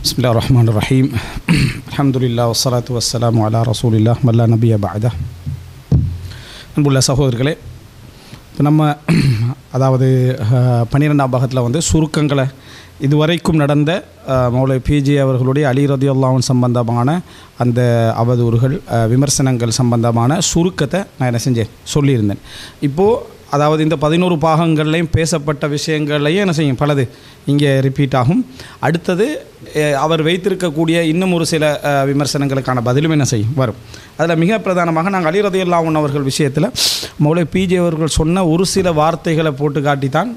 பிஸ்மில்லாஹிர் ரஹ்மானிர் ரஹீம். அல்ஹம்துலில்லாஹ் வஸ்ஸலாத்து வஸ்ஸலாமு அலா ரசூலில்லாஹ் வல்லா நபிய பஅத. அன்புள்ள சகோதரர்களே, இப்போ நம்ம அதாவது 12ஆம் பாகத்தில் சுருக்கங்களை இதுவரைக்கும் நடந்த மௌலை பிஜி அவர்களுடைய அலி ரலியல்லாஹு அன்ஹு சம்பந்தமான அந்த அவதூறுகள் விமர்சனங்கள் சம்பந்தமான சுருக்கத்தை நான் என்ன செஞ்சேன் சொல்லியிருந்தேன். இப்போது அதாவது இந்த 11 பாகங்கள்லையும் பேசப்பட்ட விஷயங்கள்லையும் என்ன செய்யும் பலது இங்கே ரிப்பீட் ஆகும். அடுத்தது அவர் வைத்திருக்கக்கூடிய இன்னும் ஒரு சில விமர்சனங்களுக்கான பதிலும் என்ன செய்யும் வரும். அதில் மிக பிரதானமாக நாங்கள் அலி ரலியல்லாஹு அன்ஹு அவர்கள் விஷயத்தில் மௌலை பிஜே அவர்கள் சொன்ன ஒரு சில வார்த்தைகளை போட்டு காட்டித்தான்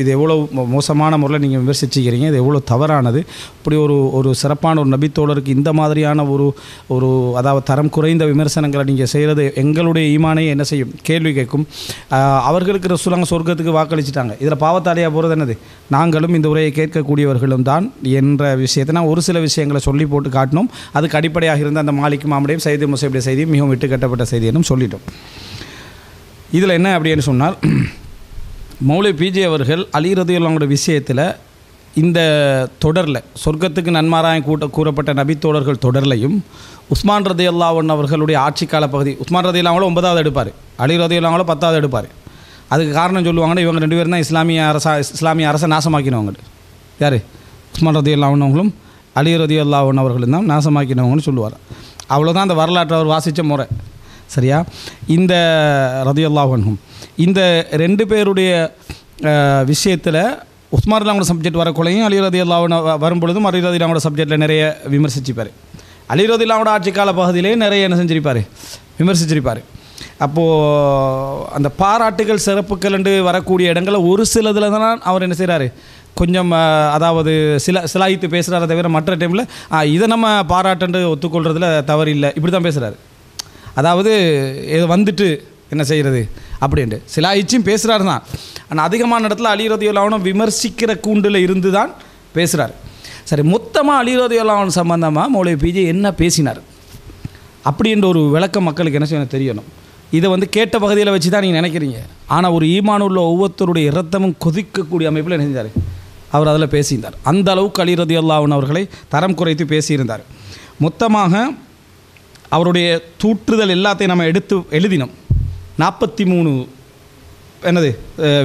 இது எவ்வளோ மோசமான முறையில் நீங்கள் விமர்சிச்சுக்கிறீங்க, இது எவ்வளோ தவறானது, இப்படி ஒரு சிறப்பான ஒரு நபித்தோழருக்கு இந்த மாதிரியான ஒரு அதாவது தரம் குறைந்த விமர்சனங்களை நீங்கள் செய்கிறது எங்களுடைய ஈமானை என்ன செய்யும் கேள்வி கேட்கும். அவர்களுக்கு ரசூலுல்லாஹ் சொர்க்கத்துக்கு வாக்களிச்சிட்டாங்க, இதில் பாவத்தாலையாக போகிறது என்னது, நாங்களும் இந்த உரையை கேட்கக்கூடியவர்களும் தான் என்ற விஷயத்தை நான் ஒரு சில விஷயங்களை சொல்லி போட்டு காட்டினோம். அதுக்கு அடிப்படையாக இருந்த அந்த மாலிக் மாமுடையும் சையது முஸைபுடைய செய்தியும் மிகவும் விட்டுக்கட்டப்பட்ட செய்தி என்னும் சொல்லிட்டோம். இதில் என்ன அப்படின்னு சொன்னால், மௌலை பிஜே அவர்கள் அலி ரலியல்லாஹு அன்ஹு விஷயத்தில் இந்த தொடரில் சொர்க்கத்துக்கு நன்மாராயம் கூறப்பட்ட நபித்தோழர்கள் தொடர்லையும் உஸ்மான் ரலியல்லாஹு அன்ஹு அவர்களுடைய ஆட்சி கால பகுதி, உஸ்மான் ரலியல்லாஹு அன்ஹு 9வது எடுப்பார், அலி ரலியல்லாஹு அன்ஹு 10வது எடுப்பார். அதுக்கு காரணம் சொல்லுவாங்கன்னா இவங்க 2 பேரும் தான் இஸ்லாமிய அரசை நாசமாக்கினவங்க. யார்? உஸ்மான் ரலியல்லாஹு அன்ஹுவும் அலி ரலியல்லாஹு அன்ஹு அவர்களும் தான் நாசமாக்கினவங்கன்னு சொல்லுவார். அவ்வளோதான் அந்த வரலாற்றை அவர் வாசித்த முறை. சரியா? இந்த ரலியல்லாஹு அன்ஹும் இந்த 2 பேருடைய விஷயத்தில் உஸ்மான் ரலியல்லாஹு சப்ஜெக்ட் வரக்குள்ளையும் அலி ரலியல்லாஹு அன்ஹு வரும்பொழுதும் அலி ரலியல்லாஹு சப்ஜெக்டில் நிறைய விமர்சிச்சிருப்பார். அலி ரலியல்லாஹு ஆட்சி கால பகுதியிலே நிறைய என்ன செஞ்சிருப்பார், விமர்சிச்சிருப்பார். அப்போது அந்த பாராட்டுகள் சிறப்புகள் என்று வரக்கூடிய இடங்களில் ஒரு சிலதில் தான் அவர் என்ன செய்கிறாரு, கொஞ்சம் அதாவது சிலாயித்து பேசுகிறார தவிர மற்ற டைமில் இதை நம்ம பாராட்டுன்னு ஒத்துக்கொள்கிறதுல தவறு இல்லை, இப்படி தான் பேசுகிறாரு. அதாவது வந்துட்டு என்ன செய்கிறது அப்படின்ட்டு சிலாயிச்சும் பேசுகிறாரு தான். ஆனால் அதிகமான இடத்துல அலி ரலியல்லாஹு அன்ஹு விமர்சிக்கிற கூண்டில் இருந்து தான் பேசுகிறார். சரி, மொத்தமாக அலி ரலியல்லாஹு அன்ஹு சம்பந்தமாக மௌலை பிஜே என்ன பேசினார் அப்படின்ற ஒரு விளக்கம் மக்களுக்கு என்ன செய்யணும் தெரியணும். இதை கேட்ட பகுதியில் வச்சு தான் நீங்கள் நினைக்கிறீங்க. ஆனால் ஒரு ஈமானுள்ள ஒவ்வொருத்தருடைய இரத்தமும் கொதிக்கக்கூடிய அமைப்பில் என்ன செஞ்சார், அவர் அதில் பேசியிருந்தார். அந்த அளவுக்கு அலி ரலியல்லாஹு அன்ஹு அவர்களை தரம் குறைத்து பேசியிருந்தார். மொத்தமாக அவருடைய தூற்றுதல் எல்லாத்தையும் நம்ம எடுத்து எழுதினோம். 43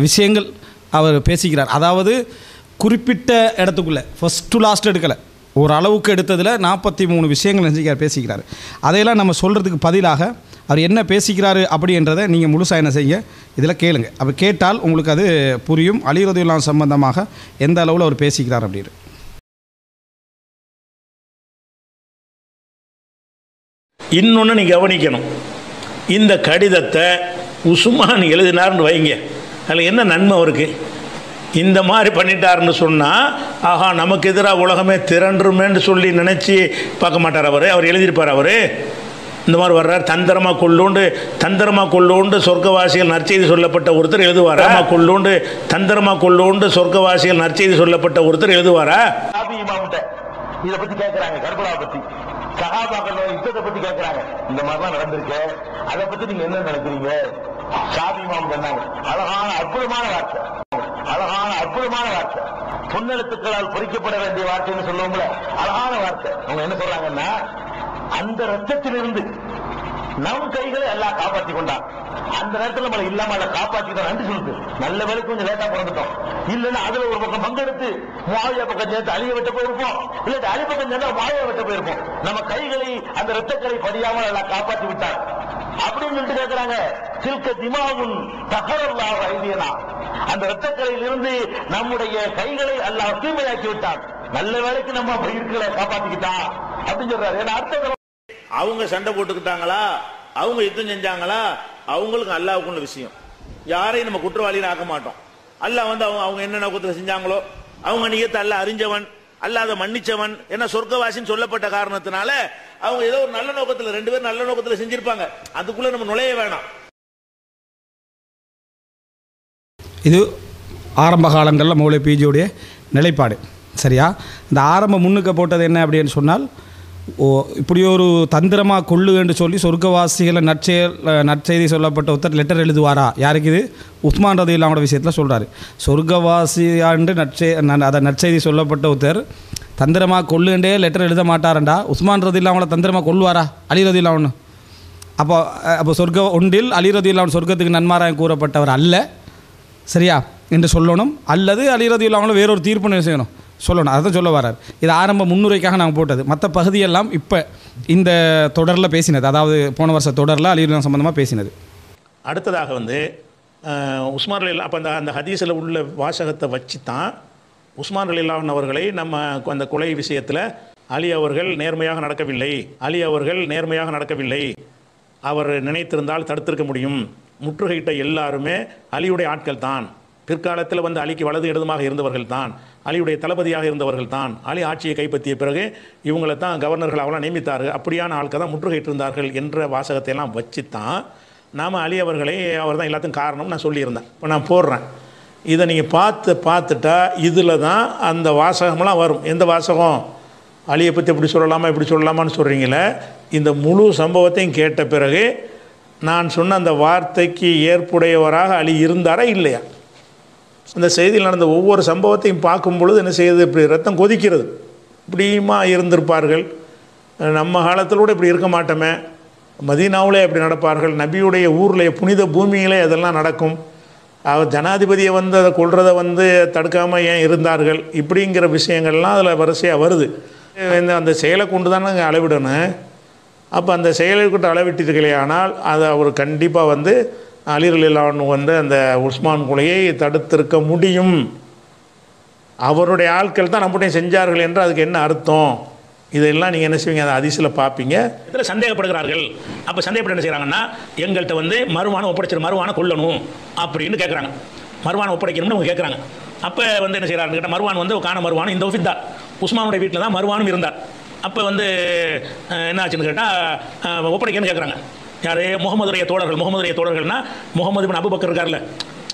விஷயங்கள் அவர் பேசிக்கிறார். அதாவது குறிப்பிட்ட இடத்துக்குள்ளே ஃபஸ்ட் டு லாஸ்ட் எடுக்கலை, ஒரு அளவுக்கு எடுத்ததில் 43 விஷயங்கள் நினைச்சிக்கிறார் பேசிக்கிறார். அதையெல்லாம் நம்ம சொல்கிறதுக்கு பதிலாக அவர் என்ன பேசிக்கிறாரு அப்படின்றத நீங்கள் முழுசாக என்ன செய்ய இதில் கேளுங்க. அப்போ கேட்டால் உங்களுக்கு அது புரியும் அலி ரலியல்லாஹு அன்ஹு சம்பந்தமாக எந்த அளவில் அவர் பேசிக்கிறார் அப்படின்னு. இன்னொன்று நீ கவனிக்கணும், இந்த கடிதத்தை உஸ்மான் எழுதினார்னு வைங்க, அதில் என்ன நன்மை அவருக்கு? இந்த மாதிரி பண்ணிட்டாருன்னு சொன்னால் ஆஹா நமக்கு எதிராக உலகமே திரண்டுருமேன்னு சொல்லி நினச்சி பார்க்க மாட்டார். அவர் எழுதியிருப்பார். அவர் இந்த மாதிரி வர்றார், தந்திரமாக கொள்ளோண்டு சொர்க்கவாசிகள் நற்செய்தி சொல்லப்பட்ட ஒருத்தர் எழுதுவாரா? கொள்ளோண்டு சொர்க்கவாசிகள் நற்செய்தி சொல்லப்பட்ட ஒருத்தர் எழுதுவாரா? இதை பற்றி கேட்குறாங்க, கர்பலா பற்றி சஹாபாக்கள் யுத்தத்தை பத்தி கேட்கிறாங்க. இந்த மாதிரிலாம் நடந்திருக்கு, அதை பத்தி நீங்க என்ன நினைக்கிறீங்க? ஷாபி இமாம் சொன்னாங்க, அழகான அற்புதமான வார்த்தை, பொன்னெழுத்துக்களால் பொறிக்கப்பட வேண்டிய வார்த்தைன்னு சொல்லுவோம்ல, அழகான வார்த்தை. அவங்க என்ன சொல்றாங்கன்னா, அந்த ரத்தத்திலிருந்து நம் கைகளை எல்லாம் காப்பாற்றி கொண்டான். அந்த நேரத்தில் நம்மளை இல்லாம அதை காப்பாற்றிக்கிட்டோம், நன்றி சொல்லுது. நல்ல வேலை கொஞ்சம் லேட்டா பிறந்துட்டோம், இல்லைன்னா அதுல ஒரு பக்கம் பங்கெடுத்து முஆவியா பக்கம் சேர்த்து அலியை வெட்ட போயிருப்போம், இல்லாட்டி அலி பக்கம் சேர்ந்தா முஆவியா வெட்ட போயிருப்போம். நம்ம கைகளை அந்த ரத்தக்களை படியாமல் எல்லாம் காப்பாற்றி விட்டார் அப்படின்னு சொல்லிட்டு கேட்கிறாங்க. சில்க திமாவுன் தஹரல்லாஹு ஐதியனா, அந்த ரத்தக்கரையில் இருந்து நம்முடைய கைகளை அல்லாஹ் தூய்மையாக்கி விட்டான். நல்ல வேலைக்கு நம்ம இருக்கிற காப்பாற்றிக்கிட்டான் அப்படின்னு சொல்றாரு. ஏன்னா அர்த்தம், அவங்க சண்டை போட்டுக்கிட்டாங்களா, அவங்க யுத்தம் செஞ்சாங்களா, அவங்களுக்கு அல்லாஹ்வுக்குள்ள விஷயம். யாரையும் நம்ம குற்றவாளின்னு ஆக்க மாட்டோம். அல்லாஹ் அவங்க என்ன நோக்கத்தில் செஞ்சாங்களோ அவங்க நியத்தை அல்லாஹ் அறிஞ்சவன், அல்லாஹ் அதை மன்னிச்சவன். ஏன்னா சொர்க்கவாசின்னு சொல்லப்பட்ட காரணத்தினால அவங்க ஏதோ ஒரு நல்ல நோக்கத்தில் 2 பேரும் நல்ல நோக்கத்தில் செஞ்சிருப்பாங்க. அதுக்குள்ள நம்ம நுழைய வேணாம். இது ஆரம்ப காலங்களில் மௌலை பிஜியுடைய நிலைப்பாடு. சரியா? இந்த ஆரம்ப முன்னுக்கு போட்டது என்ன அப்படின்னு சொன்னால், இப்படி ஒரு தந்திரமாக கொள்ளு என்று சொல்லி சொர்க்கவாசிகளை நற்செய்தி சொல்லப்பட்ட ஒருத்தர் லெட்டர் எழுதுவாரா? யாருக்கு இது? உஸ்மான் ரலியல்லாஹு அன்ஹு விஷயத்தில் சொல்கிறாரு. சொர்க்கவாசியாண்டு நற்செய்தி சொல்லப்பட்ட ஒருத்தர் தந்திரமாக கொல்லுண்டே லெட்டர் எழுத மாட்டாரண்டா உஸ்மான் ரதியில் அவங்கள தந்திரமாக கொள்வாரா அலி ரதியில் ஒன்று அப்போ சொர்க்க ஒன்றில் அலி ரதியில் அவன் சொர்க்கத்துக்கு நன்மாராயம் கூறப்பட்டவர் அல்ல சரியா என்று சொல்லணும், அல்லது அலி ரதியில் அவங்கள வேறொரு தீர்ப்பு என்ன செய்யணும் சொல்லணும். அதை தான் சொல்ல வரார். இது ஆரம்ப முன்னுரைக்காக நாங்கள் போட்டது. மற்ற பகுதியெல்லாம் இப்போ இந்த தொடரில் பேசினது, அதாவது போன வருஷ தொடரில் அலி ரதி சம்பந்தமாக பேசினது. அடுத்ததாக உஸ்மான் ரலியல்லாஹு அப்போ அந்த ஹதீஸில் உள்ள வாசகத்தை வச்சு தான் உஸ்மான் ரலியல்லாஹு அவர்களை நம்ம அந்த கொலை விஷயத்தில் அலி அவர்கள் நேர்மையாக நடக்கவில்லை, அவர் நினைத்திருந்தால் தடுத்திருக்க முடியும், முற்றுகையிட்ட எல்லாருமே அலியுடைய ஆட்கள் தான், பிற்காலத்தில் அலிக்கு வலது இடதுமாக இருந்தவர்கள் தான், அலியுடைய தளபதியாக இருந்தவர்கள் தான், அலி ஆட்சியை கைப்பற்றிய பிறகு இவங்களை தான் கவர்னர்கள் அவெல்லாம் நியமித்தார்கள், அப்படியான ஆட்கள் தான் முற்றுகையிட்டிருந்தார்கள் என்ற வாசகத்தை எல்லாம் வச்சு தான் நாம் அலி அவர்களை அவர் தான் எல்லாத்துக்கும் காரணம் நான் சொல்லியிருந்தேன். இப்போ நான் போடுறேன், இதை நீங்கள் பார்த்துட்டா இதில் தான் அந்த வாசகம்லாம் வரும். எந்த வாசகம்? அலியை பற்றி இப்படி சொல்லலாமான்னு சொல்கிறீங்களே, இந்த முழு சம்பவத்தையும் கேட்ட பிறகு நான் சொன்ன அந்த வார்த்தைக்கு ஏற்புடையவராக அலி இருந்தாரா இல்லையா? அந்த செய்தியில் நடந்த ஒவ்வொரு சம்பவத்தையும் பார்க்கும் பொழுது என்ன செய்யுது, இப்படி ரத்தம் கொதிக்கிறது. இப்படியுமா இருந்திருப்பார்கள்? நம்ம காலத்தில் கூட இப்படி இருக்க மாட்டோமே, மதீனாவிலே எப்படி நடப்பார்கள், நபியுடைய ஊரில் புனித பூமியிலே அதெல்லாம் நடக்கும், அவர் ஜனாதிபதியை அதை கொள்றதை தடுக்காமல் ஏன் இருந்தார்கள், இப்படிங்கிற விஷயங்கள்லாம் அதில் வரிசையாக வருது. அந்த செயலை கொண்டு தானே அளவிடணும். அப்போ அந்த செயலை கொண்டு அளவிட்டீர்களே ஆனால் அதை அவர் கண்டிப்பாக அலி ரலியல்லாஹு அன்ஹு அந்த உஸ்மான் கொலையை தடுத்திருக்க முடியும். அவருடைய ஆட்கள் தான் நம்முடைய செஞ்சார்கள் என்று அதுக்கு என்ன அர்த்தம்? இதெல்லாம் நீங்கள் என்ன செய்வீங்க, அந்த ஹதீஸில் பார்ப்பீங்க. இதில் சந்தேகப்படுகிறார்கள். அப்போ சந்தேகப்பட்டு என்ன செய்கிறாங்கன்னா, எங்கள்கிட்ட மறுவானம் ஒப்படைச்சிரு, மறுவானம் கொல்லணும் அப்படின்னு கேட்குறாங்க. மறுவானம் ஒப்படைக்கணும்னு அவங்க கேட்குறாங்க. அப்போ என்ன செய்கிறாருன்னு கேட்டால், மறுவான் காண மறுவானம் இந்த ஒஃபித்தா உஸ்மானுடைய வீட்டில் தான் மறுவானும் இருந்தார். அப்போ என்ன ஆச்சுன்னு கேட்டால் ஒப்படைக்கணும்னு கேட்குறாங்க. யார்? முகமதுடைய தோழர்கள்னா முகமது பின் அபூபக்கர் இருக்கார்ல,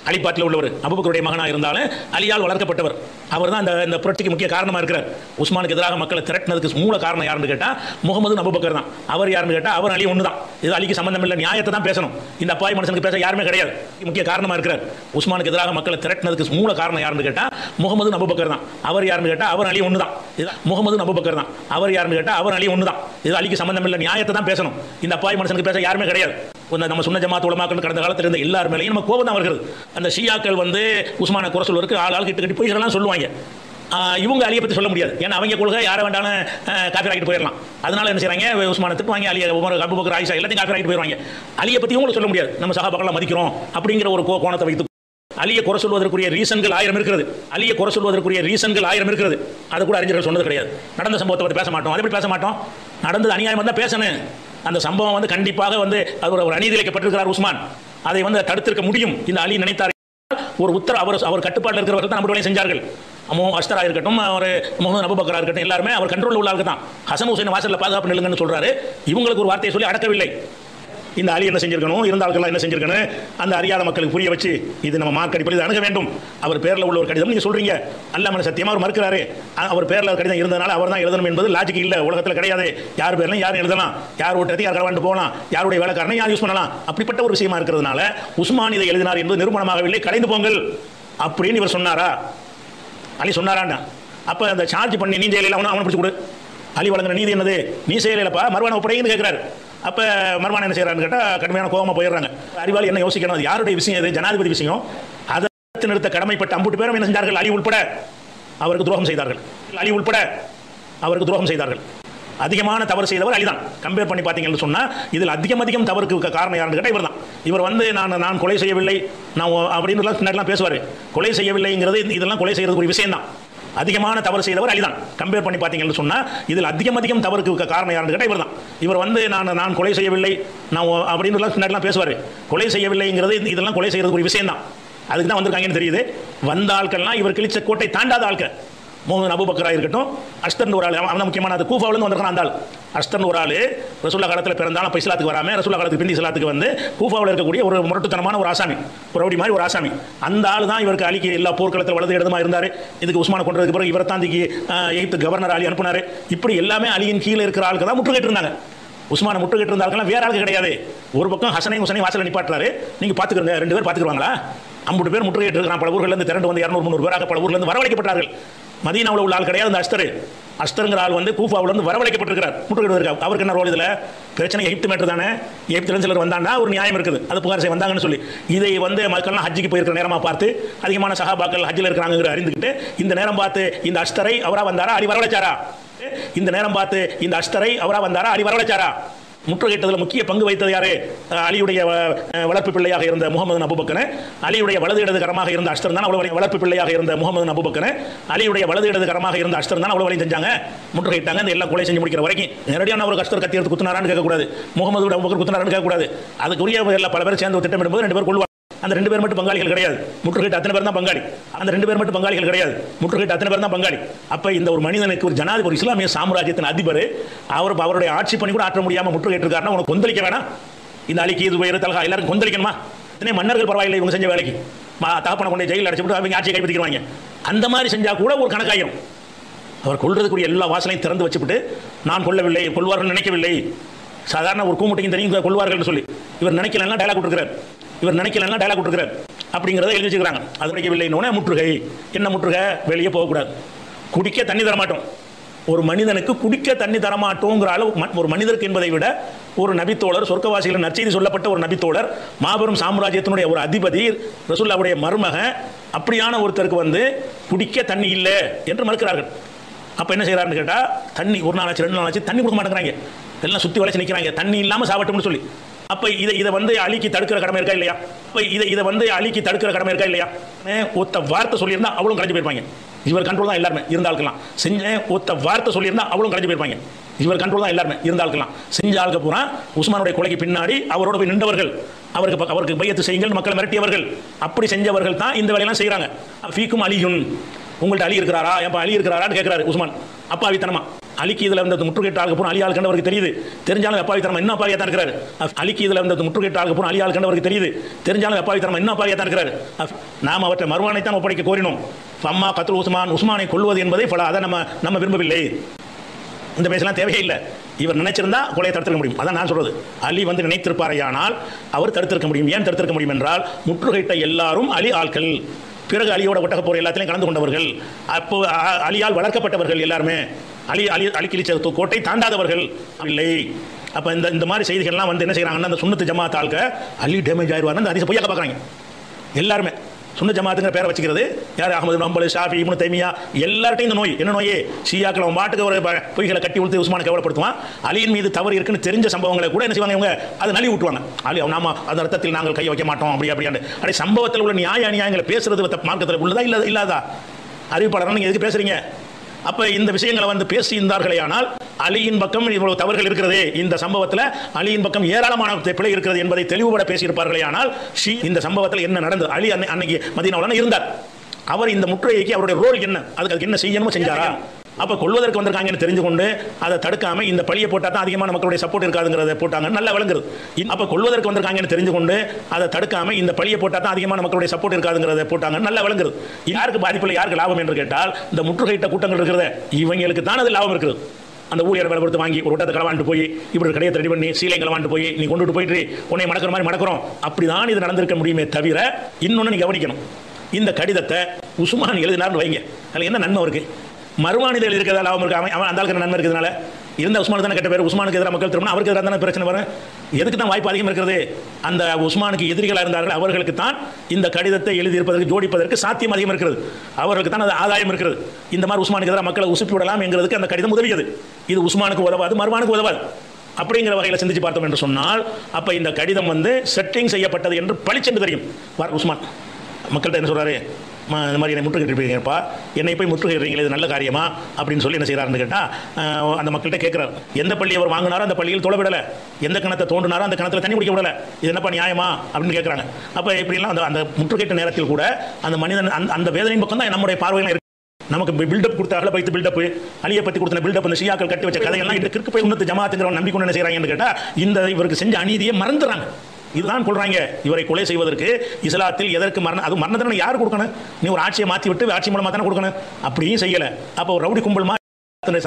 அலிபாட்டில் உள்ளவர், அபூபக்கருடைய மகனாக இருந்தாலும் அலியால் வளர்க்கப்பட்டவர். அவர் தான் இந்த புரட்சிக்கு முக்கிய காரணமாக இருக்கிறார். உஸ்மானுக்கு எதிராக மக்களை திரட்டினதுக்கு மூல காரணம் யாருன்னு கேட்டால் முகமது அபூபக்கர் தான். அவர் யாருன்னு கேட்டால் அவர் அலி ஒன்று தான். இது அலிக்கு சம்பந்தம் இல்லை, நியாயத்தை தான் பேசணும். இந்த அப்பாவி மனுஷனுக்கு பேச யாருமே கிடையாது. முக்கிய காரணமாக இருக்கிறார். உஸ்மானுக்கு எதிராக மக்களை திரட்டினதுக்கு மூல காரணம் யாருன்னு கேட்டால் முகமது அபூபக்கர் தான். அவர் யாருன்னு கேட்டால் அவர் அலி ஒன்று தான். இது முகமது அபூபக்கர் தான். அவர் யாருன்னு கேட்டால் அவர் அலி ஒன்று தான். இது அலிக்கு சம்பந்தம் இல்லை, நியாயத்தை தான் பேசணும். இந்த அப்பாவி மனுஷனுக்கு பேச யாருமே கிடையாது. நம்ம சுன்ன ஜமாத் உலமாக்கள் கடந்த காலத்தில் இருந்த எல்லார் மேலேயும் நம்ம கோபம் தான் வருகிறது. அந்த ஷியாக்கள் உஸ்மானை குறை சொல்வதற்கு ஆள் கிட்ட போய் இதெல்லாம் சொல்லுவாங்க. இவங்க அலியை பற்றி சொல்ல முடியாது. ஏன்னா அவங்க கொள்கை யாரை வேண்டாலும் காஃபி ஆகிட்டு போயிடலாம். அதனால என்ன செய்றாங்க, உஸ்மானை திட்டுவாங்க, அலியை உமர் அபூபக்கர் ஆயிஷா எல்லாத்தையும் காஃபி ஆகிட்டு போயிடுவாங்க. அலியை பற்றி இவங்களுக்கு சொல்ல முடியாது. நம்ம சஹாபாக்களை மதிக்கிறோம் அப்படிங்கிற ஒரு கோணத்தை வைத்து அலியை குறை சொல்வதற்குரிய ரீசன்கள் ஆயிரம் இருக்கிறது. அது கூட அறிஞர்கள் சொன்னது கிடையாது. நடந்த சம்பவத்தை பற்றி பேச மாட்டோம். அதை பற்றி பேச மாட்டோம். நடந்தது அநியாயம் தான் பேசணும். அந்த சம்பவம் கண்டிப்பாக அவர் ஒரு அநீதி இழைக்கப்பட்டிருக்கிறார் உஸ்மான். அதை தடுத்திருக்க முடியும். இந்த அலி நினைத்தார். ஒரு அவர் கட்டுப்பாட்டில் இருக்கிறவர்கள் தான் நம்ம செஞ்சார்கள். அஸ்தரா இருக்கட்டும், அவர் முகமது அபூபக்கரா இருக்கட்டும், எல்லாருமே அவர் கண்ட்ரோல் உள்ள ஆளுக்கு தான். ஹசன் ஹுசைன் வாசலில் பாதுகாப்பு நிலுங்கன்னு சொல்றாரு. இவங்களுக்கு ஒரு வார்த்தையை சொல்லி அடக்கவில்லை. இந்த அலி என்ன செஞ்சிருக்கணும், இருந்த ஆட்கள் என்ன செஞ்சிருக்கணும், அந்த அறியாத மக்களுக்கு புரிய வச்சு இது நம்ம மார்க் அடிப்படையில் அணுக வேண்டும். அவர் பேரில் உள்ள ஒரு கடிதம் நீங்க சொல்றீங்க, அல்லாஹ் சத்தியமா அவர் மறுக்கிறாரு. அவர் பேரில் கடிதம் இருந்தனால அவர் தான் எழுதணும் என்பது லாஜிக் இல்லை, உலகத்தில் கிடையாது. யார் பேர்லையும் யாரும் எழுதலாம், யார் ஓட்டத்தை யார் கலவாண்டு போகலாம், யாருடைய வேலைக்காரனை யார் யூஸ் பண்ணலாம். அப்படிப்பட்ட ஒரு விஷயமா இருக்கிறதுனால உஸ்மான் இதை எழுதினார் என்பது நிரூபணமாகவில்லை, கலைந்து போங்கள் அப்படின்னு இவர் சொன்னாரா? அலி சொன்னாராண்டா? அப்போ அந்த சார்ஜ் பண்ணி நீ செய்யல அவனை பிடிச்சி கொடு, அலி வழங்குற நீதி என்னது, நீ செய்யலப்பா மறுவான ஒப்படைன்னு கேட்கிறாரு. அப்போ மறுவான என்ன செய்யறான்னு கேட்டால் கடுமையான கோபமாக போயிடுறாங்க. அறிவாளி என்ன யோசிக்கணும், அது யாருடைய விஷயம், அது ஜனாதிபதி விஷயம். அதை நிறுத்த கடமைப்பட்ட 50 பேரும் என்ன செஞ்சார்கள், அலி உள்பட அவருக்கு துரோகம் செய்தார்கள். அதிகமான தவறு செய்தவர் அலிதான். கம்பேர் பண்ணி பார்த்தீங்கன்னு சொன்னால் இதில் அதிகம் தவறுக்கு காரணம் யாருன்னு கேட்டால் இவர் தான். இவர் நான் கொலை செய்யவில்லை நான் அப்படின்னு பின்னாடிலாம் பேசுவார். கொலை செய்யவில்லைங்கிறது இதெல்லாம் கொலை செய்யறது ஒரு விஷயம் தான். அதிகமான தவறு செய்தவர் அலிதான். கம்பேர் பண்ணி பார்த்தீங்கன்னு சொன்னால் இதில் அதிகம் தவறுக்கு காரணம் யாருன்னு கேட்டால் இவர் தான். இவர் நான் கொலை செய்யவில்லை நான் அப்படின்னு பின்னாடிலாம் பேசுவார். கொலை செய்யவில்லைங்கிறது இதெல்லாம் கொலை செய்யறது ஒரு விஷயம் தான். அதுக்கு தான் வந்திருக்காங்கன்னு தெரியுது. வந்த ஆட்கள்லாம் இவர் கிழிச்ச கோட்டை தாண்டாத ஆட்கள். முகமது அபூபக்கரா இருக்கட்டும், அஸ்தர்னு ஒரு ஆள், அவன் முக்கியமான அது கூஃபாவிலேருந்து வந்திருக்கான். அந்த ஆள் அஸ்தர்னு ஒரு ஆள் ரசூல்லா காலத்தில் பிறந்தாலும் இப்போ இஸ்லாத்துக்கு வராமல் ரசூல்லா காலத்துக்கு பிந்தி இஸ்லாத்துக்கு கூஃபாவில் இருக்கக்கூடிய ஒரு முரட்டுத்தனமான ஒரு ஆசாமி, ஒரு ரவுடி மாதிரி ஒரு ஆசாமி. அந்த ஆள் தான் இவருக்கு அலிக்கு எல்லா போர்க்களத்தில் வலது இடமா இருந்தார். இதுக்கு உஸ்மானை கொண்டதுக்கு பிறகு இவர் தாந்திக்கு எகிப்து கவர்னர் அலி அனுப்புனார். இப்படி எல்லாமே அலியின் கீழே இருக்கிற ஆளுக்கு தான் முற்றுகைட்டு இருந்தாங்க. உஸ்மானை முற்றுகைட்டு இருந்த ஆளுக்கெல்லாம் வேற ஆளுக்கு கிடையாது. ஒரு பக்கம் ஹசனையும் ஹுசனையும் வாசலில் நிப்பாட்டுறாரு. நீங்கள் பார்த்துக்கிறங்க, 2 பேர் பார்த்துக்குவாங்களா? 50 பேர் முற்றுகையிட்டு இருக்கிறான். பல ஊர்லேருந்து திரண்டு 200-300 பேராக பல ஊர்லேருந்து வரவழைக்கப்பட்டார்கள். மதீனாவில் உள்ள ஆள் கிடையாது அந்த அஸ்தர். அஸ்தருங்கிற ஆள் வந்து கூஃபாவுல இருந்து வரவழைக்கப்பட்டிருக்கிறார் முற்றுகையிடுவதற்கு. அவருக்கு என்ன ரோல் இதில்? பிரச்சனை எகிப்து மேட்டர் தானே. எகிப்துல சிலர் வந்தாங்கன்னா ஒரு நியாயம் இருக்குது, அது புகார் செய்ய வந்தாங்கன்னு சொல்லி இதை வந்து மக்கள்லாம் ஹஜ்ஜுக்கு போயிருக்கிற நேரமாக பார்த்து அதிகமான சஹாபாக்கள் ஹஜ்ஜில் இருக்கிறாங்க அறிந்துக்கிட்டு இந்த நேரம் பார்த்து இந்த அஸ்தரை அவரா வந்தாரா அலி வரவழைச்சாரா? இந்த நேரம் பார்த்து இந்த அஸ்தரை அவரா வந்தாரா அலி வரவழைச்சாரா? முற்றுகையிட்டதில் முக்கிய பங்கு வைத்தது யாரு? அலியுடைய வளர்ப்பு பிள்ளையாக இருந்த முகமது அபூபக்கர், அலியுடைய வலது இடது கரமாக இருந்த அஸ்தர் தான் அவ்வளவு வளர்ப்பு பிள்ளையாக இருந்த முகமது அபூபக்கர், அலியுடைய வலது இடது கரமாக இருந்த அஸ்தர் தான் அவ்வளவு செஞ்சாங்க, முற்றுகையிட்டாங்க. இந்த எல்லாம் கொலை செஞ்சு முடிக்கிற வரைக்கும் நேரடியான ஒரு அஸ்தர் கத்தி எடுத்து குத்துனாரான்னு கேட்கக்கூடாது, முகமது அபூபக்கர் குத்துனாரான்னு கேட்கக்கூடாது. அதுக்குரிய பல பேர் சேர்ந்து திட்டமிடும் போது 2 பேர் கொள்வாங்க. அந்த 2 பேர் மட்டும் பங்காளிகள் கிடையாது, முற்றுகையிட்ட அத்தனை பேர் தான் பங்காளி. அந்த 2 பேர் மட்டும் பங்காளிகள் கிடையாது, முற்றுகையிட்ட அத்தனை பேர் தான் பங்காளி. அப்ப இந்த ஒரு மனிதனுக்கு ஒரு ஜனாதிபதி, ஒரு இஸ்லாமிய சாம்ராஜ்யத்தின் அதிபர், அவருடைய ஆட்சி பண்ணி கூட ஆற்ற முடியாம முற்றுகையிட்டிருக்காருன்னா உனக்கு கொந்தளிக்க வேணாம்? இந்த அலிக்கு இது தலகா எல்லாரும் கொந்தளிக்கணுமா? இத்தனை மன்னர்கள் பரவாயில்லை, இவங்க செஞ்ச வேலைக்கு தகப்பனை கொண்டு ஜெயிலில் அடைச்சிட்டு அவங்க ஆட்சியை கைப்பற்றிடுவாங்க. அந்த மாதிரி செஞ்சா கூட ஒரு கணக்காயிரும். அவர் கொள்றதுக்குரிய எல்லா வாசலையும் திறந்து வச்சுவிட்டு நான் கொல்லவில்லை, கொள்வார்கள் நினைக்கவில்லை. சாதாரண ஒரு கூமுட்டையும் தெரியும் கொள்வார்கள் சொல்லி இவர் நினைக்கலாம் டயலாக் கொடுக்கிறார், இவர் நினைக்கலாம் டயலாக் கொடுக்கிறார் அப்படிங்கிறத எழுதி வச்சுக்கிறாங்க. அது நினைக்கவில்லைன்னு முற்றுகை. என்ன முற்றுகை? வெளியே போகக்கூடாது, குடிக்க தண்ணி தரமாட்டோம். ஒரு மனிதனுக்கு குடிக்க தண்ணி தரமாட்டோங்கிற அளவு ஒரு மனிதருக்கு என்பதை விட ஒரு நபித்தோழர், சொர்க்கவாசிகள் நற்செய்தி சொல்லப்பட்ட ஒரு நபித்தோழர், மாபெரும் சாம்ராஜ்யத்தினுடைய ஒரு அதிபதி, ரசூலுல்லாஹ்வுடைய மருமக, அப்படியான ஒருத்தருக்கு வந்து குடிக்க தண்ணி இல்லை என்று மறுக்கிறார்கள். அப்போ என்ன செய்யறாருன்னு கேட்டால், தண்ணி ஒரு நாள் ஆச்சு 2 நாள் ஆச்சு தண்ணி கொடுக்க மாட்டேங்கிறாங்க, எல்லாம் சுற்றி வளைச்சு நிற்கிறாங்க தண்ணி இல்லாமல் சாவட்டும்னு சொல்லி. அப்போ இதை வந்து அலிக்கு தடுக்கிற கடமை இருக்கா இல்லையா? அப்போ இதை வந்து அலிக்கு தடுக்கிற கடமை இருக்கா இல்லையா? ஒத்த வார்த்தை சொல்லியிருந்தா அவளும் கரைஞ்சு போயிருப்பாங்க. இவர் கண்ட்ரோல் தான் எல்லாருமே இருந்தாலும் செஞ்ச ஒத்த வார்த்தை சொல்லியிருந்தா அவளும் கரைஞ்சு போயிருப்பாங்க. இவர் கண்ட்ரோல் தான் எல்லாருமே இருந்தாலும் செஞ்ச ஆளுக்கு பூரா உஸ்மானுடைய கொலைக்கு பின்னாடி அவரோட போய் நின்றவர்கள், அவருக்கு பையத்து செய்யுங்கள் மக்களை மிரட்டியவர்கள், அப்படி செஞ்சவர்கள் தான் இந்த வேலையெல்லாம் செய்கிறாங்க. ஃபீக்கும் அலியுன், உங்கள்கிட்ட அலி இருக்கிறாரா? எப்போ அலி இருக்கிறாரான்னு கேட்குறாரு உஸ்மான். அப்பாவித்தனமா அலிக்கு இதில் இருந்தது முற்றுகையிட்ட ஆளுக்கு போன அலி ஆள் கண்டவருக்கு தெரியுது, தெரிஞ்சாலும் அப்பாவித்தனமா இன்னும் அப்பாவியா தான் இருக்கிறாரு. அலிக்கு இதில் இருந்தது முற்றுகையிட்ட ஆளுக்கு போன அலி ஆள் கண்டவருக்கு தெரியுது, தெரிஞ்சாலும் அப்பாவித்தனமா இன்னும் அப்பாவியா தான் இருக்கிறாரு. நாம் அவற்றை மறுவானை தான் ஒப்படைக்க கோரினோம். அம்மா கத்ரு உஸ்மானை கொல்வது என்பதை பல அதை நம்ம விரும்பவில்லை. இந்த பேசலாம் தேவையில்லை. இவர் நினைச்சிருந்தா கொலையை தடுத்திருக்க முடியும். அதான் நான் சொல்றது. அலி வந்து நினைத்திருப்பாரையானால் அவர் தடுத்திருக்க முடியும். ஏன் தடுத்திருக்க முடியும் என்றால், முற்றுகையிட்ட எல்லாரும் அலி ஆட்கள், பிறகு அலியோட ஒட்டக போர் எல்லாத்திலையும் கலந்து கொண்டவர்கள், அப்போ அலியால் வளர்க்கப்பட்டவர்கள் எல்லாருமே, அலி கிழிச்ச கோட்டை தாண்டாதவர்கள் இல்லை. அப்போ இந்த மாதிரி செய்திகள்லாம் வந்து என்ன செய்யறாங்கன்னா, அந்த சுன்னத்து ஜமாத் ஆளுக்க அலி டேமேஜ் ஆயிடுவார் அந்த ஹதீஸை பொய்யாக்க பார்க்குறாங்க எல்லாருமே. சுன்னத் ஜமாத்துங்கிற பேரை வச்சுக்கிறது யார்? அஹ்மது பின் ஹம்பல், ஷாஃபி, இப்னு தைமியா, எல்லார்ட்டையும் இந்த நோய். என்ன நோய்? ஷியாக்கள் அவன் பாட்டுக்கு ஒரு பொய்களை கட்டி உளுத்து உஸ்மானை கேவலப்படுத்துவான். அலியின் மீது தவறு இருக்குன்னு தெரிஞ்ச சம்பவங்களை கூட என்ன செய்வாங்க, இவங்க அதை நழுவி விட்டுவாங்க. அலி நாம அந்த அர்த்தத்தில் நாங்கள் கை வைக்க மாட்டோம் அப்படியாண்டு. அப்படி சம்பவத்தில் உள்ள நியாய அநியாயங்களை பேசுறது மார்க்கத்தில் உள்ளதா இல்லாதா? அறிவிப்பாளர் நீங்கள் எதுக்கு பேசுறீங்க? அப்போ இந்த விஷயங்களை வந்து பேசியிருந்தார்களே ஆனால், அலியின் பக்கம் இவ்வளவு தவறுகள் இருக்கிறது, இந்த சம்பவத்தில் அலியின் பக்கம் ஏராளமான பிழை இருக்கிறது என்பதை தெளிவுபட பேசியிருப்பார்களே ஆனால், இந்த சம்பவத்தில் என்ன நடந்தது? அலி அன்னைக்கு மதீனாவுல இருந்தார். அவர் இந்த முற்றுகைக்கு அவருடைய ரோல் என்ன, அதுக்கு என்ன செய்யணுமோ செஞ்சாரா? அப்போ கொள்வதற்கு வந்திருக்காங்கன்னு தெரிஞ்சு கொண்டு அதை தடுக்காம இந்த பழியை போட்டால் தான் அதிகமான மக்களுடைய சப்போர்ட் இருக்காதுங்கிறத போட்டாங்க. நல்லா விளங்குறது. அப்போ கொள்வதற்கு வந்திருக்காங்கன்னு தெரிஞ்சு கொண்டு அதை தடுக்காம இந்த பழியை போட்டால் தான் அதிகமான மக்களுடைய சப்போர்ட் இருக்காதுங்கிறத போட்டாங்க. நல்லா விளங்குறது. யாருக்கு பாதிப்பில்லை, யாருக்கு லாபம் என்று கேட்டால், இந்த முற்றுகையிட்ட கூட்டங்கள் இருக்கிறத இவங்களுக்கு தான் அது லாபம் இருக்குது. அந்த ஊழியர் வேலை கொடுத்து வாங்கி ஒரு ஒட்டத்தை களவாண்டு போய் இப்படி கடையை ரெடி பண்ணி சீலை களவாண்டு போய் நீ கொண்டுட்டு போயிட்டு உன்னை மடக்கிற மாதிரி மடக்கிறோம், அப்படிதான் இது நடந்திருக்க முடியுமே தவிர, இன்னொன்று நீ கவனிக்கணும். இந்த கடிதத்தை உஸ்மான் எழுதினார்னு வைங்க, அதில் என்ன நன்மை இருக்கு? மறுவாணிதல் இருக்கிறதா லாபம் இருக்கு? அவன் அந்த ஆளுக்கு நன்மை இருக்கிறதுனால இருந்த உஸ்மானுக்கு தானே கெட்ட பேர். உஸ்மானுக்கு எதிராக மக்கள் திரும்ப அவருக்கு எதிராக தானே பிரச்சனை வரும். எதுக்கு தான் வாய்ப்பு அதிகம் இருக்கிறது? அந்த உஸ்மானுக்கு எதிரிகளாக இருந்தார்கள் அவர்களுக்கு தான் இந்த கடிதத்தை எழுதியிருப்பதற்கு ஜோடிப்பதற்கு சாத்தியம் அதிகம் இருக்கிறது. அவர்களுக்கு தான் அது ஆதாயம் இருக்கிறது. இந்த மாதிரி உஸ்மானுக்கு எதிராக மக்களை உசுப்பி விடலாம் என்கிறதுக்கு அந்த கடிதம் உதவியது. இது உஸ்மானுக்கு உதவாது, மறுவானுக்கு உதவாது. அப்படிங்கிற வகையில் சிந்திச்சு பார்த்தோம் என்று சொன்னால், அப்போ இந்த கடிதம் வந்து செட்டிங் செய்யப்பட்டது என்று பளிச்சென்று தெரியும். உஸ்மான் மக்கள்கிட்ட என்ன சொல்றாரு? இந்த மாதிரி என்னை முற்றுகையிட்டிருப்பீங்கப்பா, என்னை போய் முற்றுகையிடுறீங்களே, இது நல்ல காரியமா அப்படின்னு சொல்லி என்ன செய்யறாருன்னு கேட்டால், அந்த மக்கள்கிட்ட கேட்குறாரு, எந்த பள்ளி அவர் வாங்கினாரோ அந்த பள்ளியில் தொலைவிடலை, எந்த கிணத்தை தோண்டினாரோ அந்த கிணத்துல தண்ணி குடிக்க விடலை, இது என்னப்பா நியாயமா அப்படின்னு கேட்குறாங்க. அப்போ இப்படிலாம் அந்த முற்றுகையிட்ட நேரத்தில் கூட அந்த மனிதன் அந்த வேதனையின் பக்கம் தான் நம்முடைய பார்வையில் இருக்கு. நமக்கு பில்டப் கொடுத்தாங்கள பைத்து பில்டப், அலியை பற்றி கொடுத்த பில்டப், இந்த ஷியாக்கள் கட்டி வச்ச கதையெல்லாம் இந்த கிற்கு போய் உன்னத்து ஜமாத்துங்கிறவன் நம்பிக்கொண்டு என்ன செய்யறாங்கன்னு கேட்டால், இந்த இவருக்கு செஞ்ச அநீதியை மறந்துடுறாங்க. இதுதான் சொல்றாங்க, இவரை கொலை செய்வதற்கு இஸ்லாத்தில் எதற்கு மரணம், அது மரண தண்டனை யார் கொடுக்கணும்? நீ ஒரு ஆட்சியை மாற்றி விட்டு ஆட்சி மூலமாக தானே கொடுக்கணும். அப்படியும் செய்யலை. அப்போ ஒரு ரவுடி கும்பல்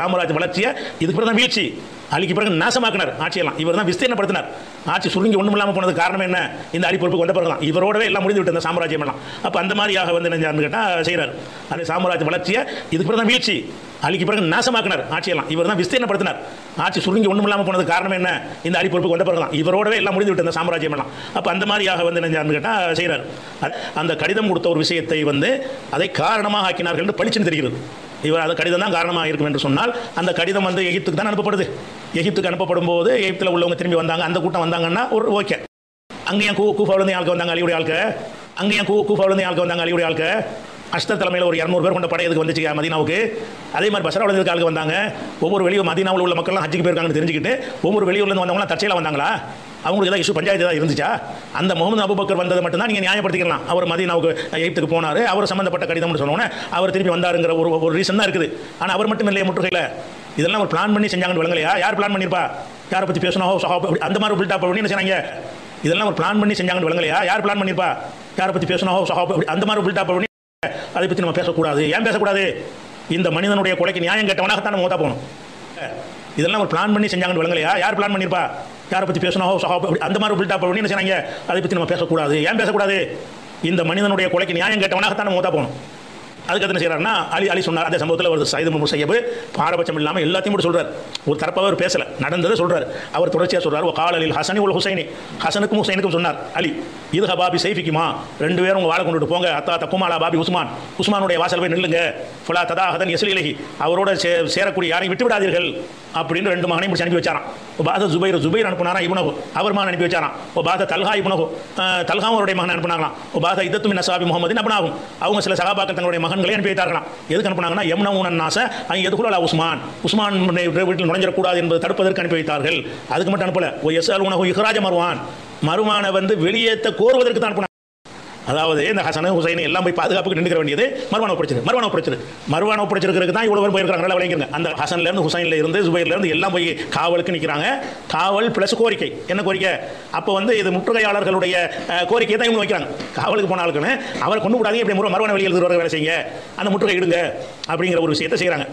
சாம்ராஜ்ய வளர்ச்சியை இதுக்கு பிறகு தான் வீழ்ச்சி, அலிக்கு பிறகு நாசமாக்கினார் ஆட்சியெல்லாம். இவர் தான் விஸ்தீர்ணப்படுத்தினார். ஆட்சி சுருங்கி ஒன்றும் இல்லாமல் போனது காரணம் என்ன? இந்த அலி பொறுப்புக்கு வந்த பிறகு தான். இவரோடவே எல்லாம் முடிந்து விட்டு இந்த சாம்ராஜ்யம் எல்லாம். அப்போ அந்த மாதிரியாக வந்து என்ன கேட்டால் செய்கிறார். அந்த சாம்ராஜ்ய வளர்ச்சியை இதுக்கு பிறகு தான் வீழ்ச்சி, அலிக்கு பிறகு நாசமாக்கினார் ஆட்சியெல்லாம். இவர் தான் விஸ்தீர்ணப்படுத்தினார். ஆட்சி சுருங்கி ஒன்றும் இல்லாமல் போனது காரணம் என்ன? இந்த அலி பொறுப்புக்கு வந்த பிறகு தான். இவரோடவே எல்லாம் முடிந்து விட்டு இந்த சாம்ராஜ்யம் எல்லாம். அப்போ அந்த மாதிரியாக வந்து என்ன கேட்டால் செய்கிறார். அந்த கடிதம் கொடுத்த ஒரு விஷயத்தை வந்து அதை காரணமாக ஆக்கினார்கள் என்று பளிச்சுன்னு தெரிகிறது. இவர் அந்த கடிதம் தான் காரணமாக இருக்கும் என்று சொன்னால், அந்த கடிதம் வந்து எகிப்துக்கு தான் அனுப்பப்படுது. எகிப்துக்கு அனுப்பப்படும் போது எகிப்தில் உள்ளவங்க திரும்பி வந்தாங்க, அந்த கூட்டம் வந்தாங்கன்னா ஒரு ஓகே. அங்கே ஏன் கூஃபாவிலேருந்து ஆளுக்கு வந்தாங்க அலியுடைய ஆளுக்கு? அங்கே ஏன் கூஃபாவிலேருந்து ஆளுக்கு வந்தாங்க அலியுடைய ஆளுக்கு? அஷ்டர் தலைமையில் ஒரு 200 பேர் கொண்ட படை எதுக்கு வந்துச்சு மதீனாவுக்கு? அதே மாதிரி பஸ்ராவிலேருந்து ஆளுக்கு வந்தாங்க. ஒவ்வொரு வெளியூர் மதீனாவில் உள்ள மக்கள்லாம் ஹஜ்ஜுக்கு போயிருக்காங்கன்னு தெரிஞ்சுக்கிட்டு ஒவ்வொரு வெளியூர்லேருந்து வந்தவங்களாம் தற்செயலாக வந்தாங்களா? அவங்களுக்கு ஏதாவது இஷ்யூ பஞ்சாயத்து ஏதாவது இருந்துச்சா? அந்த முகமது அபூபக்கர் வந்தது மட்டும்தான் நீங்கள் நியாயப்படுத்திக்கலாம். அவர் மதீனாவுக்கு எகிப்துக்கு போனார், அவர் சம்மந்தப்பட்ட கடிதம்னு சொன்னோன்னே அவர் திருப்பி வந்தாருங்கிற ஒரு ரீசன் தான் இருக்குது. ஆனால் அவர் மட்டும் இல்லையே முற்றுகையில். இதெல்லாம் ஒரு பிளான் பண்ணி செஞ்சாங்கன்னு விளங்கலையா? யார் பிளான் பண்ணியிருப்பா? யாரை பற்றி பேசணும் அந்த மாதிரி பில்டாப் பண்ணி என்ன செய்றாங்க? இதெல்லாம் ஒரு பிளான் பண்ணி செஞ்சாங்கன்னு விளங்கலையா? யார் பிளான் பண்ணியிருப்பா? யாரை பற்றி பேசணும் அந்த மாதிரி பில்டாப் பண்ணி அதை பற்றி நம்ம பேசக்கூடாது. ஏன் பேசக்கூடாது? இந்த மனிதனுடைய கொலைக்கு நியாயம் கேட்டவனாகத்தான் நம்ம மூத்தா போகணும். இதெல்லாம் ஒரு பிளான் பண்ணி செஞ்சாங்கன்னு விளங்கலையா? யார் பிளான் பண்ணியிருப்பா? யாரை பற்றி பேசணும் அந்த மாதிரி பில்டாப் பண்ணி என்ன செய்றாங்க? அதை பற்றி நம்ம பேசக்கூடாது. ஏன் பேசக்கூடாது? இந்த மனிதனுடைய கொலைக்கு நியாயம் கேட்டவனாகத்தான் நம்ம மூத்தா போகணும். அதுக்கு என்ன செய்யறாருன்னா, அலி சொன்னார். அந்த சம்பவத்தில் ஒரு சைது முசையப் பாரபட்சம் இல்லாமல் எல்லாத்தையும் கூட சொல்றாரு. ஒரு தரப்பாக அவர் பேசல, நடந்ததை சொல்றாரு. அவர் தொடர்ச்சியாக சொல்றாரு. காலலில் ஹசனி உல் ஹுசைனி, ஹசனுக்கும் ஹுசைனுக்கும் சொன்னார் அலி, இது ஹபாபி சைஃபிக்குமா, 2 பேரும் உங்க வாழை கொண்டுட்டு போங்க. அத்தா தக்குமாலா பாபி உஸ்மான், உஸ்மானுடைய வாசல் போய் நில்லுங்க. ஃபுலா ததா ஹதன் எஸ்லிலஹி, அவரோட சேரக்கூடிய யாரையும் விட்டு விடாதீர்கள் அப்படின்னு 2 மகனையும் பிடிச்சி அனுப்பி வச்சாராம். பாத ஜுபைர் அனுப்புனாரா இப்னஹு, அவர் மகன் அனுப்பி வச்சாராம். பாத தல்ஹா இப்னஹு, தல்ஹா அவருடைய மகன் அனுப்புனாங்களாம். பாத இத்தத்து மின் அஸ்ஹாபி முஹம்மதின் அப்னாஹும், அவங்க சில சஹாபாக்கள் தங்களுடைய மகன்களை அனுப்பி வைத்தார்களாம். எதுக்கு அனுப்புனாங்கன்னா, யம்னவுன் நாஸ அன் யதுகுல உஸ்மான், உஸ்மான் வீட்டில் நுழைஞ்சிடக்கூடாது என்பதை தடுப்பதற்கு அனுப்பி வைத்தார்கள். அதுக்கு மட்டும் அனுப்பல. யஸ்அலுனஹு இஹ்ராஜ மர்வான், மருவானை வந்து வெளியேற்ற கோருவதற்கு தான் அனுப்புனாங்க. அதாவது இந்த ஹசனு ஹுசைன் எல்லாம் போய் பாதுகாப்புக்கு நின்றுக்க வேண்டியது மர்வானை ஒப்படைச்சிருக்கு தான் இவ்வளோ பேர் போயிருக்காங்க. நல்லா விளையாங்க. அந்த ஹசன்லேருந்து ஹுசைன்ல இருந்து ஜுபைர்லேருந்து எல்லாம் போய் காவலுக்கு நிற்கிறாங்க. காவல் ப்ளஸ் கோரிக்கை. என்ன கோரிக்கை? அப்போ வந்து இது முற்றுகையாளர்களுடைய கோரிக்கையை தான் இவங்க வைக்கிறாங்க. காவலுக்கு போன ஆளுக்குன்னு அவரை கொண்டு விடாதீங்க, இப்படி மர்வானை வெளியே எழுதுற வேலை செய்யுங்க, அந்த முற்றுகை இடுங்க அப்படிங்கிற ஒரு விஷயத்தை செய்கிறாங்க.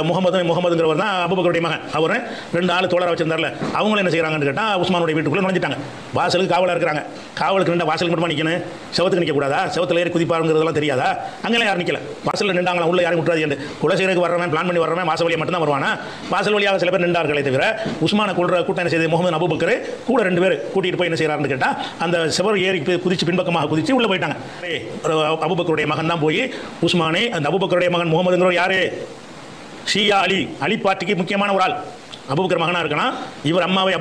முகமதுங்கிறவர் தான் அபூபக்கருடைய மகன். அவர் 2 ஆள் தோழரை வச்சிருந்தார்ல, அவங்களும் என்ன செய்கிறாங்கன்னு கேட்டால், உஸ்மானுடைய வீட்டுக்குள்ளே நுழைஞ்சிட்டாங்க. வாசலுக்கு காவலாக இருக்கிறாங்க. காவலுக்கு 2 வாசலுக்கு மட்டுமா நிற்கணும்? செவத்துக்கு நிற்கக்கூடாதா? செவத்தில் ஏறி குதிப்பாருங்கிறதெல்லாம் தெரியாதா? அங்கெல்லாம் யாரும் நிற்கல. வாசலில் நின்றாங்களா, உள்ள யாரும் விட்டுறாது என்று. கொலை செய்யறதுக்கு வர்றவன், பிளான் பண்ணி வர்றவன் வாசல் வழியாக மட்டும்தான் வருவானா? வாசல் வழியாக சில பேர் நின்றார்களே தவிர, உஸ்மானை கொள்ற கூட்டம் என்ன செய்து, முகமது அபூபக்கர் கூட 2 பேர் கூட்டிகிட்டு போய் என்ன செய்யறாருன்னு கேட்டால், அந்த செவர் ஏறி குதிச்சு பின்பக்கமாக குதிச்சு உள்ளே போயிட்டாங்க. அபூபக்கருடைய மகன் தான் போய் உஸ்மானை, அந்த அபூபக்கருடைய மகன் முகமதுங்கிறவர் யாரு? ஷியா அலி பார்ட்டிக்கு முக்கியமான ஒரு ஆள். அபூபக்கர் மகனாக இருக்கலாம். இவர் அம்மாவை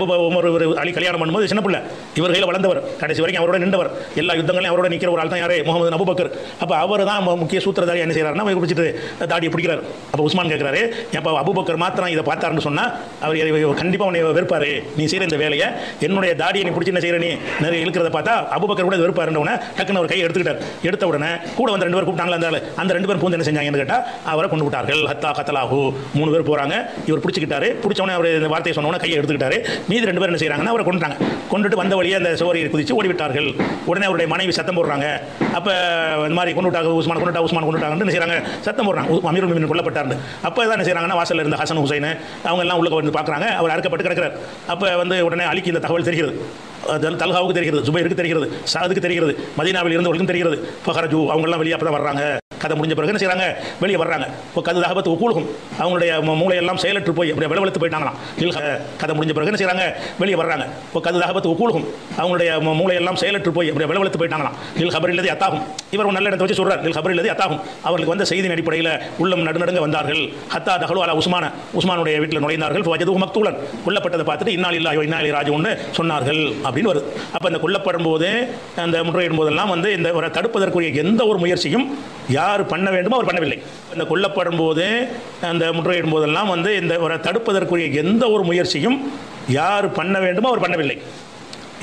அலி கல்யாணம் பண்ணும்போது சின்ன பிள்ளை, இவர் கையில் வளர்ந்தவர், கடைசி வரைக்கும் அவரோட நின்றவர், எல்லா யுத்தங்களையும் அவரோட நிற்கிற ஒரு ஆள் தான் யாரு? முகமது அபூபக்கர். அப்போ அவர் தான் முக்கிய சூத்திரதாரி. என்ன செய்யறாருன்னா, அவர் பிடிச்சிட்டு தாடியை பிடிக்கிறார். அப்போ உஸ்மான் கேட்கிறாரு, அப்போ அபூபக்கர் மாத்திரம் இதை பார்த்தாருன்னு சொன்னால் அவர் கண்டிப்பாக உன்னை வெறுப்பாரு. நீ செய்கிற இந்த வேலையை, என்னுடைய தாடியை நீ பிடிச்சி என்ன செய்கிற, நீ நிறைய இழுக்கிறத பார்த்தா அபூபக்கர் கூட வெறுப்பாருன்ற உடனே டக்குன்னு அவர் கையை எடுத்துக்கிட்டார். எடுத்த உடனே கூட வந்து 2 பேர் கூப்பிட்டாங்களா, அந்த 2 பேர் பூந்து என்ன செஞ்சாங்கன்னு கேட்டால், அவரை கொண்டு விட்டார்கள். ஹத்தா கத்தலாஹு, 3 பேர் போகிறாங்க. இவர் பிடிச்சிக்கிட்டாரு. பிடிச்சவனே அவர் இந்த வார்த்தையை சொன்ன கையை எடுத்துக்கிட்டாரு. மீதி 2 பேர் என்ன செய்யறாங்கன்னா, அவரை கொண்டுட்டாங்க. கொண்டுட்டு வந்த வழியே அந்த சுவரியை குதிச்சு ஓடிவிட்டார்கள். உடனே அவருடைய மனைவி சத்தம் போடுறாங்க. அப்போ இந்த மாதிரி கொண்டுட்டாங்க, உஸ்மான் கொண்டுட்டாங்கன்னு என்ன செய்யறாங்க, சத்தம் போடுறாங்க. அமீருல் முஃமினீன் கொல்லப்பட்டார். அப்போ தான் என்ன செய்யறாங்கன்னா, வாசலில் இருந்த ஹசன் ஹுசைன் அவங்க எல்லாம் உள்ள வந்து பார்க்குறாங்க. அவர் அறுக்கப்பட்டு கிடக்கிறார். அப்போ வந்து உடனே அலிக்கு இந்த தகவல் தெரிகிறது. தல்ஹாவுக்கு தெரிகிறது, ஜுபைருக்கு தெரிகிறது, சாதுக்கு தெரிகிறது, மதீனாவில் இருந்தவர்களுக்கும் தெரிகிறது. ஃபஹரஜு, அவங்கெல்லாம் வெளியே அப்போ தான் வர்றாங்க. கதை முடிஞ்ச பிறகு என்ன செய்கிறாங்க, வெளியே வர்றாங்க. இப்போ கது தகவத்து ஒக்கூலுக்கும், அவங்களுடைய மூளையெல்லாம் செயலற்று போய் அப்படியே விளவெழுத்து போயிட்டாங்களாம். கதை முடிஞ்ச பிறகு என்ன செய்கிறாங்க, வெளியே வர்றாங்க. இப்போ கது தகவத்து ஒக்கூலுக்கும், அவங்களுடைய மூளையெல்லாம் செயலற்று போய் அப்படியே விளவெழுத்து போயிட்டாங்களாம். இல் ஹபர் இல்லது அத்தாகும், இவர் நல்ல இடத்தை வச்சு சொல்கிறார். இல் ஹபர் இல்லது அத்தாகும், அவர்களுக்கு வந்த செய்தியின் அடிப்படையில் உள்ளம் நடுநடுங்க வந்தார்கள். ஹத்தா தஹலு அலா உஸ்மானுடைய வீட்டில் நுழைந்தார்கள். வஜது மக்தூலன், கொல்லப்பட்டதை பார்த்துட்டு இன்னால் இல்லா இன்னால் ராஜுன்னு சொன்னார்கள் அப்படின்னு வருது. அப்போ இந்த கொல்லப்படும் போது, அந்த முற்றுகையிடும் போதெல்லாம் வந்து இந்த ஒரு தடுப்பதற்குரிய எந்த ஒரு முயற்சியும் யார் பண்ண வேண்டுமோ அவர் பண்ணவில்லை. இந்த கொல்லப்படும் போது, அந்த முற்றுகையிடும் போதெல்லாம் வந்து இந்த ஒரு தடுப்பதற்குரிய எந்த ஒரு முயற்சியும் யார் பண்ண வேண்டுமோ அவர் பண்ணவில்லை.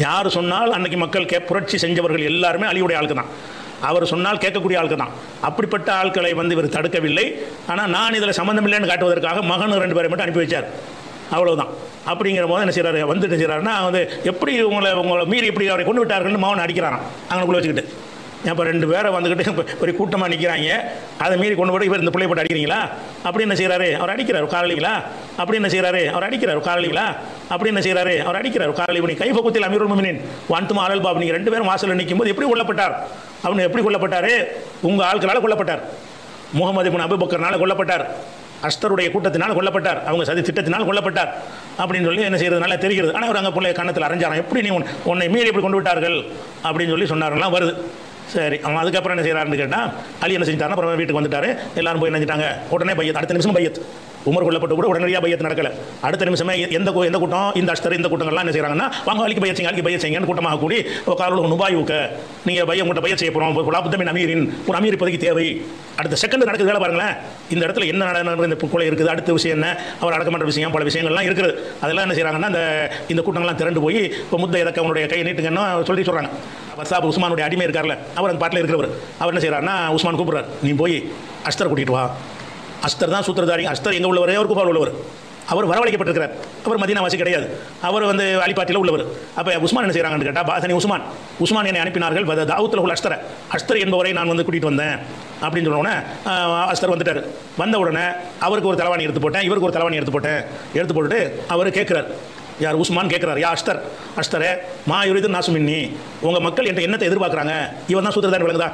யார் சொன்னால் அன்னைக்கு மக்கள் புரட்சி செஞ்சவர்கள் எல்லாருமே அலியுடைய ஆளுக்கு தான். அவர் சொன்னால் கேட்கக்கூடிய ஆளுக்கு தான். அப்படிப்பட்ட ஆட்களை வந்து இவர் தடுக்கவில்லை. ஆனால் நான் இதில் சம்மந்தம் இல்லைன்னு காட்டுவதற்காக மகன் 2 பேரை மட்டும் அனுப்பி வச்சார். அவ்வளவுதான். அப்படிங்கிற போது என்ன செய்யறாரு, வந்துட்டு செய்யறாருன்னா, வந்து எப்படி உங்களை மீறி எப்படி அவரை கொண்டு விட்டார்கள்னு மகன் அடிக்கிறாராம் அங்கனுக்குள்ள வச்சுக்கிட்டு. இப்போ 2 பேரை வந்துக்கிட்டு இப்போ ஒரு கூட்டமாக நிற்கிறாங்க, அதை மீறி கொண்டு போய் இவர் இந்த பிள்ளை போட்டு அடிக்கிறீங்களா? அப்படி என்ன செய்கிறாரு? அவர் அடிக்கிறார் காரலிங்களா? அப்படி என்ன செய்கிறாரு? அவர் அடிக்கிறார் காரலிங்களா? அப்படி என்ன செய்கிறாரு? அவர் அடிக்கிறார் காரலி. பண்ணி கைஃபகுத்தில் அமீருல் முஃமினீன் வான்தும் அலல் பாப், நீங்கள் 2 பேரும் வாசலில் நிற்கும் போது எப்படி கொல்லப்பட்டார்? அப்படின்னு எப்படி கொல்லப்பட்டார்? உங்கள் ஆட்களால் கொல்லப்பட்டார். முகமது இப்னு அபூபக்கர்னால கொல்லப்பட்டார். அஸ்தருடைய கூட்டத்தினால் கொல்லப்பட்டார். அவங்க சதி திட்டத்தினால் கொல்லப்பட்டார் அப்படின்னு சொல்லி என்ன செய்யறது நல்லா தெரிகிறது. ஆனால் அவர் அங்கே பிள்ளை கண்ணத்தில் அரைஞ்சாராம். எப்படி நீ உன்னை மீறி எப்படி கொண்டு விட்டார்கள் அப்படின்னு சொல்லி சொன்னார்கள்லாம் வருது. சரி, அவன் அதுக்கப்புறம் என்ன செய்யறாருன்னு கேட்டால், அலி என்ன செஞ்சாருன்னா அப்புறம் வீட்டுக்கு வந்துட்டாரு. எல்லாரும் போய் நினைச்சிட்டாங்க. உடனே பையத், அடுத்த நிமிஷம் பையத். உமர் கொல்லப்பட்டு கூட உடனடியாக பையத் நடக்கல. அடுத்த நிமிஷமே எந்த கூட்டம், இந்த அஸ்தர் இந்த கூட்டங்கள்லாம் என்ன செய்யறாங்கன்னா, வாங்க அலிக்கு பையத் செய்யுங்க, அலிக்கு பையத் செய்யுங்கன்னு கூட்டமாக கூடி காரோட நுபாயுக்க நீங்கள் பையன் உங்கள்கிட்ட பையத் செய்ய போகிறோம், புத்தமின் அமீரின் ஒரு அமீர் இப்போதைக்கு தேவை. அடுத்த செகண்ட் நடக்குது வேலை பாருங்களேன். இந்த இடத்துல என்ன நடந்த இந்த கொலை இருக்குது, அடுத்த விஷயம் என்ன, அவர் அடக்கமன்ற விஷயம், பல விஷயங்கள்லாம் இருக்குது. அதெல்லாம் என்ன செய்யறாங்கன்னா, இந்த கூட்டங்கள்லாம் திரண்டு போய் இப்போ முத்த இறக்க அவனுடைய கையை நீட்டுங்கன்னு சொல்கிறாங்க. வசாப் உஸ்மானுடைய அடிமை இருக்கார்ல, அவர் அந்த பாட்டில் இருக்கிறவர். அவர் என்ன செய்யறாருன்னா, உஸ்மான் கூப்பிடுறாரு, நீ போய் அஸ்தர் கூட்டிகிட்டு வா. அஸ்தர் தான் சூத்திரதாரி. அஸ்தர் எங்கே உள்ளவர்? அவர் குஃபாவில் உள்ளவர். அவர் வரவழைக்கப்பட்டிருக்கிறார். அவர் மதீனாவாசி கிடையாது. அவர் அலிபாட்டியில் உள்ளவர். அப்போ உஸ்மான் என்ன செய்கிறாங்கன்னு கேட்டால், பாசனி உஸ்மான் என்னை அனுப்பினார்கள். தாவூத்தில் உள்ள அஸ்தர் என்பவரை நான் கூட்டிகிட்டு வந்தேன் அப்படின்னு சொன்னோடனே அஸ்தர் வந்துட்டார். வந்த உடனே அவருக்கு ஒரு தலைவாணி எடுத்து போட்டேன், இவருக்கு ஒரு தலைவாணி எடுத்து போட்டுட்டு அவர் கேட்குறார். யார்? உஸ்மான் கேட்குறாரு, யா அஸ்தரே மா யுரிது நாசு மின்னி, உங்கள் மக்கள் என்ற என்னத்தை எதிர்பார்க்குறாங்க? இவன் தான் சூத்திரதாரி விளங்குதா?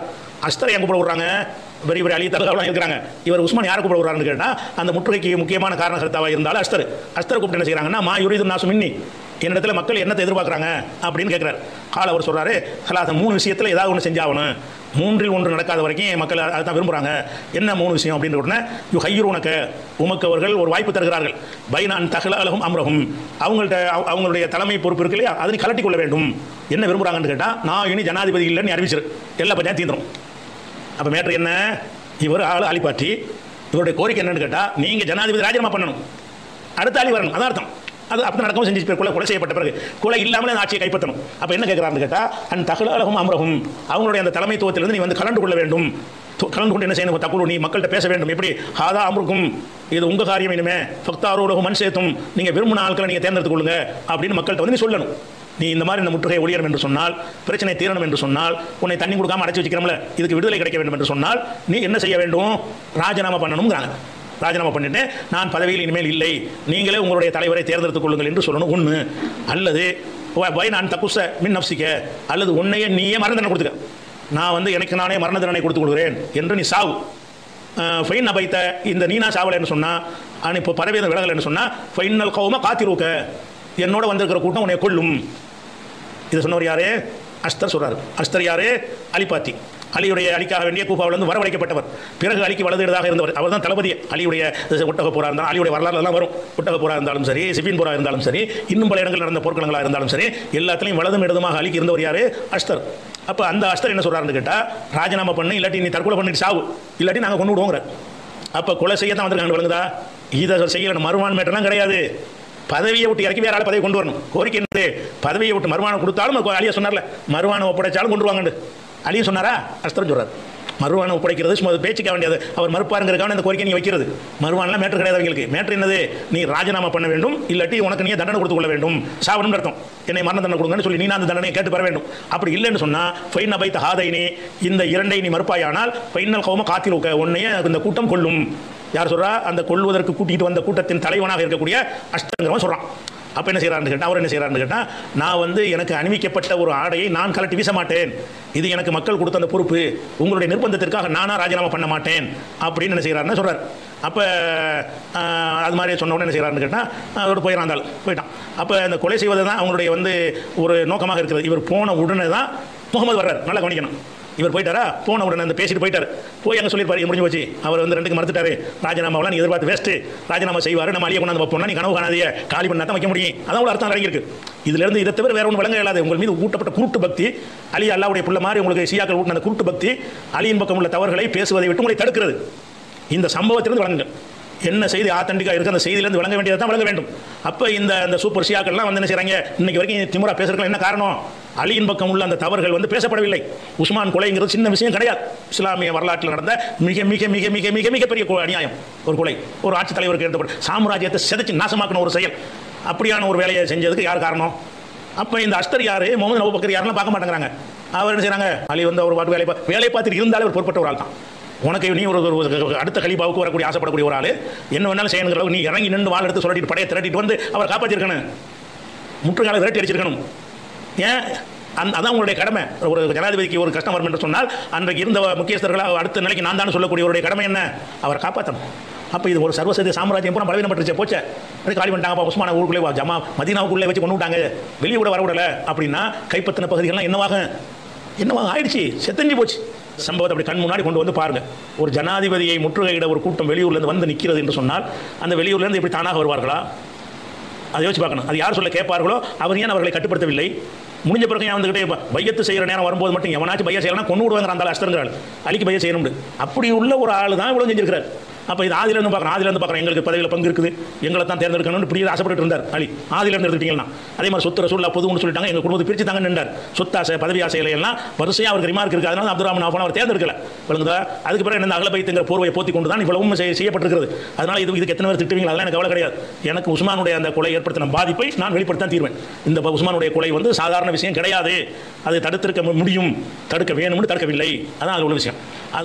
அஸ்தரை எங்கே கூப்பிட விடுறாங்க? பெரிய பெரிய அலி தலகாவெலாம் இருக்கிறாங்க. இவர் உஸ்மான் யாரை கூப்பிட விடுறாருன்னு கேட்டால், அந்த முற்றுகைக்கு முக்கியமான காரணகர்த்தாவாக இருந்தாலும் அஸ்தர் கூப்பிட்டு என்ன செய்கிறாங்கன்னா, மா யுரிது நாசு மின்னி, என்னிடத்தில் மக்கள் என்னத்தை எதிர்பார்க்குறாங்க அப்படின்னு கேட்குறாரு. கால அவர் சொல்கிறாரு, கலாச 3 விஷயத்தில் ஏதாவது ஒன்று செஞ்சாகணும். 3இல் 1 நடக்காத வரைக்கும் மக்கள் அதை தான் விரும்புகிறாங்க. என்ன 3 விஷயம் அப்படின்னு உடனே, யூ ஹையூர் உனக்கு உமக்கு அவர்கள் ஒரு வாய்ப்பு தருகிறார்கள். பைனான் தகலகும் அம்ரகும், அவங்களுடைய தலைமை பொறுப்பு இருக்கு இல்லையா, அதை கலட்டி கொள்ள வேண்டும். என்ன விரும்புகிறாங்கன்னு கேட்டால், நான் இனி ஜனாதிபதி இல்லைன்னு அறிவிச்சிரு, எல்லா பஞ்சாயத்து தீந்துடும். அப்போ மேட்ரு என்ன? இவர் அலிபாட்டி, இவருடைய கோரிக்கை என்னன்னு கேட்டால், நீங்கள் ஜனாதிபதி ராஜினாமா பண்ணணும், அடுத்த அலி வரணும். அதான் அர்த்தம். அது அப்படி நடக்கவும் செஞ்சு கொலை செய்யப்பட்ட பிறகு கொலை இல்லாமலே அந்த ஆட்சியை கைப்பற்றணும். அப்போ என்ன கேட்குறாருன்னு கேட்டால், அந்த தகலகும் அம்ரகும், அவங்களுடைய அந்த தலைமைத்துவத்திலிருந்து நீ கலந்து கொள்ள வேண்டும். கலந்து கொண்டு என்ன செய்யணும்? தக்குழு, நீ மக்கள்கிட்ட பேச வேண்டும். எப்படி? ஹாதா அம்ருக்கும், இது உங்கள் காரியம். இனிமே ஃபக்தாரோலகும் மண் சேர்த்தும், நீங்கள் விரும்பின ஆட்களை நீங்கள் தேர்ந்தெடுத்துக் கொள்ளுங்க அப்படின்னு மக்கள்கிட்ட நீ சொல்லணும். நீ இந்த மாதிரி இந்த முற்றுகை ஒழியணும் என்று சொன்னால், பிரச்சனை தீரணும் என்று சொன்னால், உன்னை தண்ணி கொடுக்காம அடைச்சி வச்சுக்கிறோம்ல, இதுக்கு விடுதலை கிடைக்க வேண்டும் என்று சொன்னால் நீ என்ன செய்ய வேண்டும்? ராஜினாமா பண்ணணுங்கிறாங்க. ராஜினாமா பண்ணிட்டு, நான் பதவியில் இனிமேல் இல்லை, நீங்களே உங்களுடைய தலைவரை தேர்ந்தெடுத்துக் கொள்ளுங்கள் என்று சொல்லணும். ஒன்று. அல்லது நான் தக்குச மின் நப்சிக்க, அல்லது உன்னையே நீயே மரண தண்டனை கொடுத்துக்க, நான் எனக்கு நானே மரண தண்டனை கொடுத்துக் கொள்கிறேன் என்று நீ சாவு. ஃபைன் அபைத்த, இந்த நீனா சாவலை என்று சொன்னால், இப்போ பதவியை விலகலை என்று சொன்னால், ஃபைனல் கௌம காத்திருக்க, என்னோட வந்திருக்கிற கூட்டம் உன்னை கொள்ளும். இதை சொன்னவர் யாரு? அஸ்தர் சொல்றாரு. அஸ்தர் யாரு? அலிபாத்தி. அலியுடைய அலிக்காக வேண்டிய கூஃபாவிலிருந்து வரவழைக்கப்பட்டவர். பிறகு அலிக்கு வலதுதாக இருந்தவர். அவர் தான் தளபதி. அலியுடைய ஒட்டக போராக இருந்தாலும், அலியுடைய வரலாறு எல்லாம் வரும். ஒட்டக போராக இருந்தாலும் சரி, சிபின் போராக இருந்தாலும் சரி, இன்னும் பல இடங்கள் நடந்த போர்க்களங்களாக இருந்தாலும் சரி, எல்லாத்திலையும் வலதும் இடதுமாக அலிக்கு இருந்தவர் யாரு? அஸ்தர். அப்போ அந்த அஸ்தர் என்ன சொல்றாருன்னு கேட்டால், ராஜினாமா பண்ணு, இல்லாட்டி நீ தற்கொலை பண்ணிட்டு சாவு, இல்லாட்டி நாங்கள் கொண்டு விடுவோங்கிற. அப்போ கொலை செய்ய தான் வந்திருக்காங்க. விளங்குதா? இதை செய்யணும். மறுவான் மேட்டெல்லாம் கிடையாது. பதவியை விட்டு இறக்கி வேற ஆள் பதவி கொண்டு வரணும். கோரிக்கை என்னது? பதவியை விட்டு மறுவானம் கொடுத்தாலும், அலியா சொன்னார்ல, மறுவானம் ஒப்படைச்சாலும் கொண்டு வாங்க. அலியும் சொன்னாரா? அஸ்தர் சொல்றாரு. மறுவானம் ஒப்படைக்கிறது சும்மா பேச்சுக்க வேண்டியது. அவர் மறுப்பாருங்கிறதுக்கான இந்த கோரிக்கை நீ வைக்கிறது. மறுவானலாம் மேட்ரு கிடையாது அவங்களுக்கு. மேட்ரு என்னது? நீ ராஜினாமா பண்ண வேண்டும், இல்லாட்டி உனக்கு நீ தண்டனை கொடுத்து கொள்ள வேண்டும். சாவணும் அர்த்தம். என்னை மரண தண்டனை கொடுங்கன்னு சொல்லி நீ அந்த தண்டனையை கேட்டு பெற வேண்டும். அப்படி இல்லைன்னு சொன்னா, ஃபைன் அபைத்த ஹாதைனி, இந்த 2ஐ நீ மறுப்பாயானால் ஃபைனல் கௌம காத்திருக்க, உன்னையே இந்த கூட்டம் கொள்ளும். யார் சொல்றா? அந்த கொள்வதற்கு கூட்டிகிட்டு வந்த கூட்டத்தின் தலைவனாக இருக்கக்கூடிய அஸ்தங்கிறவன் சொல்றான். அப்போ என்ன செய்யறாருன்னு கேட்டால், அவர் என்ன செய்யறாருன்னு கேட்டால், நான் எனக்கு அணிவிக்கப்பட்ட ஒரு ஆடையை நான் கலட்டி வீச மாட்டேன், இது எனக்கு மக்கள் கொடுத்த அந்த பொறுப்பு, உங்களுடைய நிர்பந்தத்திற்காக நானா ராஜினாமா பண்ண மாட்டேன் அப்படின்னு என்ன செய்யறாருன்னு சொல்றாரு. அப்போ அது மாதிரி சொன்ன உடனே என்ன செய்யறாருன்னு கேட்டால், அதோடு போயிட்டான். அப்போ இந்த கொலை செய்வது தான் அவங்களுடைய ஒரு நோக்கமாக இருக்கிறது. இவர் போன உடனே தான் முகமது வர்றார். நல்லா கவனிக்கணும். இவர் போயிட்டாரா? போன உடனே அந்த பேசிட்டு போயிட்டார். போய் அங்கே சொல்லியிருப்பாரு, முடிஞ்சு போச்சு, அவர் 2க்கு மறுத்துட்டாரு, ராஜினாமாவெல்லாம் நீ எதிர்பார்த்து வேஸ்ட்டு, ராஜினாமா செய்வார், நம்ம அலியை கொண்டாந்து வைப்போம்னா நீ கனவு காணாதிய, காலி பண்ணா தான் வைக்க முடியும். அதான் ஒரு அர்த்தம் அடங்கியிருக்கு. இதிலிருந்து இதை தவிர வேற ஒன்று வழங்க இயலாது. உங்கள் மீது ஊட்டப்பட்ட குருட்டு பக்தி, அலி அல்லாவுடைய புள்ள மாதிரி உங்களுக்கு ஷியாக்கள் ஊட்டின அந்த குருட்டு பக்தி, அலியின் பக்கம் உள்ள தவறுகளை பேசுவதை விட்டு உங்களை தடுக்கிறது. இந்த சம்பவத்திலிருந்து வழங்குங்கள். என்ன செய்தி ஆத்தண்டிக்காக இருக்குது, அந்த செய்தியிலிருந்து வழங்க வேண்டியதை தான் வழங்க வேண்டும். அப்போ இந்த சூப்பர் ஷியாக்கள்லாம் என்ன செய்கிறாங்க? இன்னைக்கு வரைக்கும் திமுறா பேசுறதுக்கு என்ன காரணம்? அலியின் பக்கம் உள்ள அந்த தவறுகள் பேசப்படவில்லை. உஸ்மான் கொலைங்கிறது சின்ன விஷயம் கிடையாது. இஸ்லாமிய வரலாற்றில் நடந்த மிக மிக மிக மிக மிக மிகப்பெரிய அநியாயம். ஒரு கொலை, ஒரு ஆட்சித் தலைவருக்கு ஏற்பட்ட சாம்ராஜ்யத்தை சிதைச்சு நாசமாக்கின ஒரு செயல். அப்படியான ஒரு வேலையை செஞ்சதுக்கு யார் காரணம்? அப்போ இந்த அஸ்தர் யாரு, முகமது அபூபக்கர் யாருன்னு பார்க்க மாட்டேங்கிறாங்க. அவர் என்ன செய்றாங்க, அலி வந்து அவர் பாட்டு வேலை பார்த்துட்டு இருந்தாலே ஒரு பொறுப்பட்ட ஒரு ஆள் தான். உனக்கு நீ ஒரு அடுத்த கலீஃபாவுக்கு வரக்கூடிய ஆசைப்படக்கூடிய ஒரு ஆள், என்ன வேணாலும் செய்யணுங்கிற அளவுக்கு நீ இறங்கி நின்று வாள் எடுத்து சொல்லிட்டு படையை திரட்டிட்டு வந்து அவர் காப்பாற்றிருக்கணும், முற்றுகால விரட்டி அடிச்சிருக்கணும். ஏன்? அதான் உங்களுடைய கடமை. ஒரு ஜனாதிபதிக்கு ஒரு கஷ்டம் வரும் என்று சொன்னால் அன்றைக்கு இருந்த முக்கியஸ்தர்களாக அடுத்த நிலைக்கு நான் தான் சொல்லக்கூடியவருடைய கடமை என்ன? அவர் காப்பாற்றணும். அப்போ இது ஒரு சர்வசேத சாம்ராஜ்யம் பூரா பலவீனப்பட்டுருச்சு, போச்சே, காலி பண்ணிட்டாங்க. உஸ்மான ஊருக்குள்ளே ஜமா மதீனாவுக்குள்ளே வச்சு கொண்டு விட்டாங்க, வெளியே கூட வரவிடலை அப்படின்னா கைப்பற்றின பகுதிகள்லாம் என்னவாக ஆயிடுச்சு, செத்தஞ்சி போச்சு. சம்பவத்தை அப்படி கண் முன்னாடி கொண்டு வந்து பாருங்க. ஒரு ஜனாதிபதியை முற்றுகையிட ஒரு கூட்டம் வெளியூர்லேருந்து வந்து நிற்கிறது என்று சொன்னால் அந்த வெளியூர்லேருந்து எப்படி தானாக வருவார்களா? அதை யோசிச்சு பார்க்கணும். அது யார் சொல்ல கேட்பார்களோ அவர் ஏன் அவர்களை கட்டுப்படுத்தவில்லை? முடிஞ்ச பிறகு வந்துகிட்டே பையத்து செய்கிற நேரம் வரும்போது மட்டும் எவனாச்சும் பைய செய்யலாம் கொண்டு விடுவாங்க, அந்த அஸ்தருங்கிறாள் அலிக்கு பைய செய்யணும். அப்படி உள்ள ஒரு ஆள் தான் இவ்வளோ செஞ்சிருக்கிறார். அப்போ இது ஆதிலேருந்து பார்க்குறேன் எங்களுக்கு பதவியில் பங்கு இருக்குது, எங்களை தான் தேர்ந்தெடுக்கணும்னு இப்படி ஆசைப்பட்டு இருந்தார் அலி. ஆதிலேருந்து எடுத்துக்கிட்டீங்கன்னா அதே மாதிரி சொத்து ரசூலுல்லாஹ் பொதுன்னு சொல்லிட்டாங்க, எங்கள் குடும்பத்தை பிரித்து தாங்க நின்றார். சொத்து ஆசை பதவி ஆசைகளை எல்லாம் வரிசையாக அவருக்கு ரிமார்க் இருக்குது. அதனால அப்துல் ரஹ்மான் அவர் தேர்ந்தெடுக்கல விளங்குதா. அதுக்கு பிறகு என்ன அகலபைத்துங்கிற போர்வையை போத்தி கொண்டு தான் இவ்வளவும் செய்யப்பட்டிருக்கிறது. அதனால இதுக்கு எத்தனை பேர் திட்டுவீங்களா அதெல்லாம் எனக்கு கவலை கிடையாது. எனக்கு உஸ்மானுடைய அந்த கொலை ஏற்படுத்தின பாதிப்பை நான் வெளிப்படுத்த தீர்வேன். இந்த உஸ்மானுடைய கொலை வந்து சாதாரண விஷயம் கிடையாது, அதை தடுத்திருக்க முடியும், தடுக்க வேணும்னு தடுக்கவில்லை, அதான் அது உள்ள விஷயம்.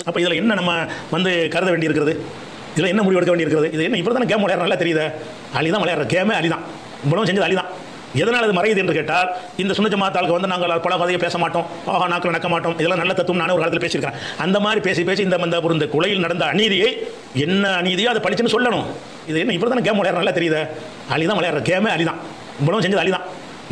அப்போ இதில் என்ன நம்ம வந்து கருத வேண்டியிருக்கிறது, இதில் என்ன முடிவு எடுக்க வேண்டியிருக்கிறது? இது என்ன இவர் தானே கேம் விளையாடுற நல்லா தெரியுது, அலி தான் விளையாடுற கேமே அலி தான், இவ்வளவு செஞ்சது அலி தான். எதனால் அது மறையுது என்று கேட்டால் இந்த சுன்ன ஜமாத்தாளுக்கு வந்து நாங்கள் பல கதையை பேச மாட்டோம், நாக்கில் நடக்க மாட்டோம், இதெல்லாம் நல்ல தத்துவம் நானே ஒரு காலத்தில் பேசியிருக்கிறேன். அந்த மாதிரி பேசி இந்த கொலையில் நடந்த அநீதியை என்ன அநீதியோ அதை படிச்சுன்னு சொல்லணும். இது என்ன இவர் தானே கேம் விளையாடுற நல்லா தெரியுது, அலி தான் விளையாடுற கேமே அலி தான், இவ்வளவு செஞ்சது அலி தான்.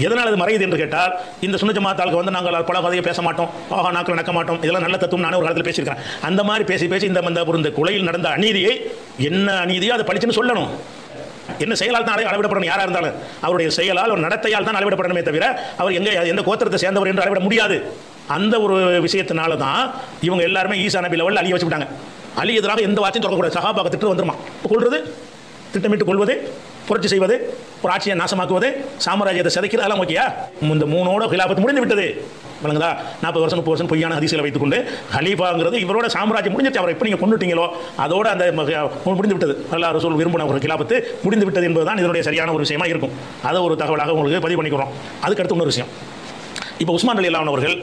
எதனால் அது மறையுது என்று கேட்டால் இந்த சுன்ன ஜமாத்தாளுக்கு வந்து நாங்கள் பல கதையை பேச மாட்டோம், நாக்கில் நடக்க மாட்டோம், இதெல்லாம் நல்ல தத்துவம் நானே ஒரு காலத்தில் பேசியிருக்கிறேன். அந்த மாதிரி பேசி இந்த கொலையில் நடந்த அநீதியை என்ன அநீதியோ அதை படிச்சுன்னு சொல்லணும். என்ன செயலால் தான் அளவிடப்படணும், யாராக இருந்தாலும் அவருடைய செயலால் ஒரு நடத்தையால் தான் அளவிடப்படணுமே தவிர அவர் எந்த கோத்திரத்தை சேர்ந்தவர் என்று அளவிட முடியாது. அந்த ஒரு விஷயத்தினால தான் இவங்க எல்லாருமே ஈசா நபி லெவலில் அலியை வச்சு விட்டாங்க. அலி எதிராக எந்த வார்த்தையும் தொடரக்கூடாது, சஹாபாக திட்டு வந்துருமா, கொள்வது, திட்டமிட்டு கொள்வது, புரட்சி செய்வது, ஒரு ஆட்சியை நாசமாக்குவது, சாம்ராஜ்யத்தை சிதைக்கிறது, அதெல்லாம் ஓகேயா? இந்த மூணோட ஹிலாபத் முடிந்து விட்டது விளங்குதா. 40 வருஷம் 30 வருஷம் பொய்யான ஹதீஸ்களை வைத்துக்கொண்டு ஹலீஃபாங்கிறது இவரோட சாம்ராஜ்யம் முடிஞ்சிச்சு. அவரை எப்போ நீங்கள் கொண்டுட்டீங்களோ அதோட அந்த முடிந்து விட்டது. அல்லாஹ் ரசூல் விரும்பின ஒரு ஹிலாபத்து முடிந்து விட்டது என்பதுதான் இதனுடைய சரியான ஒரு விஷயமா இருக்கும். அதை ஒரு தகவலாக உங்களுக்கு பதிவு பண்ணிக்கிறோம். அதுக்கடுத்து இன்னொரு விஷயம், இப்போ உஸ்மான் ரலியல்லாஹு அன்ஹு அவர்கள்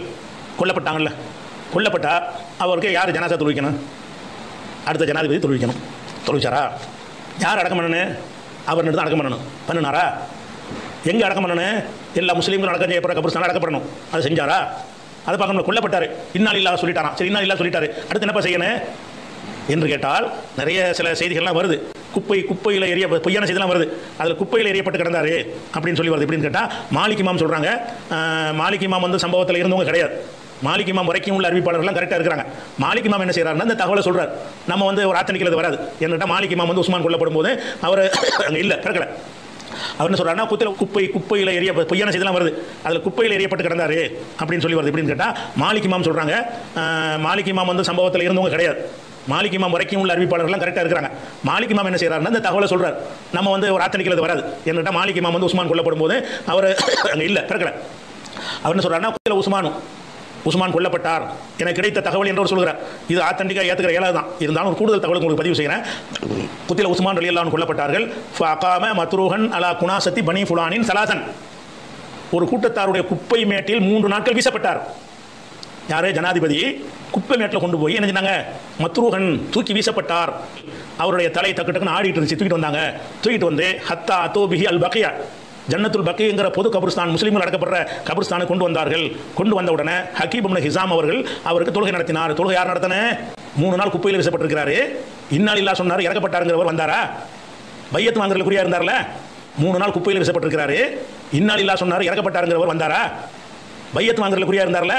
கொல்லப்பட்டாங்கல்ல, கொல்லப்பட்டா அவருக்கு யார் ஜனாசா தொழுவிக்கணும்? அடுத்த ஜனாதிபதி தொழுவிக்கணும். தொழுவிச்சாரா? யார் அடக்கம் பண்ணணும்? அவர் தான் அடக்கம் பண்ணணும். பண்ணினாரா? எங்கே அடக்கம் பண்ணணும்? எல்லா முஸ்லீம்களும் அடக்கம் செய்யப்படுற கபர்ஸ்தான அடக்கப்படணும். அதை செஞ்சாரா? அதை பார்க்கணும். கொல்லப்பட்டார், இன்னா லில்லாஹ் சொல்லிட்டாராம். சரி, இன்னா லில்லாஹ் சொல்லிட்டாரு, அடுத்து என்னப்பா செய்யணும் என்று கேட்டால் நிறைய சில செய்திகள்லாம் வருது. குப்பையில் எரிய பொய்யான செய்திலாம் வருது. அதில் குப்பையில் எரியப்பட்டு கிடந்தாரு அப்படின்னு சொல்லி வருது. எப்படின்னு கேட்டால் மாலிக் இமாம் சொல்கிறாங்க. மாலிக் இமாம் வந்து சம்பவத்தில் இருந்தவங்க கிடையாது. மாலிக் இமாம் வரைக்கும் உள்ள அறிவிப்பாளர்கள்லாம் கரெக்டாக இருக்கிறாங்க. மாலிக் இமாம் என்ன செய்கிறாருன்னா இந்த தகவலை சொல்கிறார். நம்ம வந்து ஒரு ஆத்தனிக்கிறது வராது. என்னட்டா மாலிக் இமாம் வந்து உஸ்மான் கொல்லப்படும் போது அவர் அங்கே இல்லை, பிறக்கலை. அவர் என்ன சொல்கிறாருன்னா குப்பையில் எரிய பொய்யான செய்திலாம் வருது. அதில் குப்பையில் எரியப்பட்டு கிடந்தாரு அப்படின்னு சொல்லி வருது. எப்படின்னு கேட்டால் மாலிக் இமாம் சொல்கிறாங்க. மாலிக் இமாம் வந்து சம்பவத்தில் இருந்தவங்க கிடையாது. மாலிக் இமாம் வரைக்கும் உள்ள அறிவிப்பாளர்கள்லாம் கரெக்டாக இருக்கிறாங்க. மாலிக் இமாம் என்ன செய்கிறாருன்னா இந்த தகவலை சொல்கிறார். நம்ம வந்து ஒரு ஆத்தனிக்கிறது வராது. என்னட்டா மாலிக் இமாம் வந்து உஸ்மான் கொல்லப்படும் போது அவர் அங்கே இல்லை, பிறக்கலை. அவர் என்ன சொல்கிறாருன்னா உஸ்மான் கொல்லப்பட்டார் எனக்கு கிடைத்த தகவல் என்று சொல்கிறார். இது ஆத்தன்டிக்காக ஏற்றுக்கிற இயலாது தான். இருந்தாலும் ஒரு கூடுதல் தகவல் உங்களுக்கு பதிவு செய்கிறேன். குத்தில உஸ்மான் ரலியல்லாஹு அன்ஹு கொல்லப்பட்டார்கள். ஃபஅகாம மத்ரூஹன் அலா குனாசத்தி பனி ஃபுலானின் சலாசன். ஒரு கூட்டத்தாருடைய குப்பை மேட்டில் 3 நாட்கள் வீசப்பட்டார். யாரே ஜனாதிபதி குப்பை மேட்டில் கொண்டு போய் என்ன செஞ்சாங்க? மத்ரூஹன் தூக்கி வீசப்பட்டார். அவருடைய தலை டக்கு டக்குன்னு ஆடிட்டு இருந்துச்சு. தூக்கிட்டு வந்தாங்க. தூக்கிட்டு வந்து ஹத்தா அத்தோபிஹி அல் பக்கியா, ஜன்னத்துல் பக்கிங்கிற பொது கபர்ஸ்தான், முஸ்லீம்கள் அடக்கப்படுற கபர்ஸ்தானை கொண்டு வந்தார்கள். கொண்டு வந்த உடனே ஹக்கீம் இப்னு ஹிசாம் அவர்கள் அவருக்கு தொழுகை நடத்தினார். தொழுகை யார் நடத்தின? 3 நாள் குப்பையில் வீசப்பட்டிருக்கிறாரு. இன்னா லில்லாஹ் சொன்னார், இறக்கப்பட்டாருங்கிறவர் வந்தாரா? பையத்து வாங்குறதுக்குரியா இருந்தார்ல, 3 நாள் குப்பையில் வீசப்பட்டிருக்கிறாரு. இன்னா லில்லாஹ் சொன்னார், இறக்கப்பட்டாருங்கிறவர் வந்தாரா? பையத்து வாங்குறதுக்குரியா இருந்தார்ல,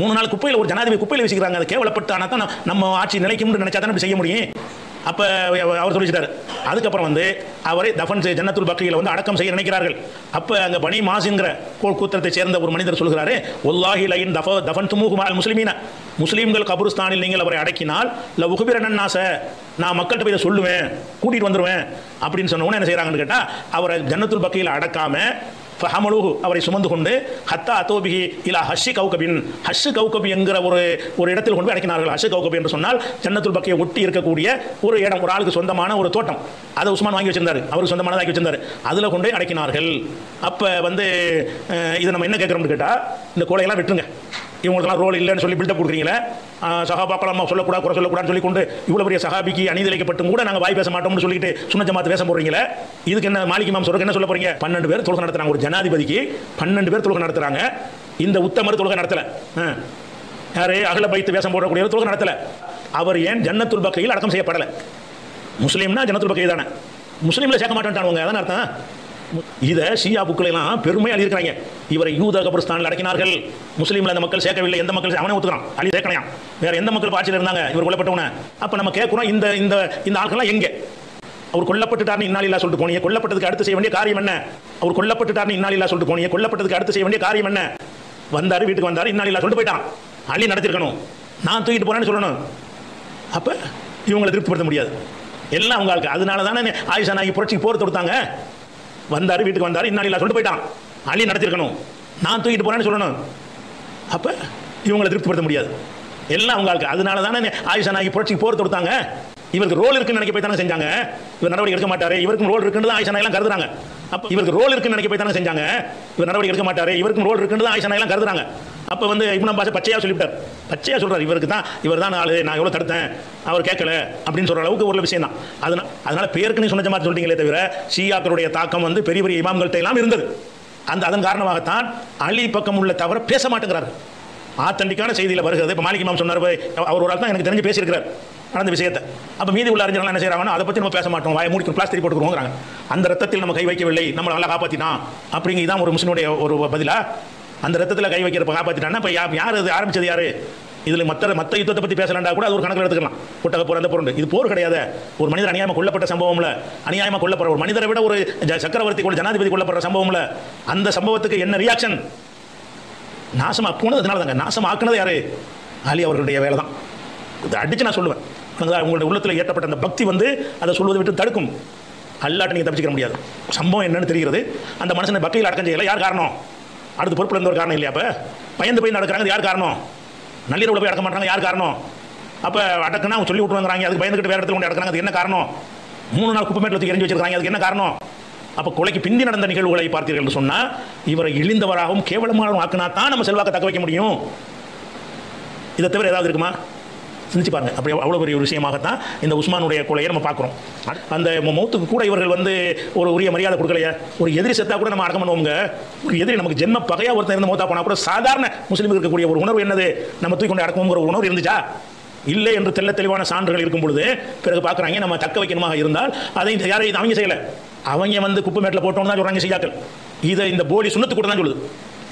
3 நாள் குப்பையில் ஒரு ஜனாதிபதி குப்பையில் வீசிக்கிறாங்க. அது கேவலப்பட்டு ஆனால் தான் நம்ம ஆட்சி நிலைக்கும்னு நினைச்சா தானே செய்ய முடியும். அப்போ அவர் சொல்லிச்சிட்டார். அதுக்கப்புறம் வந்து அவரை தஃபன் ஜன்னத்துல் பக்கியில் வந்து அடக்கம் செய்ய நினைக்கிறார்கள். அப்போ அங்கே பனி மாசின்கிற கூத்திரத்தை சேர்ந்த ஒரு மனிதர் சொல்கிறாரு, ஒல்லாஹி லைன் தஃபன் துமுஹு மஅல் முஸ்லிமீன, முஸ்லீம்கள் கபருஸ்தானில் நீங்கள் அவரை அடக்கினால் ல உகுபிரன் நாச, நான் மக்கள்கிட்ட போய் இதை சொல்லுவேன், கூட்டிகிட்டு வந்துடுவேன் அப்படின்னு சொன்ன உடனே என்ன செய்கிறாங்கன்னு கேட்டால் அவரை ஜன்னத்துல் பக்கியில் அடக்காம ஃபஹமலுஹு, அவரை சுமந்து கொண்டு ஹத்தா அத்தோபிஹி இலா ஹஷ் கௌகபின், ஹஷ் கௌகபி என்கிற ஒரு இடத்தில் கொண்டு போய் அடக்கினார்கள். ஹஷ் கௌகபி என்று சொன்னால் ஜன்னத்துல் பக்கியை ஒட்டி இருக்கக்கூடிய ஒரு இடம், ஒரு ஆளுக்கு சொந்தமான ஒரு தோட்டம். அதை உஸ்மான் வாங்கி வச்சிருந்தாரு, அவருக்கு சொந்தமானதாக ஆக்கி வச்சிருந்தாரு. அதில் கொண்டு போய் அடக்கினார்கள். அப்போ வந்து இதை நம்ம என்ன கேட்குறோம்னு கேட்டால் இந்த கொலையெல்லாம் விட்டுருங்க, இவங்களுக்கெல்லாம் ரோல் இல்லைன்னு சொல்லி பில்டப் கொடுக்குறீங்களே, சஹாபாக்கள் அம்மா சொல்லக்கூடாது குறை சொல்லக்கூடாதுன்னு சொல்லி கொண்டு இவ்வளோ பெரிய சஹாபிக்கு அநீதிழைக்கப்பட்டும் கூட நாங்கள் வாய் பேச மாட்டோம்னு சொல்லிட்டு சுன்ன ஜமாத் வேஷம் போடுறீங்களே, இதுக்கு என்ன மாலிக் இமாம் சொல்றதுக்கு என்ன சொல்ல போறீங்க? 12 பேர் தொழுகை நடத்துறாங்க, ஒரு ஜனாதிபதிக்கு 12 பேர் தொழுகை நடத்துறாங்க. இந்த உத்தமர் தொழுகை நடத்தல, யாரு அகல பைத்து வேஷம் போடக்கூடிய தொழுகை நடத்தல. அவர் ஏன் ஜன்னத்துல் பக்கையில் அடக்கம் செய்யப்படலை? முஸ்லீம்னா ஜன்னத்துல் பக்கை தானே, முஸ்லீம்ல சேர்க்க மாட்டேன்ட்டானுங்க, அதான் அர்த்தம். இதை ஷியா புக்லாம் பெருமையாக எழுதியிருக்காங்க. இவரை யூத கபர்ஸ்தானில் அடக்கினார்கள், முஸ்லீம்ல அந்த மக்கள் சேர்க்கவில்லை. எந்த மக்கள் அவனே ஒத்துக்கிறான், அலி சேர்க்கலையாம். வேற எந்த மக்கள் ஆட்சியில் இருந்தாங்க இவர் கொல்லப்பட்டவன? அப்ப நம்ம கேட்கிறோம், இந்த இந்த இந்த ஆட்கள்லாம் எங்க? அவர் கொல்லப்பட்டுட்டார்னு இன்னாலில்லா சொல்லிட்டு போனீங்க, கொல்லப்பட்டதுக்கு அடுத்து செய்ய வேண்டிய காரியம் என்ன? அவர் கொல்லப்பட்டுட்டார்னு இன்னாலில்லா சொல்லிட்டு போனீங்க, கொல்லப்பட்டதுக்கு அடுத்து செய்ய வேண்டிய காரியம் என்ன? வந்தாரு, வீட்டுக்கு வந்தாரு, இன்னாலில்லா சொல்லிட்டு போயிட்டான். அலி நடத்திருக்கணும், நான் தூக்கிட்டு போறேன்னு சொல்லணும். அப்ப இவங்களை திருப்திப்படுத்த முடியாது, எல்லாம் அவங்க ஆளுக்கு. அதனால தானே ஆயிஷா நாயகி புரட்சிக்கு போர் தொடுத்தாங்க. வந்தாரு, வீட்டுக்கு வந்தாரு, இன்னாலில்லா சொல்லிட்டு போயிட்டான். அலி நடத்திருக்கணும், நான் தூக்கிட்டு போறேன்னு சொல்லணும். அப்ப இவங்களை திருப்திப்படுத்த முடியாது, எல்லாம் அவங்க ஆளுக்கு. அதனால தானே ஆயிஷா நாயகி புரட்சிக்கு போர் தொடுத்தாங்க. இவருக்கு ரோல் இருக்குன்னு நினைக்க போய் தானே செஞ்சாங்க. இவர் நடவடிக்கை எடுக்க மாட்டாரு, இவருக்கும் ரோல் இருக்குன்னு ஆயிஷா நாயெல்லாம் கருதுறாங்க. அப்ப இவருக்கு ரோல் இருக்குன்னு நினைக்க போய் தானே செஞ்சாங்க. இவர் நடவடிக்கை எடுக்க மாட்டாரு, இவருக்கும் ரோல் இருக்குன்னு ஆயிஷா நாயெல்லாம் கருதுறாங்க. அப்ப வந்து இப்னு அப்பாஸ் பச்சையா சொல்லிவிட்டார், பச்சையா சொல்றாரு, இவருக்கு தான் இவர் தான் ஆளு, நான் எவ்வளவு தடுத்தேன், அவர் கேட்கல அப்படின்னு சொல்ற அளவுக்கு ஒரு விஷயம் தான். அதனால பேருக்கு நீ சொன்ன மாதிரி சொல்றீங்களே தவிர ஷியாக்களுடைய தாக்கம் வந்து பெரிய பெரிய இமாம்கள்ட்ட எல்லாம் இருந்தது. அதன் காரணமாகத்தான் அலி பக்கம் உள்ள தவிர பேச மாட்டேங்கிறாரு. ஆத்தண்டிக்கான செய்தியில் வருகிறது. இப்போ மாலிக் இமாம் சொன்னார், அவர் ஒரு ஆள் தான் எனக்கு தெரிஞ்சு பேசியிருக்கிறார் அந்த விஷயத்தை. அப்போ மீதி உள்ள அறிஞர்கள் என்ன செய்யறாங்கன்னா, அதை பற்றி நம்ம பேச மாட்டோம், வாயை மூடி பிளாஸ்டிக் போட்டுக்கிறோங்கிறாங்க. அந்த ரத்தத்தில் நம்ம கை வைக்கவில்லை, நம்ம நல்லா காப்பாற்றினான் அப்படிங்கிறதான் ஒரு முஸ்லிமுடைய ஒரு பதிலா. அந்த ரத்தத்தில் கை வைக்கிறப்ப காப்பாற்றிட்டான்னா இப்போ யார் அது ஆரம்பிச்சது? யாரு? இதில் மற்ற யுத்தத்தை பற்றி பேசலாண்டா கூட அது ஒரு கணக்கில் எடுத்துக்கலாம். ஒட்டக போர், அந்த பொருள், இது போர் கிடையாது. ஒரு மனிதர் அநியாயமாக கொல்லப்பட்ட சம்பவம்ல, அநியாயமாக கொல்லப்படுற ஒரு மனிதரை விட ஒரு சக்கரவர்த்தி கூட ஜனாதிபதி கொல்லப்படுற சம்பவம்ல, அந்த சம்பவத்துக்கு என்ன ரியாக்ஷன்? நாசம் ஆக்குனது. அதனால தாங்க நாசம் ஆக்குனது யாரு? அலி அவர்களுடைய வேலை தான். இதை அடிச்சு நான் சொல்லுவேன், உங்களுடைய உள்ளத்தில் ஏற்றப்பட்ட அந்த பக்தி வந்து அதை சொல்வதை விட்டு தடுக்கும். அல்லாட்ட நீங்கள் தப்பிச்சிக்க முடியாது. சம்பவம் என்னன்னு தெரிகிறது. அந்த மனுஷனை பக்கையில் அடக்கம் செய்யலை, யார் காரணம்? அடுத்து பொறுப்பில் இருந்த ஒரு காரணம் இல்லையா? அப்போ பயந்து போய் நடக்கிறாங்க, யார் காரணம்? நள்ளிரவுல போய் அடக்க மாட்டாங்க, யார் காரணம்? அப்போ அடக்குனா அவங்க சொல்லி விட்டுருவாங்க, அதுக்கு பயந்துக்கிட்டு வேற இடத்துல கொண்டு அடக்கிறாங்க, அது என்ன காரணம்? 3 நாள் குப்பை மேட்டில் தூக்கி எரிஞ்சு வச்சிருக்காங்க, அதுக்கு என்ன காரணம்? அப்போ கொலைக்கு பிந்தி நடந்த நிகழ்வுகளை பார்த்தீர்கள் என்று சொன்னால் இவரை இழிந்தவராகவும் கேவலமாகவும் ஆக்கினா தான் நம்ம செல்வாக்க தக்க வைக்க முடியும். இதை தவிர ஏதாவது இருக்குமா? சிந்திச்சு பாருங்க. அப்படி அவ்வளோ பெரிய ஒரு விஷயமாகத்தான் இந்த உஸ்மானுடைய கொலையை நம்ம பார்க்குறோம். அந்த மௌத்துக்கு கூட இவர்கள் வந்து ஒரு உரிய மரியாதை கொடுக்கலையே. ஒரு எதிரி செத்தா கூட நம்ம அடக்கம் பண்ணுவோங்க. ஒரு எதிரி நமக்கு ஜென்ம பகையா ஒருத்தர் இருந்து மௌத்தா போனால் கூட சாதாரண முஸ்லீமுக்கு இருக்கக்கூடிய ஒரு உணர்வு என்னது? நம்ம தூக்கி கொண்டு அடக்கணுங்கிற உணர்வு இருந்துச்சா? இல்லை என்று தெளிவான சான்றுகள் இருக்கும் பொழுது பிறகு பார்க்குறாங்க நம்ம தக்க வைக்கணுமாக இருந்தால் அதை யாரை அவங்க செய்யலை. அவங்க வந்து குப்பை மேட்டில் போட்டோம்னு தான் சொல்கிறாங்க ஷியாக்கள். இதை இந்த போலி சுன்னத்து கூட்டம் தான் சொல்லுது.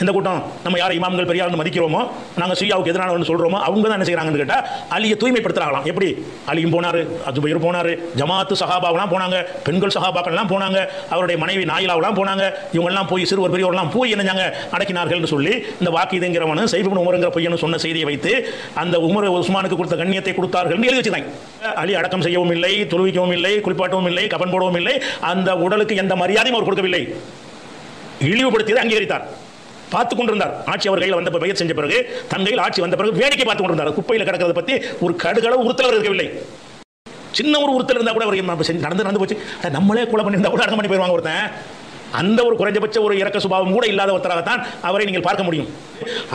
இந்த கூட்டம் நம்ம யார் இமாம்கள் பெரியார் மதிக்கிறோமோ, நாங்கள் ஷியாவுக்கு எதிரானவன்னு சொல்கிறோமோ, அவங்க தான் என்ன செய்கிறாங்கன்னு கேட்டால் அலியை தூய்மைப்படுத்துகிறாங்களாம். எப்படி? அலியும் போனார், அஜுபைர் போனார், ஜமாத்து சஹாபாவெலாம் போனாங்க, பெண்கள் சஹாபாக்கள்லாம் போனாங்க, அவருடைய மனைவி நாயிலாவெலாம் போனாங்க. இவங்கெல்லாம் போய் சிறுவர் பெரியவர்கள்லாம் போய் என்னஞ்சாங்க அடக்கினார்கள்னு சொல்லி இந்த வாக்கிதுங்கிறவனு சைபுன் உமருங்கிற பையனு சொன்ன செய்தியை வைத்து அந்த உஸ்மானுக்கு கொடுத்த கண்ணியத்தை கொடுத்தார்கள் எழுதி வச்சுட்டாங்க. அலி அடக்கம் செய்யவும் இல்லை, தொழுவிக்கவும் இல்லை, குளிப்பாட்டவும் இல்லை, கபன் போடவும் இல்லை, அந்த உடலுக்கு எந்த மரியாதையும் அவர் கொடுக்கவில்லை. இழிவுபடுத்தியதை அங்கீகரித்தார். பார்த்து கொண்டிருந்தார். ஆட்சி அவர் கையில் வந்த பயிர் செஞ்ச பிறகு, தன் கையில் ஆட்சி வந்த பிறகு வேடிக்கை பார்த்து கொண்டிருந்தார். குப்பையில் கிடக்கிறத பற்றி ஒரு கடுகளவு உறுத்தல் இருக்கவில்லை. சின்ன ஒரு உறுத்தல் இருந்தால் கூட அவர் நடந்து போச்சு, நம்மளே கொலை பண்ணியிருந்தா கூட அடக்கம் பண்ணி போயிருவாங்க ஒருத்தன். அந்த ஒரு குறைஞ்சபட்ச ஒரு இறக்க சுபாவம் கூட இல்லாத ஒருத்தராகத்தான் அவரை நீங்கள் பார்க்க முடியும்.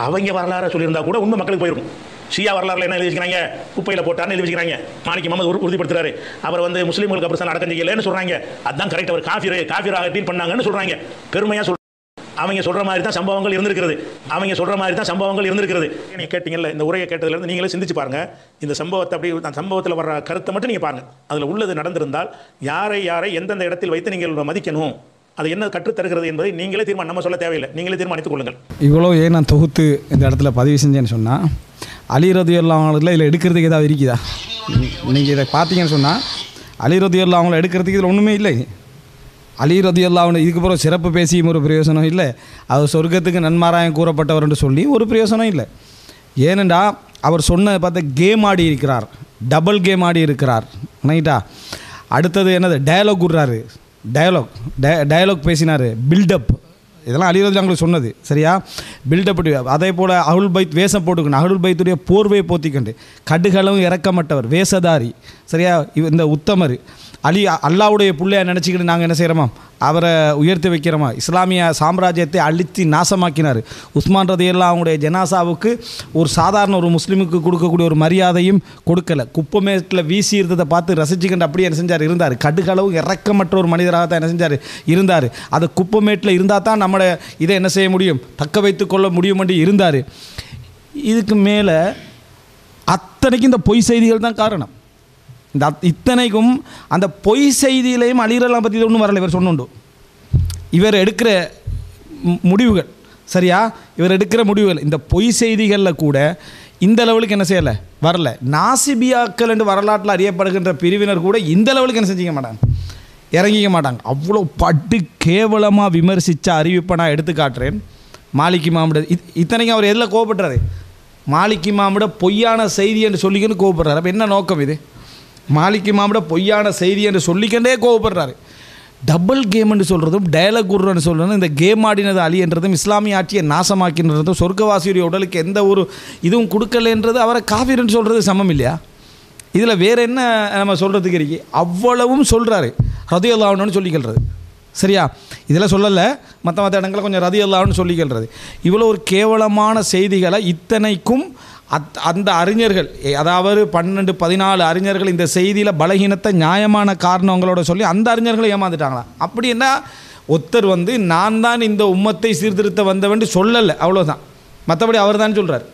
அவங்க வரலாறு சொல்லியிருந்தா கூட உண்மை மக்களுக்கு போயிருக்கும். ஷியா வரலாறுல என்ன எழுதி வச்சுக்கிறாங்க? குப்பையில் போட்டார்னு எழுதி வச்சுக்கிறாங்க. மாலிக் முகமது உறுதிப்படுத்துறாரு, அவர் வந்து முஸ்லீம்களுக்கு அப்புறம் அடக்கம் செய்யலைன்னு சொல்றாங்க. அதுதான் கரெக்ட், அவர் காஃபிராக டீல் பண்ணாங்கன்னு சொல்றாங்க. பெருமையா சொல்றாங்க. அவங்க சொல்ற மாதிரி தான் சம்பவங்கள் இருந்திருக்கிறது. நீங்க கேட்டீங்கல்ல, இந்த உரையை கேட்டதுல இருந்து நீங்களே சிந்திச்சு பாருங்க. இந்த சம்பவத்தை அப்படி சம்பவத்தில் வர்ற கருத்தை மட்டும் நீங்க பாருங்க. அதுல உள்ளது நடந்திருந்தால் யாரை எந்தெந்த இடத்தில் வைத்து நீங்கள் மதிக்கணும், அது என்ன கற்றுத்தருகிறது என்பதை நீங்களே தீர்மானம், நம்ம சொல்ல தேவையில்லை, நீங்களே தீர்மானித்துக் கொள்ளுங்கள். இவ்வளோ ஏன் நான் தொகுத்து இந்த இடத்துல பதிவு செஞ்சேன்னு சொன்னால், அலி ரலியல்லாஹு அன்ஹு இதில் எடுக்கிறதுக்கு ஏதாவது இருக்குதா? நீங்கள் இதை பார்த்தீங்கன்னு சொன்னால் அலி ரலியல்லாஹு அன்ஹு எடுக்கிறதுக்கு இதில் ஒன்றுமே இல்லை. அலி ரலியல்லாஹு அன்ஹு இதுக்கு பிறகு சிறப்பு பேசியும் ஒரு பிரயோசனம் இல்லை, அவர் சொர்க்கத்துக்கு நன்மாராயம் கூறப்பட்டவர் என்று சொல்லி ஒரு பிரயோசனம் இல்லை. ஏனென்றா அவர் சொன்ன பார்த்த கேம் ஆடி இருக்கிறார், டபுள் கேம் ஆடி இருக்கிறார். ரைட்டா? அடுத்தது என்னது? டயலாக் விடுறாரு, டயலாக் பேசினார், பில்டப். இதெல்லாம் அலி ரலியல்லாஹு அன்ஹு சொன்னது சரியா? பில்டப். அதே போல் அஹ்லுல் பைத் வேஷம் போட்டுக்கணும், அஹ்லுல் பைத்துடைய போர்வையை போத்திக்கண்டு, கடுகளும் இறக்கமட்டவர், வேஷதாரி சரியா? இந்த உத்தமர். அலி அல்லாவுடைய பிள்ளையை நினச்சிக்கிட்டு நாங்கள் என்ன செய்கிறோமா, அவரை உயர்த்தி வைக்கிறோமா? இஸ்லாமிய சாம்ராஜ்யத்தை அழித்து நாசமாக்கினார். உஸ்மான் ரதியல்லாஹு அவங்களுடைய ஜனாசாவுக்கு ஒரு சாதாரண ஒரு முஸ்லீமுக்கு கொடுக்கக்கூடிய ஒரு மரியாதையும் கொடுக்கலை. குப்பமேட்டில் வீசி இருந்ததை பார்த்து ரசிச்சுக்கிட்டு அப்படியே என்ன செஞ்சார் இருந்தார். கடுகளவு இறக்கமற்ற ஒரு மனிதராக தான் என்ன செஞ்சார் இருந்தார். அது குப்பமேட்டில் இருந்தால் தான் நம்மளை இதை என்ன செய்ய முடியும், தக்க வைத்து கொள்ள முடியும் என்று இருந்தார். இதுக்கு மேலே அத்தனைக்கும் இந்த பொய் செய்திகள் தான் காரணம். இந்த இத்தனைக்கும் அந்த பொய் செய்தியிலையும் அலிரலாம் பற்றி ஒன்றும் வரலை. இவர் சொன்னுண்டு இவர் எடுக்கிற முடிவுகள் சரியா, இவர் எடுக்கிற முடிவுகள் இந்த பொய் செய்திகளில் கூட இந்த லெவலுக்கு என்ன செய்யலை வரல. நாசிபியாக்கள் என்று வரலாற்றில் அறியப்படுகின்ற பிரிவினர் கூட இந்த லெவலுக்கு என்ன செஞ்சிக்க மாட்டாங்க, இறங்கிக்க மாட்டாங்க. அவ்வளோ பட்டு கேவலமாக விமர்சித்த அறிவிப்பை நான் எடுத்து காட்டுறேன். மாலிக் இமாமுட இத்தனைக்கும் அவர் எதில் கோவப்படுறாரு, மாலிக் இமாமுட பொய்யான செய்தி என்று சொல்லிக்கன்னு கோவப்படுறாரு. அப்போ என்ன நோக்கம் இது? மாலிக் இமாமுட பொய்யான செய்தி என்று சொல்லிக்கண்டே கோவப்படுறாரு. டபுள் கேம் என்று சொல்கிறதும் டயலாக் குர்ன்னு சொல்கிறதும் இந்த கேம் ஆடினது அலி என்றதும் இஸ்லாமிய ஆட்சியை நாசமாக்கின்றதும் சொர்க்கவாசியுடைய உடலுக்கு எந்த ஒரு இதுவும் கொடுக்கலைன்றது அவரை காஃபிர்னு சொல்கிறது சமம் இல்லையா? இதில் வேறு என்ன நம்ம சொல்கிறதுக்கு இருக்கு? அவ்வளவும் சொல்கிறாரு ரதியல்லாஹு அன்ஹுன்னு சொல்லிக்கிறது சரியா. இதில் சொல்லலை, மற்ற இடங்களில் கொஞ்சம் ரதியல்லாஹு அன்ஹு சொல்லிக்கிறது. இவ்வளோ ஒரு கேவலமான செய்திகளை இத்தனைக்கும் அந்த அறிஞர்கள், அதாவது 12-14 அறிஞர்கள் இந்த செய்தியில் பலகீனத்தை நியாயமான காரணங்களோட சொல்லி அந்த அறிஞர்களை ஏமாந்துட்டாங்களா? அப்படின்னா ஒருத்தர் நான் தான் இந்த உம்மத்தை சீர்திருத்த வந்தவன் சொல்லலை, அவ்வளோதான். மற்றபடி அவர் தான் சொல்கிறார்.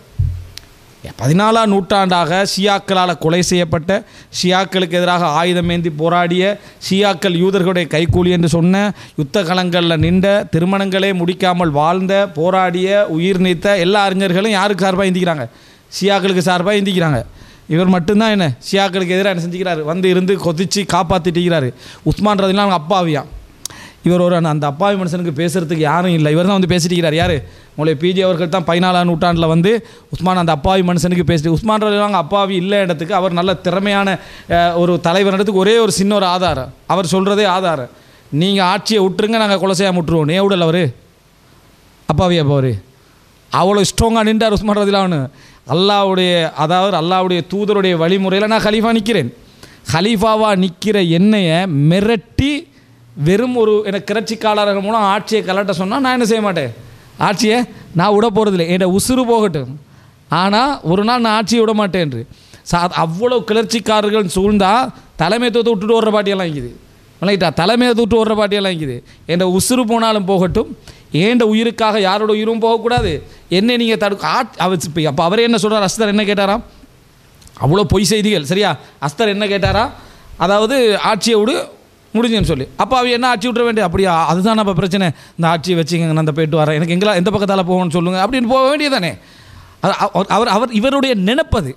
14ஆம் நூற்றாண்டாக ஷியாக்களால் கொலை செய்யப்பட்ட, ஷியாக்களுக்கு எதிராக ஆயுதமேந்தி போராடிய, ஷியாக்கள் யூதர்களுடைய கைக்கூலி என்று சொன்ன, யுத்த களங்களில் நின்ற, திருமணங்களே முடிக்காமல் வாழ்ந்த, போராடிய, உயிர் நீத்த எல்லா அறிஞர்களும் யாருக்கு சார்பாக இந்திக்கிறாங்க? ஷியாக்களுக்கு சார்பாக இந்திக்கிறாங்க. இவர் மட்டும்தான் என்ன ஷியாக்களுக்கு எதிராக என்ன செஞ்சுக்கிறார், இருந்து கொதித்து காப்பாற்றிட்டுக்கிறாரு. உஸ்மான் ரதியல்லாஹு அப்பாவியா, இவர் ஒரு அந்த அப்பாவி மனுஷனுக்கு பேசுகிறதுக்கு யாரும் இல்லை. இவர் தான் பேசிட்டுக்கிறார். யார்? மௌலவி பிஜி அவர்கள் தான் 14ஆம் நூற்றாண்டில் உஸ்மான் அந்த அப்பாவி மனுஷனுக்கு பேசிட்டு, உஸ்மான் ரலியல்லாஹு அப்பாவி இல்லை இடத்துக்கு அவர் நல்ல திறமையான ஒரு தலைவர் இடத்துக்கு ஒரே ஒரு சின்ன ஒரு ஆதாரம், அவர் சொல்கிறதே ஆதாரம். நீங்கள் ஆட்சியை விட்டுருங்க, நாங்கள் கொலை செய்யாமல் விட்டுருவோம். ஏன் விடல அவர் அப்பாவி? அப்போ அவர் அவ்வளோ ஸ்ட்ராங்காக நின்றார் உஸ்மான் ரலியல்லாஹு. அல்லாவுடைய தூதருடைய வழிமுறையில் நான் கலீஃபா நிற்கிறேன். கலீஃபாவாக நிற்கிற என்னையை மிரட்டி வெறும் ஒரு எனக்கு கிளர்ச்சிக்காரர்கள் மூலம் ஆட்சியை கலட்ட சொன்னால் நான் என்ன செய்ய மாட்டேன், ஆட்சியை நான் விட போகிறதில்லை. என் உசுறு போகட்டும், ஆனால் ஒரு நாள் நான் ஆட்சியை விட மாட்டேன் என்று அவ்வளோ கிளர்ச்சிக்காரர்கள் சூழ்ந்தால் தலைமைத்துவத்தை விட்டுட்டு ஓடுற பாட்டியெல்லாம் இருக்குது. விளங்கிட்டா? தலைமையை விட்டு ஓடுற பாட்டியெல்லாம் இருக்குது. என் உசுறு போனாலும் போகட்டும், ஏண்ட உயிருக்காக யாரோட உயிரும் போகக்கூடாது, என்ன நீங்கள் அப்போ அவரே என்ன சொல்கிறார்? அஸ்தர் என்ன கேட்டாராம்? அவ்வளோ பொய் செய்திகள் சரியா. அஸ்தர் என்ன கேட்டாரா? அதாவது ஆட்சியை விடு முடிஞ்சுன்னு சொல்லி. அப்போ அவ என்ன ஆட்சி விட்டுற வேண்டிய? அப்படியா, அதுதான் நம்ம பிரச்சனை, இந்த ஆட்சியை வச்சுங்க, நான் அந்த போயிட்டு வரேன், எனக்கு எந்த பக்கத்தால் போகணும்னு சொல்லுங்கள் அப்படின்னு போக வேண்டியதானே. அவர் இவருடைய நினைப்பது,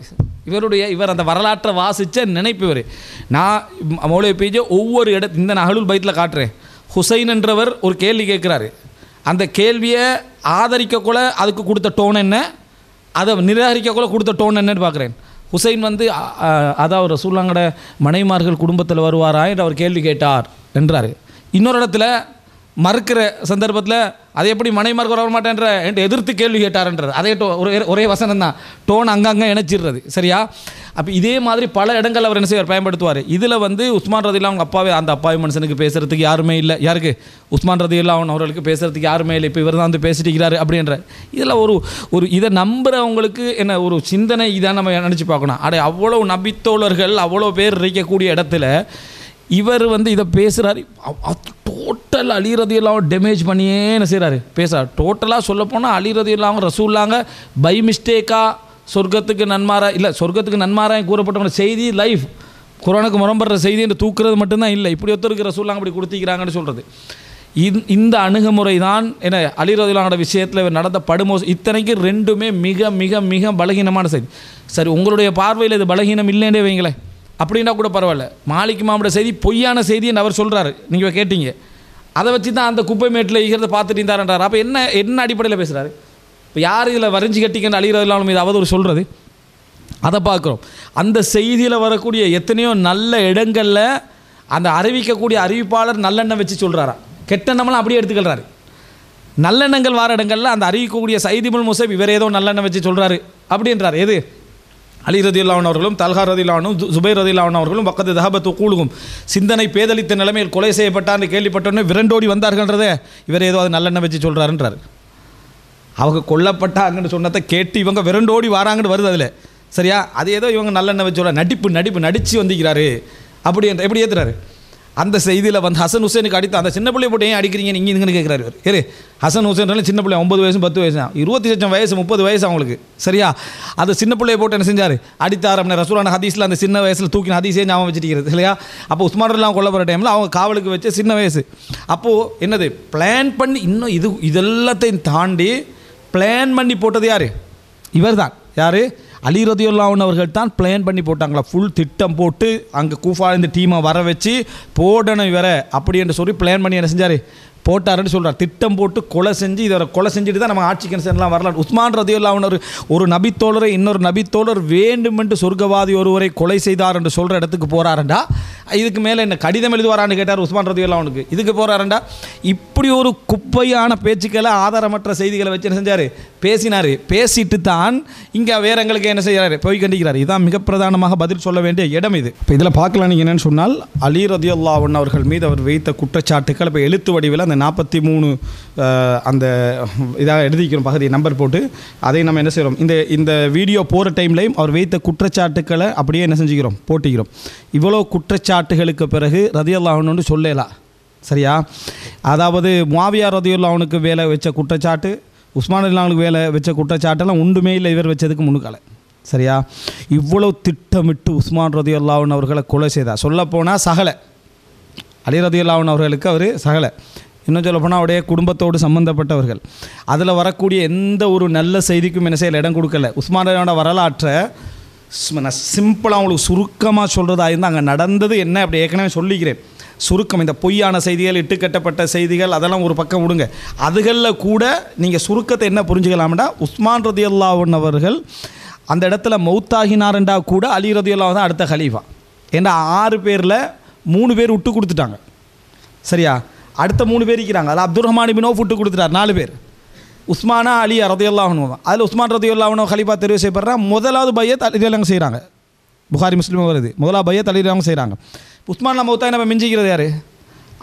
இவர் அந்த வரலாற்றை வாசித்த நினைப்பு இவர். நான் மௌலவி பிஜே ஒவ்வொரு இந்த நான் அஹ்லுல் பைத்தில் காட்டுறேன். ஹுசைன் என்றவர் ஒரு கேள்வி கேட்குறாரு. அந்த கேள்வியை ஆதரிக்கக்குள்ள அதுக்கு கொடுத்த டோன் என்ன, அதை நிராகரிக்கக்குள்ள கொடுத்த டோன் என்னன்னு பார்க்குறேன். ஹுசைன் அதாவது ரசூலுல்லாஹ்வோட மனைமார்கள் குடும்பத்தில் வருவாரா என்று அவர் கேள்வி கேட்டார் என்றார். இன்னொரு இடத்துல மறுக்கிற சந்தர்ப்பத்தில் அதை எப்படி மனைமார்கள் வர மாட்டேன்ற என்று எதிர்த்து கேள்வி கேட்டார்ன்றார். அதே ஒரே வசனம் தான், டோன் அங்கங்கே இணைச்சிடுறது சரியா. அப்போ இதே மாதிரி பல இடங்கள் அவர் என்ன செய்வார், பயன்படுத்துவார். இதில் உஸ்மான் ரதியல்லாஹு அவங்க அப்பாவே, அந்த அப்பாவி மனுஷனுக்கு பேசுகிறதுக்கு யாருமே இல்லை. யாருக்கு? உஸ்மான் ரதியல்லாஹு அவர்களுக்கு பேசுகிறதுக்கு யாருமே இல்லை. இப்போ இவர் தான் பேசிட்டு இருக்கிறாரு அப்படின்ற இதில் ஒரு இதை நம்புகிறவங்களுக்கு என்ன ஒரு சிந்தனை இதான் நம்ம நினச்சி பார்க்கணும். அவ்வளோ நபித்தோழர்கள் அவ்வளோ பேர் இருக்கக்கூடிய இடத்துல இவர் இதை பேசுகிறாரு. டோட்டல் அலி ரதியல்லாஹு டேமேஜ் பண்ணியே என்ன செய்கிறாரு, பேசுகிறார். டோட்டலாக சொல்லப்போனால் அலி ரதியல்லாஹு ரசூலுல்லாஹ் பை மிஸ்டேக்காக சொர்க்கத்துக்கு நன்மாராக கூறப்பட்ட செய்தி லைஃப் குர்ஆனுக்கு முரண்படுற செய்தி என்று தூக்குறது மட்டும்தான் இல்லை. இப்படி ஒருத்தருக்கு ரசூலுல்லாஹ் அப்படி கொடுத்திக்கிறாங்கன்னு சொல்கிறது. இந்த அணுகுமுறை தான் என்ன அலி ரதியல்லாஹு விஷயத்தில் இவர் நடந்த படுமோசம். இத்தனைக்கு ரெண்டுமே மிக மிக மிக பலகீனமான செய்தி. சரி, உங்களுடைய பார்வையில் இது பலகீனம் இல்லைன்னே வைங்களேன், அப்படின்னா கூட பரவாயில்ல. மாலிக் இமாமுடைய செய்தி பொய்யான செய்தி என்று அவர் சொல்கிறாரு, நீங்கள் கேட்டீங்க. அதை வச்சு தான் அந்த குப்பை மேட்டில் ஈகிறத பார்த்துட்டு இருந்தாருன்றார். அப்போ என்ன அடிப்படையில் பேசுகிறாரு? இப்போ யார் இதில் வரைஞ்சி கட்டிக்கன்னு அலி ரலியல்லாஹு மீது அவதூறு சொல்கிறது, அதை பார்க்குறோம். அந்த செய்தியில் வரக்கூடிய எத்தனையோ நல்ல இடங்களில் அந்த அறிவிக்கக்கூடிய அறிவிப்பாளர் நல்லெண்ணம் வச்சு சொல்கிறாரா, கெட்டெண்ணமெல்லாம் அப்படியே எடுத்துக்கிறாரு. நல்லெண்ணங்கள் வார இடங்களில் அந்த அறிவிக்கக்கூடிய சைதிபுல் முஸைப் இவர் ஏதோ நல்லெண்ணம் வச்சு சொல்கிறாரு அப்படின்றார். எது அலி ரதியுல்லாஹு அன்ஹு அவர்களும் தல்ஹா ரதியுல்லாஹு அன்ஹு ஜுபைர் ரதியுல்லாஹு அன்ஹு அவர்களும் வக்கத்து தஹபத்து கூலுகும் சிந்தனை பேதலித்த நிலைமையில் கொலை செய்யப்பட்டார்னு கேள்விப்பட்டோன்னே விரண்டோடி வந்தார்கள்ன்றதே இவர் ஏதோ அது நல்லெண்ணெய் வச்சு சொல்கிறாருன்றார். அவங்க கொல்லப்பட்டாங்கன்னு சொன்னதை கேட்டு இவங்க விரண்டோடி வராங்கன்னு வருது அதில் சரியா. அது ஏதோ இவங்க நல்லெண்ணெய் வச்சு சொல்ல நடிச்சு வந்திக்கிறாரு அப்படி எப்படி ஏற்றுறாரு. அந்த செய்தியில் வந்து ஹசன் ஹுசேனுக்கு அடித்து அந்த சின்ன பிள்ளைய போட்டு ஏன் அடிக்கிறீங்க நீங்கள் இங்கன்னு கேட்குறாரு. ஏறு ஹசன் ஹுசேன் சின்ன பிள்ளை 9 வயசு 10 வயசு 20 வயசு 30 வயசு அவங்களுக்கு சரியா. அது சின்ன பிள்ளைய போட்டு என்ன செஞ்சார் அடித்தார். அப்படின்னா ரசூலான ஹதீஸில் அந்த சின்ன வயசில் தூக்கின ஹதீஸே ஞாபகம் வச்சுருக்கிறது இல்லையா. அப்போ உஸ்மான்லாம் கொல்ல போகிற டைமில் அவங்க காவலுக்கு வச்ச சின்ன வயசு. அப்போது என்னது பிளான் பண்ணி இன்னும் இதெல்லாத்தையும் தாண்டி பிளான் பண்ணி போட்டது யார்? இவர் தான். யார்? அலி ரதியுல்லாஹு அன்ஹு அவர்கள் தான் பிளான் பண்ணி போட்டாங்களா. ஃபுல் திட்டம் போட்டு அங்கே கூஃபா இந்த டீமை வர வச்சு போடணும் இவரை அப்படி என்று சொல்லி பிளான் பண்ணி என்ன செஞ்சார் போட்டாருன்னு சொல்கிறார். திட்டம் போட்டு கொலை செஞ்சு இதை கொலை செஞ்சுட்டு தான் நம்ம ஆட்சிக்கு எல்லாம் வரலாம். உஸ்மான் ரதியுல்லாஹு அன்ஹு ஒரு நபித்தோழரை இன்னொரு நபித்தோழர் வேண்டுமென்று சொர்க்கவாதி ஒருவரை கொலை செய்தார் என்று சொல்கிற இடத்துக்கு போகிறாருண்டா இதுக்கு மேலே என்ன கடிதம் எழுதுவாரான்னு கேட்டார் உஸ்மான் ரதியுல்லாஹு அன்ஹுக்கு. இதுக்கு போகிறாருண்டா இப்படி ஒரு குப்பையான பேச்சுக்களை ஆதாரமற்ற செய்திகளை வச்சு என்ன செஞ்சார் பேசினார். பேசிட்டு தான் இங்கே வேற எங்களுக்கு என்ன செய்கிறாரு போய் கண்டிக்கிறார். இதுதான் மிக பிரதானமாக பதில் சொல்ல வேண்டிய இடம் இது. இப்போ இதில் பார்க்கலாம் நீங்கள் என்னென்னு சொன்னால் அலி ரதியுல்லாஹு அன்ஹு அவர்கள் மீது அவர் வைத்த குற்றச்சாட்டுக்கள் இப்போ எழுத்து வடிவில் அந்த 43 அந்த இதாக எழுதிக்கிறோம் பகுதியை நம்பர் போட்டு அதை நம்ம என்ன செய்கிறோம் இந்த வீடியோ போகிற டைம்லையும் அவர் வைத்த குற்றச்சாட்டுக்களை அப்படியே என்ன செஞ்சுக்கிறோம் போட்டிக்கிறோம். இவ்வளோ குற்றச்சாட்டுகளுக்கு பிறகு ரதியுல்லாஹு அன்ஹு சொல்லலாம் சரியா. அதாவது முஆவியா ரதியுல்லாஹு அன்ஹுக்கு வேலை வச்ச குற்றச்சாட்டு உஸ்மான் ரலியல்லாஹு வேலை வச்ச குற்றச்சாட்டெல்லாம் ஒன்றுமே இல்லை இவர் வச்சதுக்கு முன்னுக்கால சரியா. இவ்வளோ திட்டமிட்டு உஸ்மான் ரலியல்லாஹு அன்ஹு அவர்களை கொலை செய்தார். சொல்லப்போனால் சகலை அலி ரலியல்லாஹு அன்ஹு அவர்களுக்கு அவர் சகலை. இன்னும் சொல்லப்போனால் அவருடைய குடும்பத்தோடு சம்மந்தப்பட்டவர்கள். அதில் வரக்கூடிய எந்த ஒரு நல்ல செய்திக்கும் என்ன செய்யலை இடம் கொடுக்கல. உஸ்மான் ரலியல்லாஹு வரலாற்றை நான் சிம்பிளாக அவங்களுக்கு சுருக்கமாக சொல்கிறதா இருந்தால் அங்கே நடந்தது என்ன அப்படி ஏற்கனவே சொல்லிக்கிறேன். சுருக்கம் இந்த பொய்யான செய்திகள் இட்டுக்கட்டப்பட்ட செய்திகள் அதெல்லாம் ஒரு பக்கம் விடுங்க. அதுகளில் கூட நீங்கள் சுருக்கத்தை என்ன புரிஞ்சுக்கலாம்டா உஸ்மான் ரலியல்லாஹு அன்ஹு அவர்கள் அந்த இடத்துல மௌத்தாகினார்ண்டா கூட அலி ரலியல்லாஹு தான் அடுத்த கலீஃபா. ஏன்னா 6 பேரில் 3 பேர் விட்டு கொடுத்துட்டாங்க சரியா. அடுத்த 3 பேர் இருக்கிறாங்க. அதில் அப்துல் ரஹ்மான் இப்னு அவுஃப் விட்டு கொடுத்துட்டார் 4 பேர். உஸ்மானா அலி ரலியல்லாஹு அன்ஹு தான். அதில் உஸ்மான் ரலியல்லாஹு அன்ஹு கலீஃபா தெரிவு செய்யப்படுறா. முதலாவது பையத் அலி ரலியல்லாஹு செய்கிறாங்க. புகாரி முஸ்லிம் வருது. முதலாவது பையத் அலி ரலியல்லாஹு செய்கிறாங்க. உஸ்மான் மௌத்தாய் நம்ம மிஞ்சிக்கிறது யார்?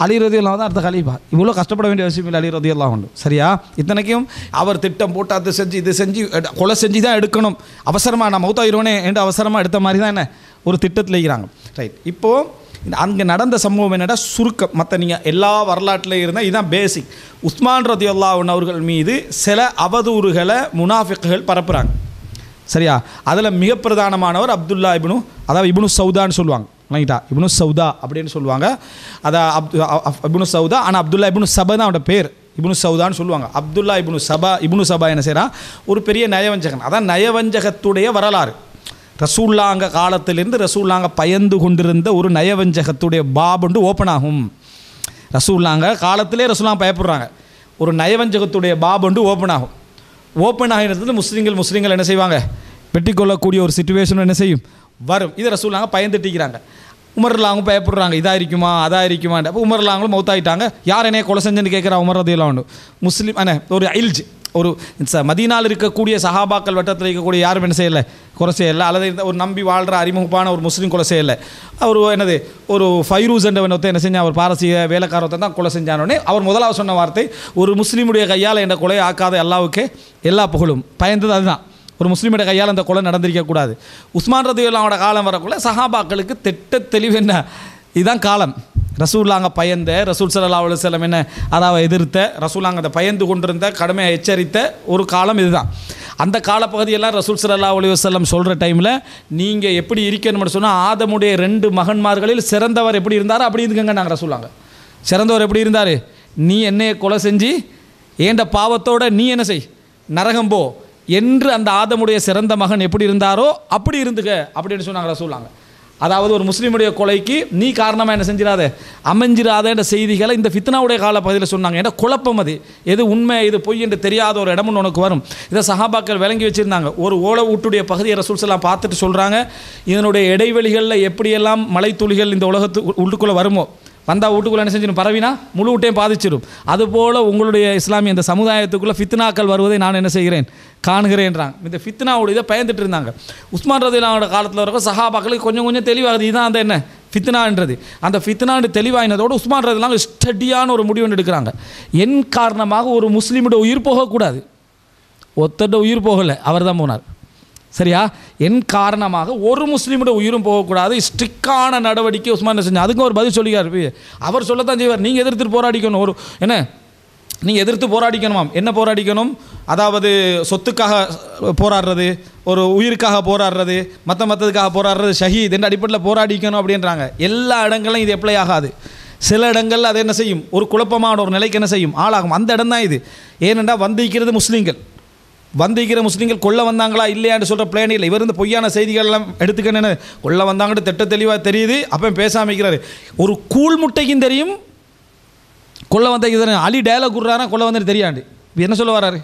அலி ரலியல்லாஹு தான் அடுத்த கலீஃபா. இவ்வளோ கஷ்டப்பட வேண்டிய அவசியம் இல்லை அலி ரலியல்லாஹு அன்ஹு சரியா. இத்தனைக்கும் அவர் திட்டம் போட்டு அது செஞ்சு இது செஞ்சு கொலை செஞ்சு தான் எடுக்கணும் அவசரமாக நான் மௌத்தாயிருவனே என்று அவசரமாக எடுத்த மாதிரி தான் என்ன ஒரு திட்டத்தில் இருக்கிறாங்க ரைட். இப்போது அங்கே நடந்த சம்பவம் என்னடா சுருக்கம். மற்ற நீங்கள் எல்லா வரலாற்றிலையும் இருந்தால் இதுதான் பேசிக். உஸ்மான் ரலியல்லாஹு அன்ஹு அவர்கள் மீது சில அவதூறுகளை முனாஃபிக்குகள் பரப்புகிறாங்க சரியா. அதில் மிக பிரதானமானவர் அப்துல்லா இப்னு சௌதான்னு சொல்லுவாங்க ரைட்டா. இப்னு சௌதா அப்படின்னு சொல்லுவாங்க. அதான் இப்னு சௌதா. ஆனால் அப்துல்லா இப்னு சபா தான் அவனோட பேர். இப்னு சௌதான்னு சொல்லுவாங்க. அப்துல்லா இப்னு சபா என்ன செய்கிறான் ஒரு பெரிய நயவஞ்சகன். அதான் நயவஞ்சகத்துடைய வரலாறு. ரசூல்லாங்க காலத்திலிருந்து ரசூல்லாங்க பயந்து கொண்டிருந்த ஒரு நயவஞ்சகத்துடைய பாபுண்டு ஓப்பன் ஆகும். ரசூல்லாங்க காலத்திலே ரசூல்லாம் பயப்படுறாங்க. ஒரு நயவஞ்சகத்துடைய பாபுண்டு ஓப்பன் ஆகும். ஓப்பன் ஆகினது முஸ்லீம்கள் என்ன செய்வாங்க வெட்டி கொள்ளக்கூடிய ஒரு சிச்சுவேஷன் என்ன செய்யும் வரும். இது ரசூல்லாங்க பயந்துட்டிக்கிறாங்க. உமர்லாங்க பயப்படுறாங்க இதாக இருக்குமா அதாக இருக்குமான். அப்போ உமர்லாங்களும் மௌத்தாயிட்டாங்க. யார் என்னைய கொலை செஞ்சுன்னு கேட்குறா உமர் ரலியல்லாஹு அன்ஹு. முஸ்லீம் ஒரு இல்ஜ் ஒரு மதீனாவில் இருக்கக்கூடிய சஹாபாக்கள் வட்டத்தில் இருக்கக்கூடிய யாரும் என்ன செய்யலை கொலை செய்யலை. அல்லது ஒரு நம்பி வாழ்கிற அறிமுகமான ஒரு முஸ்லீம் கொலை செய்யலை. அவர் என்னது ஒரு ஃபைரூஸ் என்றவன் என்ன செஞ்சால் அவர் பாரசீக வேலைக்காரத்தை தான் கொலை செஞ்சானோடனே அவர் முதலாவது சொன்ன வார்த்தை ஒரு முஸ்லீமுடைய கையால் என்ற கொலை ஆக்காத அல்லாவுக்கே எல்லா புகழும். பயந்தது அதுதான். ஒரு முஸ்லீமுடைய கையால் அந்த கொலை நடந்திருக்கக்கூடாது. உஸ்மான் ரலியல்லாஹு காலம் வரக்குள்ள சஹாபாக்களுக்கு திட்ட தெளிவு என்ன இதுதான் காலம். ரசூல்லாங்க பயந்த ரசூல் ஸல்லல்லாஹு அலைஹி வஸல்லம் என்ன அதாவது எதிர்த்த ரசூல்லாங்க அதை பயந்து கொண்டிருந்த கடுமையை எச்சரித்த ஒரு காலம் இதுதான். அந்த காலப்பகுதியெல்லாம் ரசூல் ஸல்லல்லாஹு அலைஹி வஸல்லம் சொல்கிற டைமில் நீங்கள் எப்படி இருக்கணும்னு சொன்னால் ஆதமுடைய 2 மகன்மார்களில் சிறந்தவர் எப்படி இருந்தாரோ அப்படி இருக்குங்க. நாங்கள் ரசூல்லாங்க சிறந்தவர் எப்படி இருந்தார் நீ என்னையை கொலை செஞ்சு ஏண்ட பாவத்தோட நீ என்ன செய் நரகம்போ என்று அந்த ஆதமுடைய சிறந்த மகன் எப்படி இருந்தாரோ அப்படி இருந்துக்க அப்படின்னு சொன்னாங்க ரசூல்லாங்க. அதாவது ஒரு முஸ்லீமுடைய கொலைக்கு நீ காரணமாக என்ன செஞ்சிடாத அமைஞ்சிடாத என்ற செய்திகளை இந்த ஃபித்னாவுடைய காலப்பகுதியில் சொன்னாங்க. ஏன்னா குழப்பம் அது எது உண்மை இது பொய் என்று தெரியாத ஒரு இடமும் உனக்கு வரும். இதை சஹாபாக்கள் விளங்கி வச்சுருந்தாங்க. ஒரு ஓலை ஊட்டுடைய பகுதியை ரசூல் ஸல்லல்லாஹு பார்த்துட்டு சொல்கிறாங்க இதனுடைய இடைவெளிகளில் எப்படியெல்லாம் மலை துளிகள் இந்த உலகத்து உள்ளுக்குள்ளே வருமோ வந்தால் வீட்டுக்குள்ளே என்ன செஞ்சிடும், பரவினா முழு வீட்டையும் பாதிச்சிடும். அதுபோல் உங்களுடைய இஸ்லாமிய இந்த சமுதாயத்துக்குள்ளே ஃபித்னாக்கள் வருவதை நான் என்ன செய்கிறேன், காணுகிறேன்றாங்க. இந்த ஃபித்னாவோட இதை பயந்துட்டு இருந்தாங்க. உஸ்மான் ரலியல்லாஹு காலத்தில் இருக்க சஹாபாக்களுக்கு கொஞ்சம் கொஞ்சம் தெளிவாகுது, இதுதான் அந்த என்ன ஃபித்னான்றது. அந்த ஃபித்னான்னு தெளிவாயினதோடு உஸ்மான் ரலியல்லாஹு ஸ்டடியான ஒரு முடிவு எடுக்கிறாங்க. என் காரணமாக ஒரு முஸ்லீமோட உயிர் போகக்கூடாது. ஒத்தட உயிர் போகலை, அவர் தான் போனார். சரியா, என் காரணமாக ஒரு முஸ்லீமோட உயிரும் போகக்கூடாது. ஸ்ட்ரிக்டான நடவடிக்கை உஸ்மான் செஞ்சார். அதுக்கும் ஒரு பதில் சொல்லிக்கார். அவர் சொல்லத்தான் செய்வார், நீங்கள் எதிர்த்து போராடிக்கணும். ஒரு என்ன நீங்கள் எதிர்த்து போராடிக்கணுமாம். என்ன போராடிக்கணும், அதாவது சொத்துக்காக போராடுறது, ஒரு உயிருக்காக போராடுறது, மற்றதுக்காக போராடுறது, ஷஹீத் என்ற அடிப்படையில் போராடிக்கணும் அப்படின்றாங்க. எல்லா இடங்களும் இது அப்ளை ஆகாது. சில இடங்களில் அது என்ன செய்யும், ஒரு குழப்பமான ஒரு நிலைக்கு என்ன செய்யும், ஆளாகும். அந்த இடம் தான் இது. ஏனென்றால் வந்திருக்கிறது முஸ்லீம்கள், வந்திருக்கிற முஸ்லீம்கள் கொல்ல வந்தாங்களா இல்லையான்னு சொல்கிற பிளான் இல்லை. இவர் இந்த பொய்யான செய்திகள் எல்லாம் எடுத்துக்கன்னு கொல்ல வந்தாங்கன்னு திட்ட தெளிவாக தெரியுது. அப்போ பேசாமிக்கிறாரு. ஒரு கூழ் முட்டைக்கும் தெரியும் கொல்ல வந்த அலி டயலாக் குடுறாரா கொல்ல வந்து தெரியாது. என்ன சொல்ல வர்றாரு,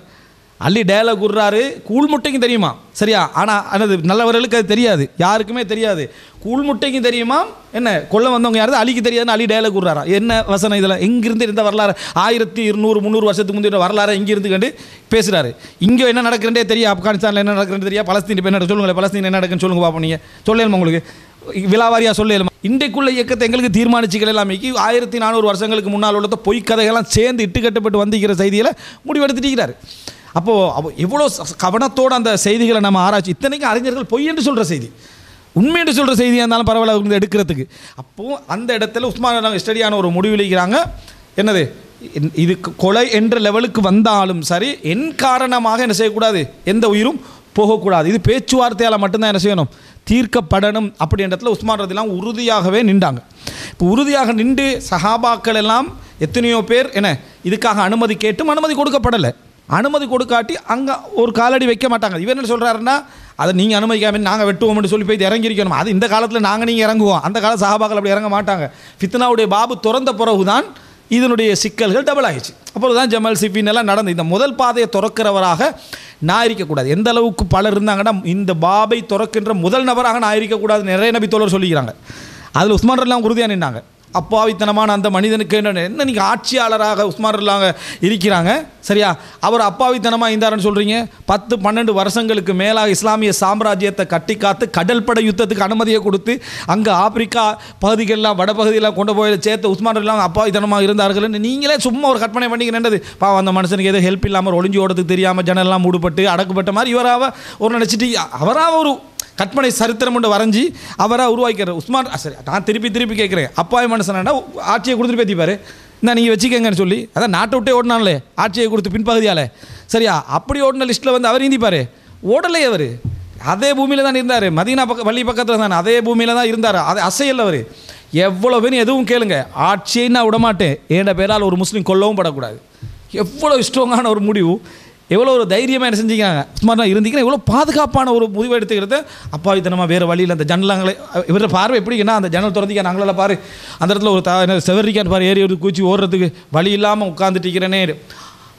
அலி டயலாக் குடுறாரு, கூழ் முட்டைக்கும் தெரியுமா. சரியா, ஆனால் அது நல்லவர்களுக்கு அது தெரியாது, யாருக்குமே தெரியாது. கூழ் முட்டைக்கும் தெரியுமா என்ன கொல்ல வந்தவங்க யாரு, அலிக்கு தெரியாதுன்னு அலி டயலாக் குடுறாரா. என்ன வசனம் இதில், எங்கிருந்து இருந்த வரலாறு 1200-300 வருஷத்துக்கு முந்தைய வரலாறு இங்கிருந்து கண்டு பேசுகிறாரு. இங்கே என்ன நடக்குறே தெரியும், ஆப்கானிஸ்தானில் என்ன நடக்குறேன்னு தெரியா, பலஸ்தீன் இப்போ என்ன சொல்லுங்களேன், பலஸ்தீன் என்ன நடக்குன்னு சொல்லுங்க பார்ப்போம். நீங்கள் சொல்லலுமா, உங்களுக்கு விலாவாரியாக சொல்லலுமா. இன்றைக்குள்ள இயக்கத்தை எங்களுக்கு தீர்மானிச்சுகள் எல்லாமே 1400 வருஷங்களுக்கு முன்னால் உள்ளத பொய் கதைகள்லாம் சேர்ந்து இட்டுக்கட்டப்பட்டு வந்திருக்கிற செய்திகளை முடிவெடுத்துட்டு. அப்போது எவ்வளோ கவனத்தோடு அந்த செய்திகளை நம்ம ஆராய்ச்சி. இத்தனைக்கும் அறிஞர்கள் பொய் என்று சொல்கிற செய்தி, உண்மை என்று சொல்கிற செய்தியாக இருந்தாலும் பரவாயில்ல எடுக்கிறதுக்கு. அப்போது அந்த இடத்துல உஸ்மான் ஸ்டடியான ஒரு முடிவெளிக்கிறாங்க. என்னது, இது கொலை என்ற லெவலுக்கு வந்தாலும் சரி, என் காரணமாக என்ன செய்யக்கூடாது, எந்த உயிரும் போகக்கூடாது. இது பேச்சுவார்த்தையால் மட்டும்தான் என்ன செய்யணும், தீர்க்கப்படணும். அப்படின்றதுல உஸ்மான் ரலியல்லாஹு உறுதியாகவே நின்றாங்க. இப்போ உறுதியாக நின்று சஹாபாக்கள் எல்லாம் எத்தனையோ பேர் என்ன இதுக்காக அனுமதி கேட்டும் அனுமதி கொடுக்கப்படலை. அனுமதி கொடுக்காட்டி அங்கே ஒரு காலடி வைக்க மாட்டாங்க. இவர் என்ன சொல்கிறாருன்னா, அதை நீங்கள் அனுமதிக்காமல் நாங்கள் வெட்டுவோம்னு சொல்லி போய் இறங்கியிருக்கணும். அது இந்த காலத்தில் நாங்கள் நீங்கள் இறங்குவோம், அந்த கால சஹாபாக்கள் அப்படி இறங்க மாட்டாங்க. ஃபித்னாவுடைய பாபு திறந்த பிறகு தான் இதனுடைய சிக்கல்கள் டபுள் ஆகிடுச்சு. அப்போது தான் ஜமல் சிஃபின் எல்லாம் நடந்து. இந்த முதல் பாதையை திறக்கிறவராக நான் இருக்கக்கூடாது. எந்த அளவுக்கு பலர் இருந்தாங்கன்னா, இந்த பாபை திறக்கின்ற முதல் நபராக நான் இருக்கக்கூடாது நிறைய நபி தோழர் சொல்லிக்கிறாங்க. அதில் உஸ்மான் ரலியல்லாஹு உறுதியாக நின்றாங்க. அப்பாவித்தனமான அந்த மனிதனுக்கு என்ன நீங்கள் ஆட்சியாளராக உஸ்மான் ரலியல்லாஹு இருக்கிறாங்க. சரியா, அவர் அப்பாவித்தனமாக இருந்தாருன்னு சொல்கிறீங்க. 10-12 வருஷங்களுக்கு மேலாக இஸ்லாமிய சாம்ராஜ்யத்தை கட்டி காத்து கடல் படை யுத்தத்துக்கு அனுமதியை கொடுத்து அங்கே ஆப்பிரிக்கா பகுதிகளெலாம் வடபகுதியெல்லாம் கொண்டு போய் சேர்த்து உஸ்மான் ரலியல்லாஹு அப்பாவித்தனமாக இருந்தார்கள். நீங்களே சும்மா ஒரு கற்பனை பண்ணிக்கிறேன்றது. அந்த மனுஷனுக்கு எதோ ஹெல்ப் இல்லாமல் ஒளிஞ்சு ஓடுறதுக்கு தெரியாமல் ஜனெல்லாம் மூடுபட்டு அடக்குப்பட்ட மாதிரி இவராக ஒரு நினச்சிட்டு அவராக ஒரு கற்பனை சரித்திரம் ஒன்று வரைஞ்சி அவராக உருவாக்கிறார் உஸ்மான். சரி, நான் திருப்பி கேட்குறேன், அப்பாவி மனுஷனா ஆட்சியை கொடுத்துட்டு பேத்திப்பார், இந்த நீங்கள் வச்சுக்கங்கன்னு சொல்லி. அதான் நாட்டை விட்டே ஓடினாலே ஆட்சியை கொடுத்து பின்பகுதியால். சரியா, அப்படி ஓடின லிஸ்ட்டில் வந்து அவர் இந்திப்பார். ஓடலை, அவர் அதே பூமியில் தான் இருந்தார். மதீனா வள்ளி பக்கத்தில் தான் அதே பூமியில் தான் இருந்தார். அது அசையல். அவர் எவ்வளோ பேர் எதுவும் கேளுங்க, ஆட்சியை நான் விடமாட்டேன், ஏண்ட பேரால் ஒரு முஸ்லீம் கொல்லவும் படக்கூடாது. எவ்வளோ ஸ்ட்ராங்கான ஒரு முடிவு, எவ்வளோ ஒரு தைரியமாக என்ன செஞ்சுக்கிறாங்க. உஸ்மான் இருந்தீங்கன்னா எவ்வளோ பாதுகாப்பான ஒரு முடிவு எடுத்துக்கிறது. அப்பாவித்தனமாக வேறு வழியில் அந்த ஜன்னலங்களை இவர பார்வை எப்படின்னா, அந்த ஜன்னல் திறந்திக்க நாங்களெல்லாம் பாரு, அந்த இடத்துல ஒரு செவரிக்கான் பாரு ஏறி ஒரு கூச்சி ஓடுறதுக்கு வழி இல்லாமல் உட்காந்துட்டிக்கிறேனே.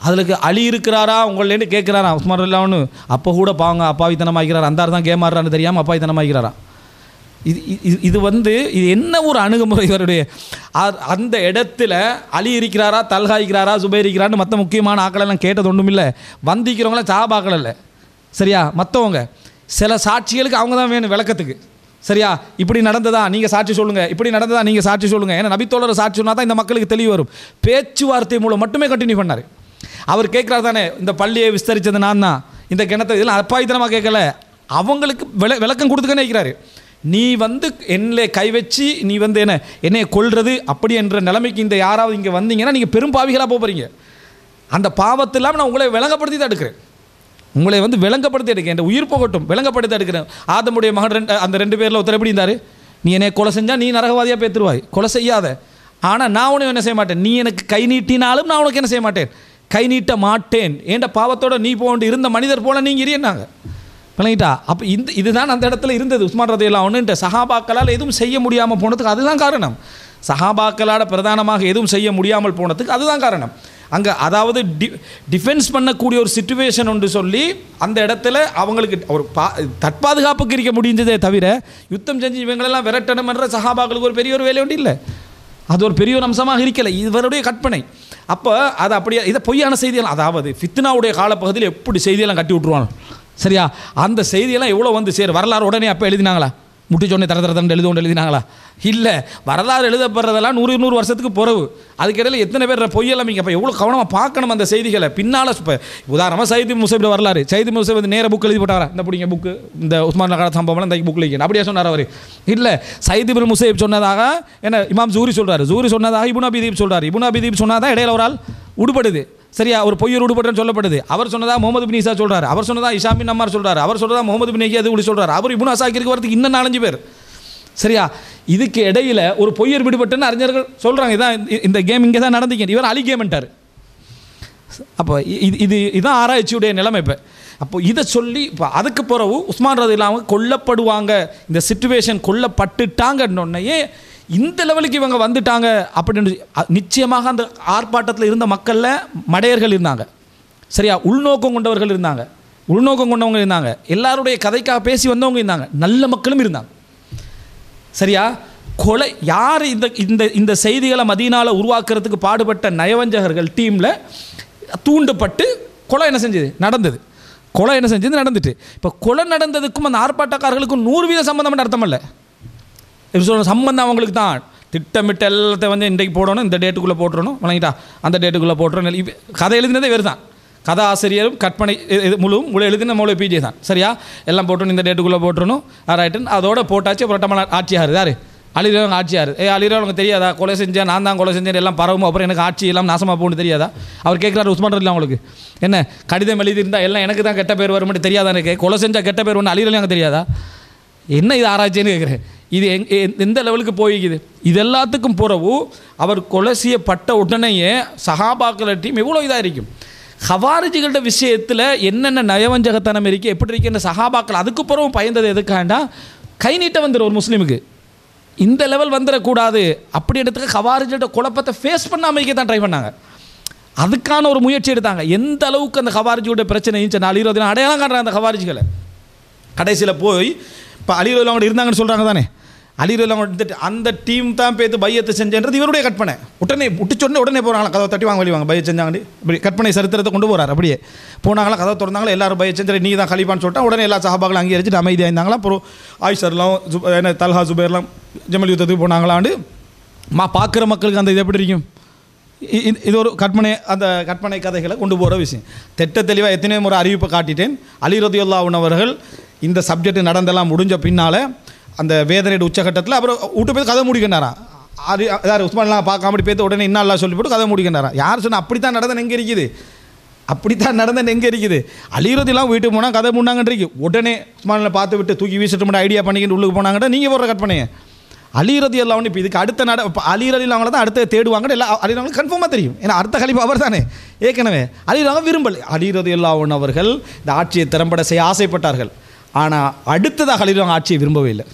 அதுக்கு அலி இருக்கிறாரா உங்களேன்னு கேட்குறாரா உஸ்மான் ரலியல்லாஹு. அப்போ கூட பாவங்க அப்பாவித்தனமாக இருக்கிறார், அந்த தான் கேம் ஆடுறான்னு தெரியாமல் அப்பாவித்தனமாக இருக்கிறாரா. இது இது என்ன ஒரு அணுகுமுறை இவருடைய. அந்த இடத்துல அலி இருக்கிறாரா, தல்ஹா இருக்கிறாரா, சுபைர் இருக்கிறான்னு மற்ற முக்கியமான ஆக்களெல்லாம் கேட்டது ஒன்றும் இல்லை. வந்திக்கிறவங்களாம் சஹாபாக்கள் இல்லை. சரியா, மற்றவங்க சில சாட்சிகளுக்கு அவங்க தான் வேணும் விளக்கத்துக்கு. சரியா, இப்படி நடந்ததா நீங்கள் சாட்சி சொல்லுங்கள், இப்படி நடந்ததா நீங்கள் சாட்சி சொல்லுங்கள். ஏன்னா நபித்தோழரை சாட்சி சொன்னால் தான் இந்த மக்களுக்கு தெளிவு வரும். பேச்சுவார்த்தை மூலம் மட்டுமே கண்டினியூ பண்ணார். அவர் கேட்குறாரு தானே, இந்த பள்ளியை விஸ்தரித்தது நான் தான், இந்த கிணத்தை இதெல்லாம் அப்பாவித்தனமாக கேட்கல, அவங்களுக்கு விளக்கம் கொடுத்துக்கன்னு வைக்கிறாரு. நீ வந்து என்னை கை வச்சு நீ வந்து என்னை கொல்றது அப்படி என்ற நிலைமைக்கு இந்த யாராவது இங்கே வந்தீங்கன்னா நீங்கள் பெரும் பாவிகளாக போகிறீங்க. அந்த பாவத்து இல்லாமல் நான் உங்களை விளங்கப்படுத்தி தான் எடுக்கிறேன், உங்களை வந்து விளங்கப்படுத்தி எடுக்கிறேன், என் உயிர் போகட்டும் விளங்கப்படுத்தி எடுக்கிறேன். ஆதமுடைய மகன் அந்த 2 பேரில் ஒருத்தர் எப்படி இருந்தார், நீ என்னை கொலை செஞ்சால் நீ நரகவாதியாக பேத்துருவாய், கொலை செய்யாத. ஆனால் நான் உனக்கு என்ன செய்ய மாட்டேன், நீ எனக்கு கை நீட்டினாலும் நான் உனக்கு என்ன செய்ய மாட்டேன், கை நீட்ட மாட்டேன். ஏண்ட பாவத்தோடு நீ போண்டு இருந்த மனிதர் போல நீங்கள் இரியனாங்க விளங்கிட்டா. அப்போ இதுதான் அந்த இடத்துல இருந்தது. உஸ்மான் ரலியல்லாஹு அன்ஹு சஹாபாக்களால் எதுவும் செய்ய முடியாமல் போனதுக்கு அதுதான் காரணம். சஹாபாக்களால் பிரதானமாக எதுவும் செய்ய முடியாமல் போனதுக்கு அதுதான் காரணம். அங்கே அதாவது டிஃபென்ஸ் பண்ணக்கூடிய ஒரு சிச்சுவேஷன் ஒன்று சொல்லி அந்த இடத்துல அவங்களுக்கு ஒரு தற்பாதுகாப்புக்கு இருக்க முடிஞ்சதே தவிர யுத்தம் செஞ்சு இவங்களெல்லாம் விரட்டணும்ன்ற சஹாபாக்களுக்கு ஒரு பெரிய ஒரு வேலை ஒன்று இல்லை. அது ஒரு பெரிய ஒரு அம்சமாக இருக்கலை, இவருடைய கற்பனை. அப்போ அது அப்படியே இதை பொய்யான செய்தியெல்லாம், அதாவது ஃபித்னாவுடைய காலப்பகுதியில் எப்படி செய்தியெல்லாம் கட்டி விட்ருவாங்க. சரியா, அந்த செய்தியெல்லாம் எவ்வளோ வந்து சரி வரலாறு உடனே அப்போ எழுதினாங்களா? முட்டி சொன்னே தர தரன்னு எழுதினாங்களா? இல்லை, வரலாறு எழுதப்படுறதெல்லாம் 100 வருஷத்துக்கு பிறகு. அதுக்கிடையில் எத்தனை பேர் பொய்யெல்லாம் அப்போ எவ்வளோ கவனமாக பார்க்கணும் அந்த செய்திகளை. பின்னால் இப்போ உதாரணமாக சையத் முசைப் வரலாறு, சையத் முசைப் வந்து நேர புக் எழுதி போட்டாரா? இந்த பிடிங்க புக்கு, இந்த உஸ்மான் நகர சம்பவம் இந்த புக்கில் வைக்கணும் அப்படியே சொன்னார் அவர்? இல்லை, சையத் இப்னு முசைப் சொன்னதாக என்ன இமாம் ஜூரி சொல்கிறார், ஜூரி சொன்னதாக இப்னு அபி தீப் சொல்கிறார், இப்னு அபி தீப் சொன்னதாக இடையில ஒரு ஆள் உடுப்படுது. சரியா, ஒரு பொய்யர் உடுபட்டுன்னு சொல்லப்படுது. அவர் சொன்னதா முகமது பின் ஈசா சொல்கிறார், அவர் சொன்னதா இஷாம் பின் அம்மார் சொல்கிறார், அவர் சொன்னதா முகமது பின் அது இப்படி சொல்கிறார், அவர் இப்னு அசாக்கிருக்கு வரதுக்கு இன்னும் 4-5 பேர். சரியா, இதுக்கு இடையில் ஒரு பொய்யர் விடுபட்டுன்னு அறிஞர்கள் சொல்கிறாங்க. இதான் இந்த கேம் இங்கே தான் நடந்துக்க, இவர் அலி கேம்ட்டார். அப்போ இதுதான் ஆராய்ச்சியுடைய நிலைமை. இப்போ அப்போ இதை சொல்லி இப்போ அதுக்கு பிறகு உஸ்மான் ரலியல்லாஹு கொல்லப்படுவாங்க, இந்த சிச்சுவேஷன் கொல்லப்பட்டுட்டாங்கன்னொன்னையே இந்த லெவலுக்கு இவங்க வந்துட்டாங்க அப்படின்னு நிச்சயமாக அந்த ஆர்ப்பாட்டத்தில் இருந்த மக்களில் மடையர்கள் இருந்தாங்க. சரியா, உள்நோக்கம் கொண்டவர்கள் இருந்தாங்க, உள்நோக்கம் கொண்டவங்க இருந்தாங்க, எல்லாருடைய கதைக்காக பேசி வந்தவங்க இருந்தாங்க, நல்ல மக்களும் இருந்தாங்க. சரியா, கொலை யார் இந்த இந்த இந்த செய்திகளை மதீனாவில் உருவாக்குறதுக்கு பாடுபட்ட நயவஞ்சகர்கள் டீமில் தூண்டப்பட்டு கொலை என்ன செஞ்சது நடந்தது, கொலை என்ன செஞ்சது நடந்துட்டு. இப்போ கொலை நடந்ததுக்கும் அந்த ஆர்ப்பாட்டக்காரர்களுக்கும் 100% சம்பந்தம் அர்த்தம் இல்லை. இப்போ சொல்கிற சம்பந்தம் அவங்களுக்கு தான். திட்டமிட்ட எல்லாத்தையும் வந்து இன்றைக்கு போடணும், இந்த டேட்டுக்குள்ளே போட்டுறணும், வணங்கிட்டா அந்த டேட்டுக்குள்ளே போட்டுறணும். கதை எழுதினதே வேறு தான், கதை ஆசிரியரும் கற்பனை முழு எழுதின மூளை பிஜே தான். சரியா, எல்லாம் போட்டணும், இந்த டேட்டுக்குள்ளே போட்டுறணும், ரைட்டுன்னு அதோட போட்டாச்சு. அப்புறம் டம்மன் ஆட்சியாரு யார்? அலிரவங்க ஆட்சியார். அலிரவங்க தெரியாதா கொலை செஞ்சேன், நான் தான் கொலை செஞ்சேன் எல்லாம் பரவும், அப்புறம் எனக்கு ஆட்சி எல்லாம் நாசமாக போகணும்னு தெரியாதா? அவர் கேட்குறாரு உஸ்மான் ரலியல்லாஹு அவங்களுக்கு, என்ன கடிதம் எழுதியிருந்தால் எல்லாம் எனக்கு தான் கெட்ட பேர் வரும்னு தெரியாதா? எனக்கு கொலை செஞ்சால் கெட்ட பேர் ஒன்று அலிரவங்க தெரியாதா? என்ன இது ஆராய்ச்சின்னு கேட்குறேன். இது எந்த லெவலுக்கு போய்க்குது? இது எல்லாத்துக்கும் பிறகு அவர் கொலை செய்யப்பட்ட உடனேயே சஹாபாக்கள டீம் எவ்வளோ இதாக இருக்கும். ஹவாரிஜிகளோட விஷயத்தில் என்னென்ன நயவஞ்சகத்தனம் இருக்குது, எப்படி இருக்குன்னு சஹாபாக்கள் அதுக்கு பிறகு பயந்தது எதுக்காண்டா? கை நீட்ட வந்துடும் ஒரு முஸ்லீமுக்கு, இந்த லெவல் வந்துடக்கூடாது அப்படி எடுத்துக்க ஹவாரிஜோட குழப்பத்தை ஃபேஸ் பண்ணாமலிக்கே தான் ட்ரை பண்ணாங்க. அதுக்கான ஒரு முயற்சி எடுத்தாங்க. எந்த அளவுக்கு அந்த ஹவாரிஜோட பிரச்சனை இருந்துச்சு, 4-20 அடையாளம் காட்டுறாங்க அந்த ஹவாரிஜிகளை. கடைசியில் போய் இப்போ அலி ரலியல்லாஹு அவங்க இருந்தாங்கன்னு சொல்கிறாங்க தானே, அலி ரலியல்லாஹு எடுத்துட்டு அந்த டீம் தான் பேத்து பையத்தை செஞ்சேன்றது இவருடைய கற்பனை. உடனே விட்டுச்சொன்னே உடனே போகிறாங்களா, கதவை தட்டி வாங்க வெளிவாங்க பைய செஞ்சாங்கன்னு இப்படி கற்பனை சரித்திரத்தை கொண்டு போகிறார். அப்படியே போனாங்களா, கதவை திறந்தாங்களா, எல்லாரும் பைய செஞ்சு நீ தான் கலிப்பான்னு சொல்லிட்டா உடனே எல்லா சஹாபாக்களும் அங்கீகரிச்சுட்டு அமைதியாக இருந்தாங்களா. அப்புறம் ஆயிஷர்லாம் என்ன தல்ஹா ஜுபேர்லாம் ஜமல் யுத்தத்துக்கு போனாங்களாண்டு பார்க்குற மக்களுக்கு அந்த இது எப்படி இருக்கும்? இது ஒரு கற்பனை, அந்த கற்பனை கதைகளை கொண்டு போகிற விஷயம். திட்ட தெளிவாக எத்தனை முறை அறிவிப்பை காட்டிட்டேன். அலி ரலியல்லாஹு அவர்கள் இந்த சப்ஜெக்ட் நடந்தெல்லாம் முடிஞ்ச பின்னால் அந்த வேதனையோட உச்சகட்டத்தில் அப்புறம் விட்டு போய் கதை முடிக்கின்றாராம். அது யார் உஸ்மான்லாம் பார்க்காம அப்படி பேத்து உடனே இன்னும் சொல்லி போட்டு கதை முடிக்கின்றாராம். யார் சொன்னால் அப்படித்தான் நடந்தேன் எங்கே இருக்குது, அப்படித்தான் நடந்தேன் எங்கே இருக்குது? அலி ரலியல்லாஹு வீட்டுக்கு போனால் கதை முன்னாங்கன்றிருக்கு, உடனே உஸ்மானில் பார்த்து விட்டு தூக்கி வீசிட்டு மட்டும் ஐடியா பண்ணிக்கிட்டு உள்ளுக்கு போனாங்கன்ற நீங்கள் போடுற கற்பனையை. அலி ரலியல்லாஹு இப்போ இதுக்கு அடுத்த இப்போ அலி ரலியல்லாஹு தான் அடுத்த தேடுவாங்கன்னு எல்லாம் அலி ரலியல்லாஹு கன்ஃபார்மாக தெரியும். ஏன்னா அடுத்த கலிஃபா அவர் தானே ஏற்கனவே. அலி ரலியல்லாஹு விரும்பலை. அலி ரலியல்லாஹு அவர்கள் இந்த ஆட்சியை திறம்பட செய்ய ஆசைப்பட்டார்கள். ஆனால் அடுத்ததாக அலி ரலியல்லாஹு ஆட்சியை விரும்பவே இல்லை.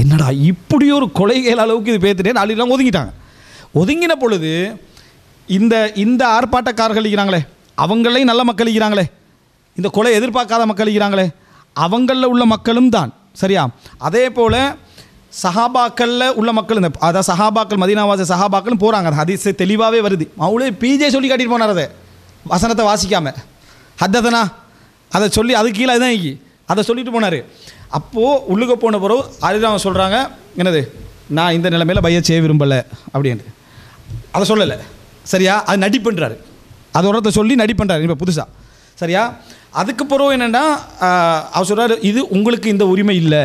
என்னடா இப்படி ஒரு கொலைகள் அளவுக்கு இது பேத்துட்டேன், அலி ரலியல்லாஹு ஒதுங்கிட்டாங்க. ஒதுங்கின பொழுது இந்த இந்த ஆர்ப்பாட்டக்காரர்கள் இருக்கிறாங்களே, அவங்களையும் நல்ல மக்கள் இருக்கிறாங்களே, இந்த கொலை எதிர்பார்க்காத மக்கள் இருக்கிறாங்களே, அவங்களில் உள்ள மக்களும் தான். சரியா, அதே போல் சஹாபாக்களில் உள்ள மக்கள், இந்த அதாவது சஹாபாக்கள் மதீனாவாசி சஹாபாக்களும் போகிறாங்க. அது ஹதீஸ் தெளிவாகவே வருது. அவங்களே பிஜே சொல்லி காட்டிட்டு போனார், அதை வசனத்தை வாசிக்காமல் ஹத்ததனா அதை சொல்லி அது கீழே அதுதான் இக்கி அதை சொல்லிட்டு போனார். அப்போது உள்ளுக்க போன பிறகு அதுதான் சொல்கிறாங்க, என்னது நான் இந்த நிலைமையில் பைய செய்ய விரும்பலை அப்படின்ட்டு அதை சொல்லலை. சரியா, அது நடிப்புன்றார், அது ஒருத்த சொல்லி நடிப்புன்றார் இப்போ புதுசாக. சரியா, அதுக்கு பிறகு என்னென்னா அவர் சொல்கிறார், இது உங்களுக்கு இந்த உரிமை இல்லை,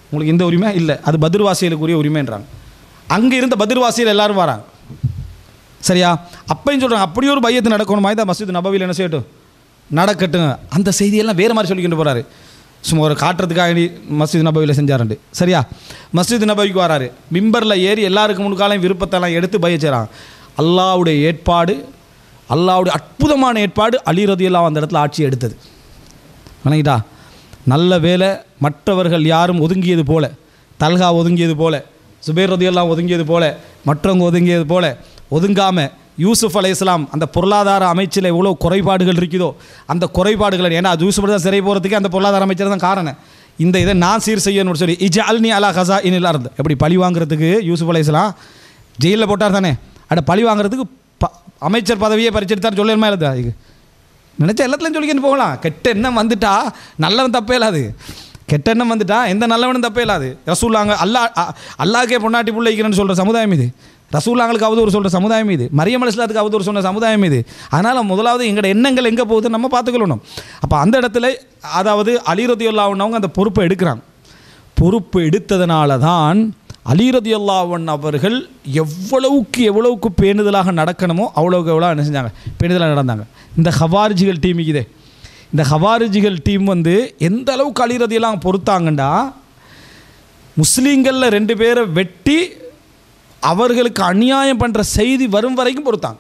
உங்களுக்கு இந்த உரிமை இல்லை, அது பத்ர்வாசிகளுக்குரிய உரிமைன்றாங்க. அங்கே இருந்த பத்ர்வாசிகள் எல்லோரும் வராங்க. சரியா, அப்பையும் சொல்கிறாங்க அப்படி ஒரு பையத்து நடக்கணுமா, தான் மஸ்ஜித் நபவியில் என்ன செய்யட்டும் நடக்கட்டும். அந்த செய்தியெல்லாம் வேறு மாதிரி சொல்லிக்கிட்டு போகிறாரு. சும்மா ஒரு காட்டுறதுக்காக மஸ்ஜித் நபவியில் செஞ்சாருண்டு. சரியா, மஸ்ஜித் நபவிக்கு வராரு, மிம்பரில் ஏறி எல்லாருக்கும் முன்காலையும் விருப்பத்தெல்லாம் எடுத்து பைய செய்கிறாங்க. அல்லாஹ்வுடைய ஏற்பாடு, அல்லாஹ்வுடைய அற்புதமான ஏற்பாடு, அலி ரலியல்லாஹு அந்த இடத்துல ஆட்சி எடுத்தது. வணங்கிட்டா, நல்ல வேலை மற்றவர்கள் யாரும் ஒதுங்கியது போல, தல்ஹா ஒதுங்கியது போல, சுபைர் ரலியல்லாஹு ஒதுங்கியது போல, மற்றவங்க ஒதுங்கியது போல ஒதுங்காமல் யூசுப் அலைஹிஸ்ஸலாம் அந்த பொருளாதார அமைச்சில் எவ்வளோ குறைபாடுகள் இருக்குதோ அந்த குறைபாடுகளை, ஏன்னா அது யூசுப் தான் சிறை போகிறதுக்கே அந்த பொருளாதார அமைச்சர் தான் காரணம். இதை நான் சீர் செய்யணும்னு சொல்லி இஜ்அல்னி அலா ஹஸாயினில் அர்த், எப்படி பழி வாங்குறதுக்கு யூசுப் அலைஹிஸ்ஸலாம் ஜெயிலில் போட்டார் தானே, அட பழி வாங்குறதுக்கு அமைச்சர் பதவியே பறிச்செடுத்தார் சொல்லணுமா இல்லை? அதுக்கு நினச்சா எல்லாத்துலையும் சொல்லிக்கிட்டு போகலாம். கெட்ட எண்ணம் வந்துட்டா நல்லவன் தப்பே இல்லாது, கெட்ட எண்ணம் வந்துட்டா எந்த நல்லவனும் தப்பே இல்லாது. ரசூல்லாங்க அல்லாஹ்க்கே பொன்னாட்டி பிள்ளைக்கிறேன்னு சொல்கிற சமுதாயம் இது, ரசூல்லாங்களுக்கு அவதூறு சொல்கிற சமுதாயம் இது, மரியம் அலைஹிஸ்ஸலாத்துக்கு அவதூறு சொன்ன சமுதாயம் இது. அதனால் முதலாவது எங்களோட எண்ணங்கள் எங்கே போகுதுன்னு நம்ம பார்த்துக்கொள்ளணும். அப்போ அந்த இடத்துல அதாவது அலி ரலியல்லாஹு அன்ஹு அந்த பொறுப்பை எடுக்கிறாங்க. பொறுப்பு எடுத்ததுனால தான் அலி ரலியல்லாஹு அன்ஹு அவர்கள் எவ்வளவுக்கு பேணுதலாக நடக்கணுமோ அவ்வளோக்கு எவ்வளோ என்ன செஞ்சாங்க, பேணுதலாக நடந்தாங்க. இந்த ஹவாரிஜிகள் டீம் இதே, இந்த ஹவாரிஜிகள் டீம் எந்த அளவுக்கு அலி ரலியல்லாஹு அன்ஹு பொறுத்தாங்கண்டா, முஸ்லீம்களில் 2 பேரை வெட்டி அவர்களுக்கு அநியாயம் பண்ணுற செய்தி வரும் வரைக்கும் பொறுத்தாங்க.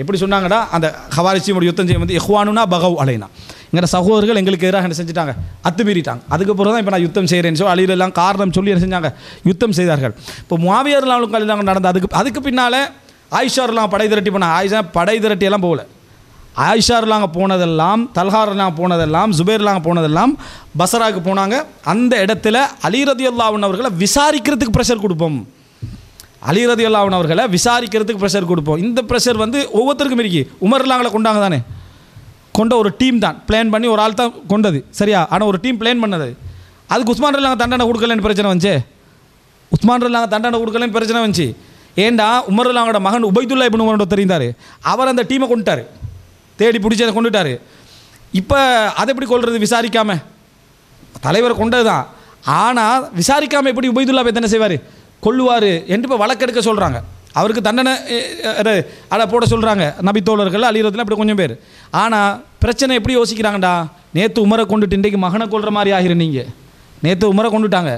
எப்படி சொன்னாங்கடா, அந்த ஹவாரிஜியோட யுத்தம் செய்யும் இஹ்வானுனா பகவ் அலைனா, எங்களோட சகோதரர்கள் எங்களுக்கு எதிராக என்ன செஞ்சுட்டாங்க, அத்துமீறிட்டாங்க. அதுக்கப்புறம் தான் இப்போ நான் யுத்தம் செய்கிறேன்னு சொல்லி அலிலெல்லாம் காரணம் சொல்லி என்ன செஞ்சாங்க, யுத்தம் செய்தார்கள். இப்போ முஆவியா ரலியல்லாஹு அன்ஹு நடந்த அதுக்கு பின்னால் ஆயிஷா ரலியல்லாஹு படை திரட்டி போனாங்க. ஆயிஷா படை திரட்டியெல்லாம் போகல. ஆயிஷா ரலியல்லாஹு போனதெல்லாம், தல்ஹா ரலியல்லாஹு போனதெல்லாம், ஜுபைர் ரலியல்லாஹு போனதெல்லாம் பஸ்ராவுக்கு போனாங்க. அந்த இடத்துல அலி ரலியல்லாஹு அன்ஹு அவர்களை விசாரிக்கிறதுக்கு ப்ரெஷர் கொடுப்போம், அலி ரலியல்லாஹு அன்ஹு அவர்களை விசாரிக்கிறதுக்கு ப்ரெஷர் கொடுப்போம். இந்த ப்ரெஷர் ஒவ்வொருத்தருக்கும் இருக்கு. உமர் ரலியல்லாஹு கொண்டாங்க தானே, கொண்ட ஒரு டீம் தான் பிளான் பண்ணி ஒரு ஆள் தான் கொண்டது சரியா, ஆனால் ஒரு டீம் பிளான் பண்ணது. அதுக்கு உஸ்மான் ரலியல்லாஹு தண்டனை கொடுக்கலன்னு பிரச்சனை வந்துச்சு. உஸ்மான் ரலியல்லாஹு தண்டனை கொடுக்கலன்னு பிரச்சனை வந்துச்சு. ஏண்டா உமர் ரலியல்லாஹுவோட மகன் உபைதுல்லா இப்னு உமர் தெரிந்தார், அவர் அந்த டீமை கொண்டுட்டார், தேடி பிடிச்சி அதை கொண்டுட்டார். இப்போ அதை எப்படி கொள்வது, விசாரிக்காமல் தலைவர் கொண்டது தான், ஆனால் விசாரிக்காமல் எப்படி உபைதுல்லா போய் என்ன செய்வார், கொள்ளுவார் என்று இப்போ வழக்கெடுக்க சொல்கிறாங்க. அவருக்கு தண்டனை அதை போட சொல்கிறாங்க நபித்தோழர்கள் அலி ரலியல்லாஹு அப்படி கொஞ்சம் பேர். ஆனால் பிரச்சனை எப்படி யோசிக்கிறாங்கடா, நேற்று உமரை கொண்டுட்டு இன்றைக்கு மகனை கொள்கிற மாதிரி ஆகிரும், நீங்கள் நேற்று உமரை கொண்டுட்டாங்க,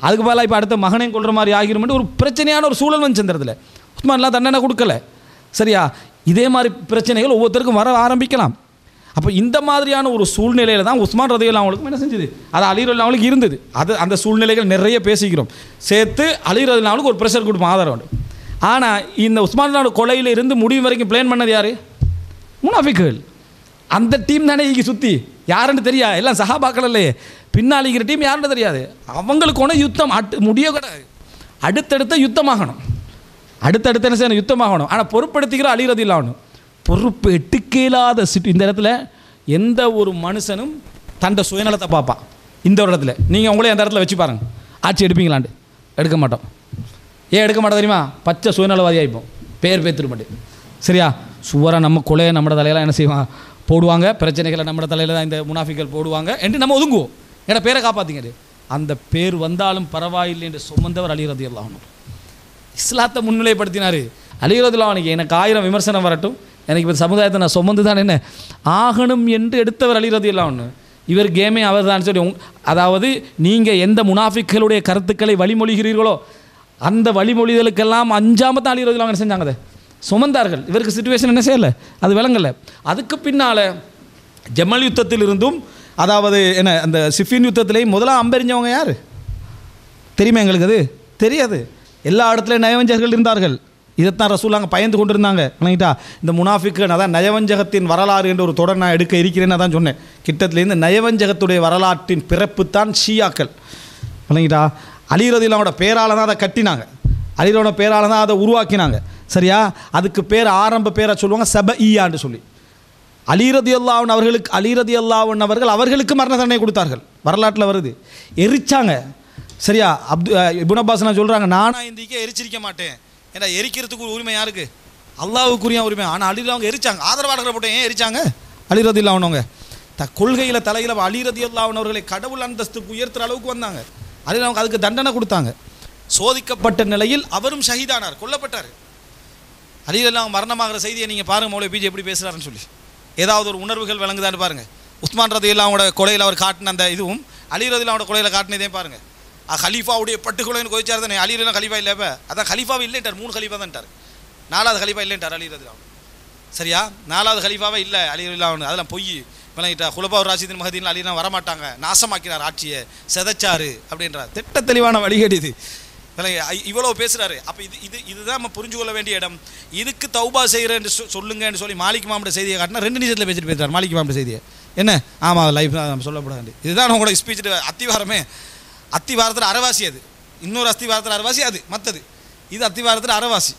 அதுக்கு பதிலாக இப்போ அடுத்த மகனையும் கொள்கிற மாதிரி ஆகிரும்னு ஒரு பிரச்சனையான ஒரு சூழல் வந்துச்சு. அந்த இடத்துல உஸ்மான்லாம் தண்டனை கொடுக்கல சரியா. இதே மாதிரி பிரச்சனைகள் ஒவ்வொருத்தருக்கும் வர ஆரம்பிக்கலாம். அப்போ இந்த மாதிரியான ஒரு சூழ்நிலையில் தான் உஸ்மான் ரலியல்லாஹு அவங்களுக்கும் என்ன செஞ்சது, அது அலி ரலியல்லாஹு அவங்களுக்கு இருந்தது. அது அந்த சூழ்நிலைகள் நிறைய பேசிக்கிறோம், சேர்த்து அலி ரலியல்லாஹு அவங்களுக்கு ஒரு ப்ரெஷர் கொடுப்போம், ஆதரவு. ஆனால் இந்த உஸ்மான் கொலையில் இருந்து முடிவு வரைக்கும் பிளான் பண்ணது யார், முனாஃபிக்குகள். அந்த டீம் தானே இங்கே சுற்றி யாருன்னு தெரியா, எல்லாம் சஹாபாக்கள் இல்லையே, பின்னால் இருக்கிற டீம் யாருன்னு தெரியாது. அவங்களுக்கு ஒன்று யுத்தம் முடிய கிடையாது, அடுத்தடுத்த யுத்தமாகணும், அடுத்தடுத்த என்ன செய்யணும், யுத்தமாகணும். ஆனால் பொறுப்படுத்திக்கிற அலி ரலியல்லாஹு அன்ஹு பொறுப்பு எட்டுக்கேலாத இந்த இடத்துல எந்த ஒரு மனுஷனும் தண்ட சுயநலத்தை பார்ப்பான். இந்த ஒரு இடத்துல நீங்கள் உங்களே அந்த இடத்துல வச்சு பாருங்கள், ஆட்சி எடுப்பீங்களாண்டு, எடுக்க மாட்டோம். ஏன் எடுக்க மாட்டோம் தெரியுமா, பச்சை சுயநலவாதி ஆகிப்போம், பேர் பேத்துருமாட்டு சரியா. சுவராக நம்ம கொலையை நம்ம தலையெல்லாம் என்ன செய்வான் போடுவாங்க, பிரச்சனைகளை நம்ம தலையில் தான் இந்த முனாஃபிக்கள் போடுவாங்க என்று நம்ம ஒதுங்குவோம், ஏன்னா பேரை காப்பாற்றிங்க. அந்த பேர் வந்தாலும் பரவாயில்லை என்று சுமந்தவர் அலி ரலியல்லாஹு அன்ஹு. இஸ்லாத்தை முன்னிலைப்படுத்தினார் அலி ரலியல்லாஹு அன்ஹு. எனக்கு 1000 விமர்சனம் வரட்டும், எனக்கு இப்போ சமுதாயத்தை நான் சுமந்து தான் என்ன ஆகணும் என்று எடுத்தவர் அலி ரலியல்லாஹு அன்ஹு. இவர் கேமே அவர் தான் சொல்லி, அதாவது நீங்கள் எந்த முனாஃபிக்களுடைய கருத்துக்களை வழிமொழிகிறீர்களோ அந்த வழிமொழிதலுக்கெல்லாம் அஞ்சாமல் தான் அலி ரலியல்லாஹு அன்ஹு செஞ்சாங்க, அதை சுமந்தார்கள். இவருக்கு சிச்சுவேஷன் என்ன செய்யலை, அது விளங்கலை. அதுக்கு பின்னால் ஜமல் யுத்தத்தில் இருந்தும், அதாவது என்ன அந்த சிஃபின் யுத்தத்திலேயும் முதலாக அம்பெறிஞ்சவங்க யார் தெரியுமா எங்களுக்கு, அது தெரியாது. எல்லா இடத்துலையும் நயவஞ்சகர்கள் இருந்தார்கள். இதைத்தான் ரசூலுல்லாஹ் பயந்து கொண்டு இருந்தாங்க. விளங்கிட்டா, இந்த முனாஃபிக்குகள் அதான் நயவஞ்சகத்தின் வரலாறு என்ற ஒரு தொடர் நான் எடுக்க இருக்கிறேன்னு தான் சொன்னேன். கிட்டத்துலேருந்து நயவஞ்சகத்துடைய வரலாற்றின் பிறப்பு தான் ஷியாக்கள். விளங்கிட்டா, அலி ரலியல்லாஹுவோட பேரால் தான் அதை கட்டினாங்க, அலி ரலியல்லாஹுவோட பேரால் தான் அதை உருவாக்கினாங்க சரியா. அதுக்கு பேர் ஆரம்ப பேரை சொல்லுவாங்க சபஇயான்னு சொல்லி. அலி ரலியல்லாஹு அன்ஹு அவர்களுக்கு அலி ரலியல்லாஹு அன்ஹு அவர்கள் அவர்களுக்கு மரண தண்டனை கொடுத்தார்கள், வரலாற்றில் வருது. எரிச்சாங்க சரியா. இப்னு அப்பாஸ் சொல்கிறாங்க, நானா இந்திக்கே எரிச்சிருக்க மாட்டேன், ஏன்னா எரிக்கிறதுக்கு ஒரு உரிமை யாருக்கு, அல்லாஹ்வுக்குரிய உரிமை. ஆனால் அலி ரலியல்லாஹு எரிச்சாங்க, ஆதரவாளர்களை போட்டு ஏன் எரிச்சாங்க, அலி ரலியல்லாஹு அன்ஹு கொள்கையில் தலையில் அலி ரலியல்லாஹு அன்ஹு அவர்களை கடவுள் அந்தஸ்துக்கு உயர்த்துற அளவுக்கு வந்தாங்க. அலி ரலியல்லாஹு அதுக்கு தண்டனை கொடுத்தாங்க. சோதிக்கப்பட்ட நிலையில் அவரும் ஷஹீதானார், கொல்லப்பட்டார். அலி ரலியல்லாஹு மரணமாகிற செய்தியை நீங்கள் பாருங்கள், மௌலவி பிஜே எப்படி பேசுகிறாருன்னு சொல்லி, ஏதாவது ஒரு உணர்வுகள் விளங்குதான்னு பாருங்கள். உஸ்மான் ரலியல்லாஹுவோட கொலையில் அவர் காட்டின அந்த இதுவும் அலி ரலியல்லாஹுவோட கொலையில் காட்டினதே பாருங்கள். ஹலீஃபாவுடைய பட்டுக்கொலைன்னு கொதிச்சார் தானே, அலி ரலியல்லாஹு கலீஃபா இல்லை, இப்போ அதான் கலீஃபாவே இல்லைன்ட்டார், 3 கலீஃபா தான்ட்டார், 4வது கலீஃபா இல்லைன்ட்டார் அலி ரலியல்லாஹு சரியா. 4வது கலீஃபாவே இல்லை அலி ரலியல்லாஹு, அதெல்லாம் பொய். விளங்கிட்டா, குலஃபா ராஷிதீன் மஹ்தியின் அலி ரலியல்லாஹு வரமாட்டாங்க, நாசமாக்கிறார் ஆட்சியை, செதச்சாரு அப்படின்றார். திட்ட தெளிவான வழிகேடு இது. இவ்வளோ பேசுகிறாரு. அப்போ இதுதான் நம்ம புரிஞ்சு கொள்ள வேண்டிய இடம். இதுக்கு தௌபா செய்கிறேன்னு சொல்லுங்கன்னு சொல்லி மாலிக் மாமோட செய்தியை காட்டினா 2 நிமிஷத்தில் பேசிட்டு போயிருக்கார் மாலிக் மாமோட செய்தியை. என்ன ஆமாம் லைஃப் நம்ம சொல்லப்படாது, இதுதான் உங்களோட ஸ்பீச். அத்திவாரமே அத்திவாரத்தில் அரைவாசி, அது இன்னொரு அஸ்திவாரத்தில் அரைவாசி, அது மற்றது இது அத்திவாரத்தில் அறவாசி.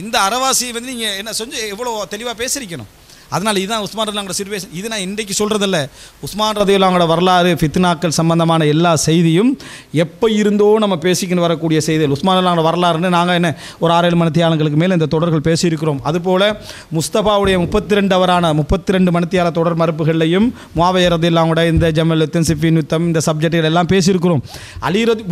இந்த அறவாசியை வந்து நீங்கள் என்ன செஞ்சு எவ்வளோ தெளிவாக பேசியிருக்கணும். அதனால் இதுதான் உஸ்மான் ரதியல்லாஹு சிறுவேஷன். இது நான் இன்றைக்கு சொல்கிறதில்ல. உஸ்மான் ரதியல்லாஹு வரலாறு ஃபித்னாக்கள் சம்பந்தமான எல்லா செய்தியும் எப்போ இருந்தோ நம்ம பேசிக்கின்னு வரக்கூடிய செய்திகள். உஸ்மான் ரதியல்லாஹு வரலாறுன்னு நாங்கள் என்ன ஒரு 6-7 மணித்தியாலங்களுக்கு மேலே இந்த தொடர்கள் பேசியிருக்கிறோம். அதுபோல் முஸ்தபாவுடைய 32 மணித்தியால தொடர் மறுப்புகளையும் முஆவியா ரதியல்லாஹு இந்த ஜமல் யுத்தம் சிஃபின் யுத்தம் இந்த சப்ஜெக்டுகள் எல்லாம் பேசியிருக்கிறோம்.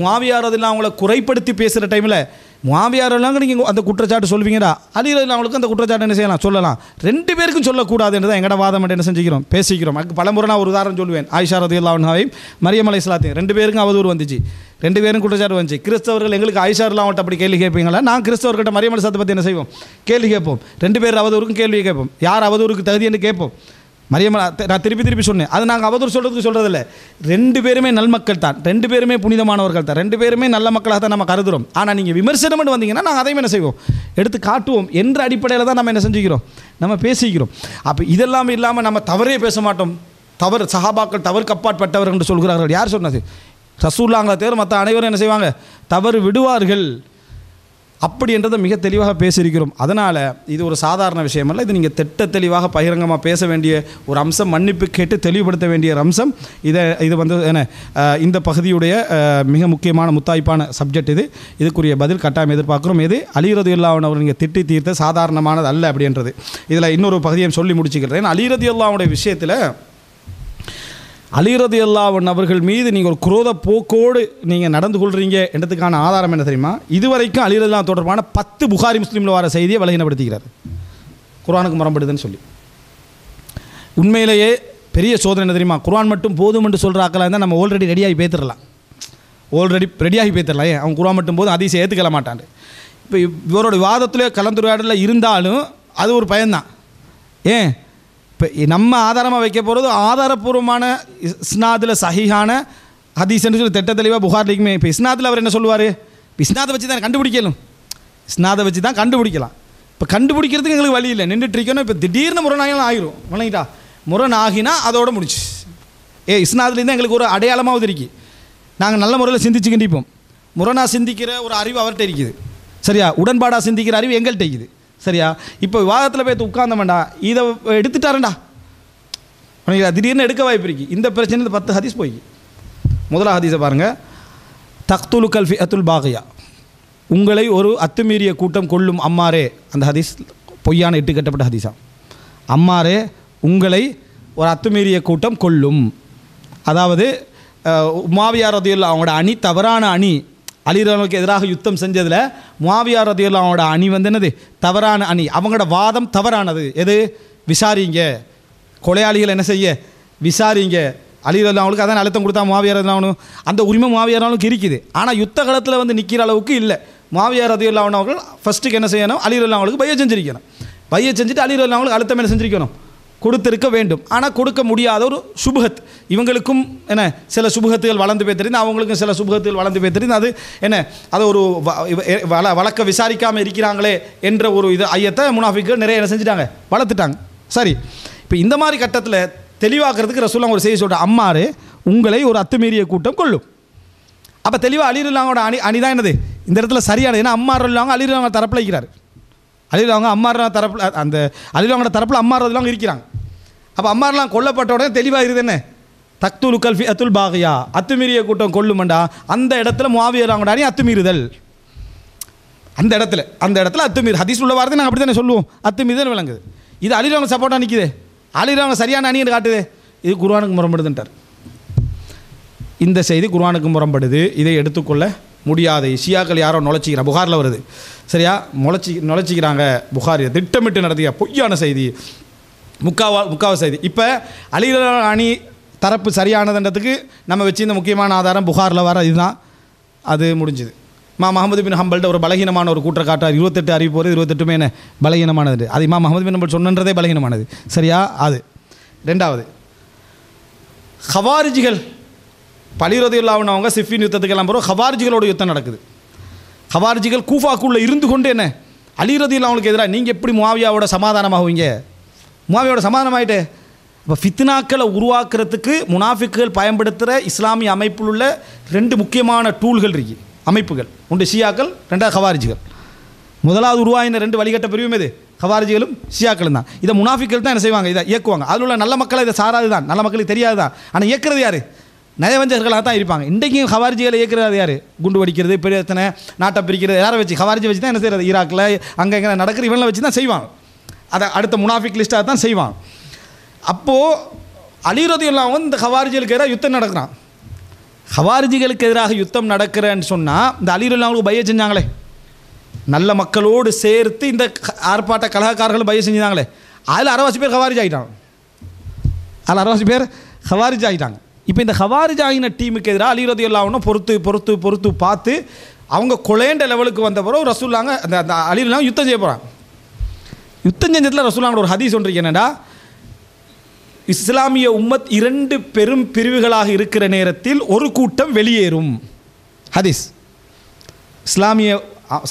முஆவியா ரதியல்லாஹு குறைப்படுத்தி பேசுகிற டைமில் முஆவியா ரதியல்லாஹு நீங்கள் அந்த குற்றச்சாட்டு சொல்வீங்கடா, அலி ரதியல்லாஹு அந்த குற்றச்சாட்டு என்ன செய்யலாம் சொல்லலாம், 2 பேருக்கும் சொல்லக்கூடாது என்று தான் எங்கட வாதம் என்ன செஞ்சுக்கிறோம் பேசிக்கிறோம். அதுக்கு பலமுறை நான் ஒரு உதாரணம் சொல்லுவேன். ஆயிஷா ரதியல்லாஹு அன்ஹாவையும் மரியம் அலைஹிஸ்ஸலாத்தையும் 2 பேருக்கும் அவதூறு வந்துச்சு, 2 பேரும் குற்றச்சாட்டு வந்துச்சு. கிறிஸ்தவர்கள் எங்களுக்கு ஆயிஷா ரதியல்லாஹு அப்படி கேள்வி கேட்பீங்களா, நான் கிறிஸ்தவர்கிட்ட மரியம் அலைஹிஸ்ஸலாத்தை பற்றி என்ன செய்வோம் கேள்வி கேட்போம். 2 பேர் அவதூறுக்கும் கேள்வி கேட்போம், யார் அவதூறுக்கு தகுதி என்று கேட்போம். மரியம் நான் திருப்பி சொன்னேன், அது நாங்கள் அவதூறு சொல்கிறதுக்கு சொல்கிறதில்ல. 2 பேருமே நல்மக்கள் தான், 2 பேருமே புனிதமானவர்கள் தான், 2 பேருமே நல்ல மக்களாக தான் நம்ம கருதுகிறோம். ஆனால் நீங்கள் விமர்சனம் பண்ணி வந்தீங்கன்னா நாங்கள் அதையும் என்ன செய்வோம் எடுத்து காட்டுவோம் என்ற அடிப்படையில் தான் நம்ம என்ன செஞ்சுக்கிறோம் நம்ம பேசிக்கிறோம். அப்போ இதெல்லாம் இல்லாமல் நம்ம தவறே பேச மாட்டோம். தவறு சஹாபாக்கள் தவறுக்கு அப்பாற்பட்டவர் என்று சொல்கிறார்கள். யார் சொன்னது? ரசூலுல்லாஹ்வை தவிர மற்ற அனைவரும் என்ன செய்வாங்க தவறு விடுவார்கள். அப்படி என்றதை மிக தெளிவாக பேசியிருக்கிறோம். அதனால் இது ஒரு சாதாரண விஷயமல்ல, இது நீங்கள் தெளிவாக பகிரங்கமாக பேச வேண்டிய ஒரு அம்சம், மன்னிப்பு கேட்டு தெளிவுபடுத்த வேண்டிய ஒரு அம்சம். இது வந்து என்ன இந்த பகுதியுடைய மிக முக்கியமான முத்தாய்ப்பான சப்ஜெக்ட். இதுக்குரிய பதில் கட்டாயம் எதிர்பார்க்குறோம். இது அலி ரலியல்லாஹு அன்ஹு நீங்கள் திட்டி தீர்த்த சாதாரணமானது அல்ல அப்படின்றது. இதில் இன்னொரு பகுதியை சொல்லி முடிச்சுக்கிறேன். அலி ரலியல்லாஹு அன்ஹுடைய விஷயத்தில் அலி ரலியல்லாஹு அன்ஹு அவர்கள் மீது நீங்கள் ஒரு குரோத போக்கோடு நீங்கள் நடந்து கொள்கிறீங்க என்றதுக்கான ஆதாரம் என்ன தெரியுமா? இதுவரைக்கும் அலி ரலியல்லாஹு அன்ஹு தொடர்பான 10 புகாரி முஸ்லீமில் வர செய்தியை பலகீனப்படுத்துகிறார், குர்ஆனுக்கு முரண்படுதுன்னு சொல்லி. உண்மையிலேயே பெரிய சோதனை என்ன தெரியுமா? குர்ஆன் மட்டும் போதும் என்று சொல்கிற ஆக்களாக இருந்தால் நம்ம ஆல்ரெடி ரெடியாகி பேத்துடலாம். ஏன் அவன் குர்ஆன் மட்டும் போதும் ஹதீஸை ஏற்றுக்கல மாட்டான். இப்போ இவரோட வாதத்திலே கலந்துரையாடலில் இருந்தாலும் அது ஒரு பயன்தான். ஏன் இப்போ நம்ம ஆதாரமாக வைக்க போகிறது ஆதாரப்பூர்வமான இஸ்னாதில் சஹீஹான ஹதீஸ் என்று சொல்லி திட்ட தெளிவாக புகார்லிக்குமே. இப்போ இஸ்னாதில் அவர் என்ன சொல்லுவார்? இஸ்னாதை வச்சு தான் கண்டுபிடிக்கணும், இஸ்னாதை வச்சு தான் கண்டுபிடிக்கலாம். இப்போ கண்டுபிடிக்கிறதுக்கு எங்களுக்கு வழி இல்லை, நின்றுட்டு இருக்கணும். இப்போ திடீர்னு முரணாகினா ஆகிரும், வணங்கிட்டா முரணாகினா அதோடு முடிச்சு. இஸ்னாதுலேருந்து எங்களுக்கு ஒரு அடையாளமாவது இருக்குது, நாங்கள் நல்ல முறையில் சிந்திச்சு கண்டிப்போம். முரணாக சிந்திக்கிற ஒரு அறிவு அவர்கிட்ட இருக்குது, சரியா? உடன்பாடாக சிந்திக்கிற அறிவு எங்கள்கிட்ட இருக்குது, சரியா? இப்போ விவாதத்தில் போய் உட்கார்ந்தோம்டா, இதை எடுத்துட்டாருண்டா, திடீர்னு எடுக்க வாய்ப்பு இருக்கு. இந்த பிரச்சனை 10 ஹதீஸ் போய். முதல் ஹதீஸை பாருங்கள். தக்துலு கல்ஃபி அத்துல் பாகியா, உங்களை ஒரு அத்துமீறிய கூட்டம் கொள்ளும் அம்மாரே. அந்த ஹதீஸ் பொய்யான 8 கட்டப்பட்ட ஹதீஸா. அம்மாரே உங்களை ஒரு அத்துமீறிய கூட்டம் கொள்ளும். அதாவது முஆவியா ரலியல்லாஹு அவங்களோட அணி தவறான அணி. அலி ரலியல்லாஹுக்கு எதிராக யுத்தம் செஞ்சதில் முஆவியா ரலியல்லாஹு அவங்களோட அணி வந்து என்னது தவறான அணி. அவங்களோட வாதம் தவறானது. எது? விசாரிங்க, கொலையாளிகள் என்ன செய்ய விசாரிங்க. அலி ரலியல்லாஹு அவங்களுக்கு அதான் அழுத்தம் கொடுத்தா முஆவியா ரலியல்லாஹு, அந்த உரிமை முஆவியா ரலியல்லாஹுக்கு இருக்குது. ஆனால் யுத்த காலத்தில் வந்து நிற்கிற அளவுக்கு இல்லை. முஆவியா ரலியல்லாஹு அவர்கள் ஃபஸ்ட்டுக்கு என்ன செய்யணும்? அலி ரலியல்லாஹு அவங்களுக்கு பைய செஞ்சிருக்கணும். பைய செஞ்சுட்டு அலி ரலியல்லாஹு அவங்களுக்கு அழுத்தம் என்ன செஞ்சிருக்கணும்? கொடுத்திருக்க வேண்டும். ஆனால் கொடுக்க முடியாத ஒரு சுபுகத். இவங்களுக்கும் என்ன சில சுபுகத்துகள் வளர்ந்து போய் தெரிந்து, அவங்களுக்கும் சில சுபுகத்துகள் வளர்ந்து போய் தெரிந்து, அது என்ன அதை ஒரு வழக்க விசாரிக்காமல் இருக்கிறாங்களே என்ற ஒரு இது ஐயத்தை முனாஃபிக்குகள் நிறைய என்ன செஞ்சுட்டாங்க, வளர்த்துட்டாங்க. சரி, இப்போ இந்த மாதிரி கட்டத்தில் தெளிவாக்குறதுக்கு ரசூலுல்லாஹ் ஒரு செய்தி சொல்கிற, அம்மாரு உங்களை ஒரு அத்துமீறிய கூட்டம் கொள்ளும். அப்போ தெளிவாக அலி ரலியல்லாஹு அணி தான் என்னது இந்த இடத்துல சரியானது. ஏன்னா அம்மார் ரலியல்லாஹு அலி ரலியல்லாஹு தரப்பில் இருக்கிறார். அலி ரலியல்லாஹு அம்மார் தரப்பில், அந்த அலி ரலியல்லாஹு தரப்பில் அம்மார் ரலியல்லாஹு இருக்கிறாங்க. அப்போ அம்மாரெலாம் கொல்லப்பட்ட உடனே தெளிவாக இருக்குது என்ன? தக்துலு கல்ஃபி அத்துல் பாகியா, அத்துமீறிய கூட்டம் கொள்ளுமண்டா. அந்த இடத்துல முஆவியா ரலியல்லாஹு அன்ஹு அத்துமீறுதல். அந்த இடத்துல அத்துமீறு. ஹதீஸ் உள்ள வார்த்தை நாங்கள் அப்படி தானே சொல்லுவோம், அத்துமீறுதல் விளங்குது. இது அலி ரலியல்லாஹு சப்போர்ட்டாக நிற்குது, அலி ரலியல்லாஹு சரியான அணின்னு காட்டுது. இது குர்ஆனுக்கு முரண்படுதுன்ட்டார். இந்த செய்தி குர்ஆனுக்கு முரண்படுது, இதை எடுத்துக்கொள்ள முடியாது. ஷியாக்கள் யாரோ நுழைச்சிக்கிறா, புகாரில் வருது, சரியா? நுழைச்சிக்கிறாங்க புகாரியை, திட்டமிட்டு நடத்திய பொய்யான செய்தி, முக்காவ செய்தி. இப்போ அலி ரலியல்லாஹு அணி தரப்பு சரியானதுன்றதுக்கு நம்ம வச்சு இந்த முக்கியமான ஆதாரம் புகாரில் வர இதுதான். அது முடிஞ்சுது. முஹம்மது பின் ஹம்பல்கிட்ட ஒரு பலகீனமான ஒரு கூற்றை காட்டார். 28 அறிவு போகிறது, 28மே என்ன பலகீனமானது. அது முஹம்மது பின் ஹம்பல் சொன்னன்றதே பலகீனமானது, சரியா? அது ரெண்டாவது. ஹவாரிஜிகள் அலி ரலியல்லாஹு அன்ஹு அவங்க சிஃபின் யுத்தத்துக்கெல்லாம் போகிறோம், ஹவாரிஜிகளோட யுத்தம் நடக்குது. ஹவாரிஜிகள் கூஃபாக்குள்ளே இருந்து கொண்டு என்ன அலி ரலியல்லாஹு அன்ஹுக்கு எதிராக நீங்கள் எப்படி முஆவியாவோட சமாதானமாகுவீங்க? முஆவியாவோட சமாதானமாகிட்டு இப்போ ஃபித்னாக்களை உருவாக்குறதுக்கு முனாஃபிக்குகள் பயன்படுத்துகிற இஸ்லாமிய அமைப்பில் உள்ள 2 முக்கியமான டூல்கள் இருக்குது, அமைப்புகள். ஒன்று ஷியாக்கள், 2 ஹவாரிஜிகள். முதலாவது உருவாயின 2 வழிகட்ட பிரிவும் எது? ஹவாரிஜிகளும் ஷியாக்களும் தான். இதை முனாஃபிக்கள் தான் என்ன செய்வாங்க, இதை இயக்குவாங்க. அதில் உள்ள நல்ல மக்களை இதை சாராது தான், நல்ல மக்களுக்கு தெரியாது தான். ஆனால் இயக்கிறது யார்? நயவஞ்சகர்களாக தான் இருப்பாங்க. இன்றைக்கும் ஹவாரிஜிகளை இயக்கிறது யார்? குண்டு வெடிக்கிறது, பெரிய எத்தனை நாட்டை பிரிக்கிறது, யாரை வச்சு? ஹவாரிஜி வச்சு தான் என்ன செய்கிறது? ஈராக்கில் அங்கே எங்கே நடக்கிற இவங்களை வச்சு தான் செய்வாங்க. அதை அடுத்த முனாஃபிக் லிஸ்ட்டாக தான் செய்வாங்க. அப்போது அலி ரலியல்லாஹு அன்ஹு இந்த ஹவாரிஜிகளுக்கு எதிராக யுத்தம் நடக்கிறான். ஹவாரிஜிகளுக்கு எதிராக யுத்தம் நடக்கிறேன்னு சொன்னால் இந்த அலி ரலியல்லாஹு அன்ஹு பைய செஞ்சாங்களே, நல்ல மக்களோடு சேர்த்து இந்த ஆர்ப்பாட்ட கலகக்காரர்களும் பைய செஞ்சாங்களே, அதில் 60 பேர் ஹவாரிஜ் ஆகிட்டாங்க. அதில் 60 பேர் ஹவாரிஜ் ஆகிட்டாங்க. இப்போ இந்த ஹவாரிஜ் ஆகின டீமுக்கு எதிராக அலி ரலியல்லாஹு அன்ஹு பொறுத்து பார்த்து அவங்க கொலேண்ட லெவலுக்கு வந்த பிறகு ரசூலுல்லாஹ் அந்த அலி ரலியல்லாஹு அன்ஹு யுத்தம் செய்ய போகிறாங்க. யுத்தம் செஞ்சதில் ரசூலுல்லாஹ் ஒரு ஹதீஸ் ஒன்று என்னடா, இஸ்லாமிய உம்மத் 2 பெரும் பிரிவுகளாக இருக்கிற நேரத்தில் ஒரு கூட்டம் வெளியேறும். ஹதீஸ். இஸ்லாமிய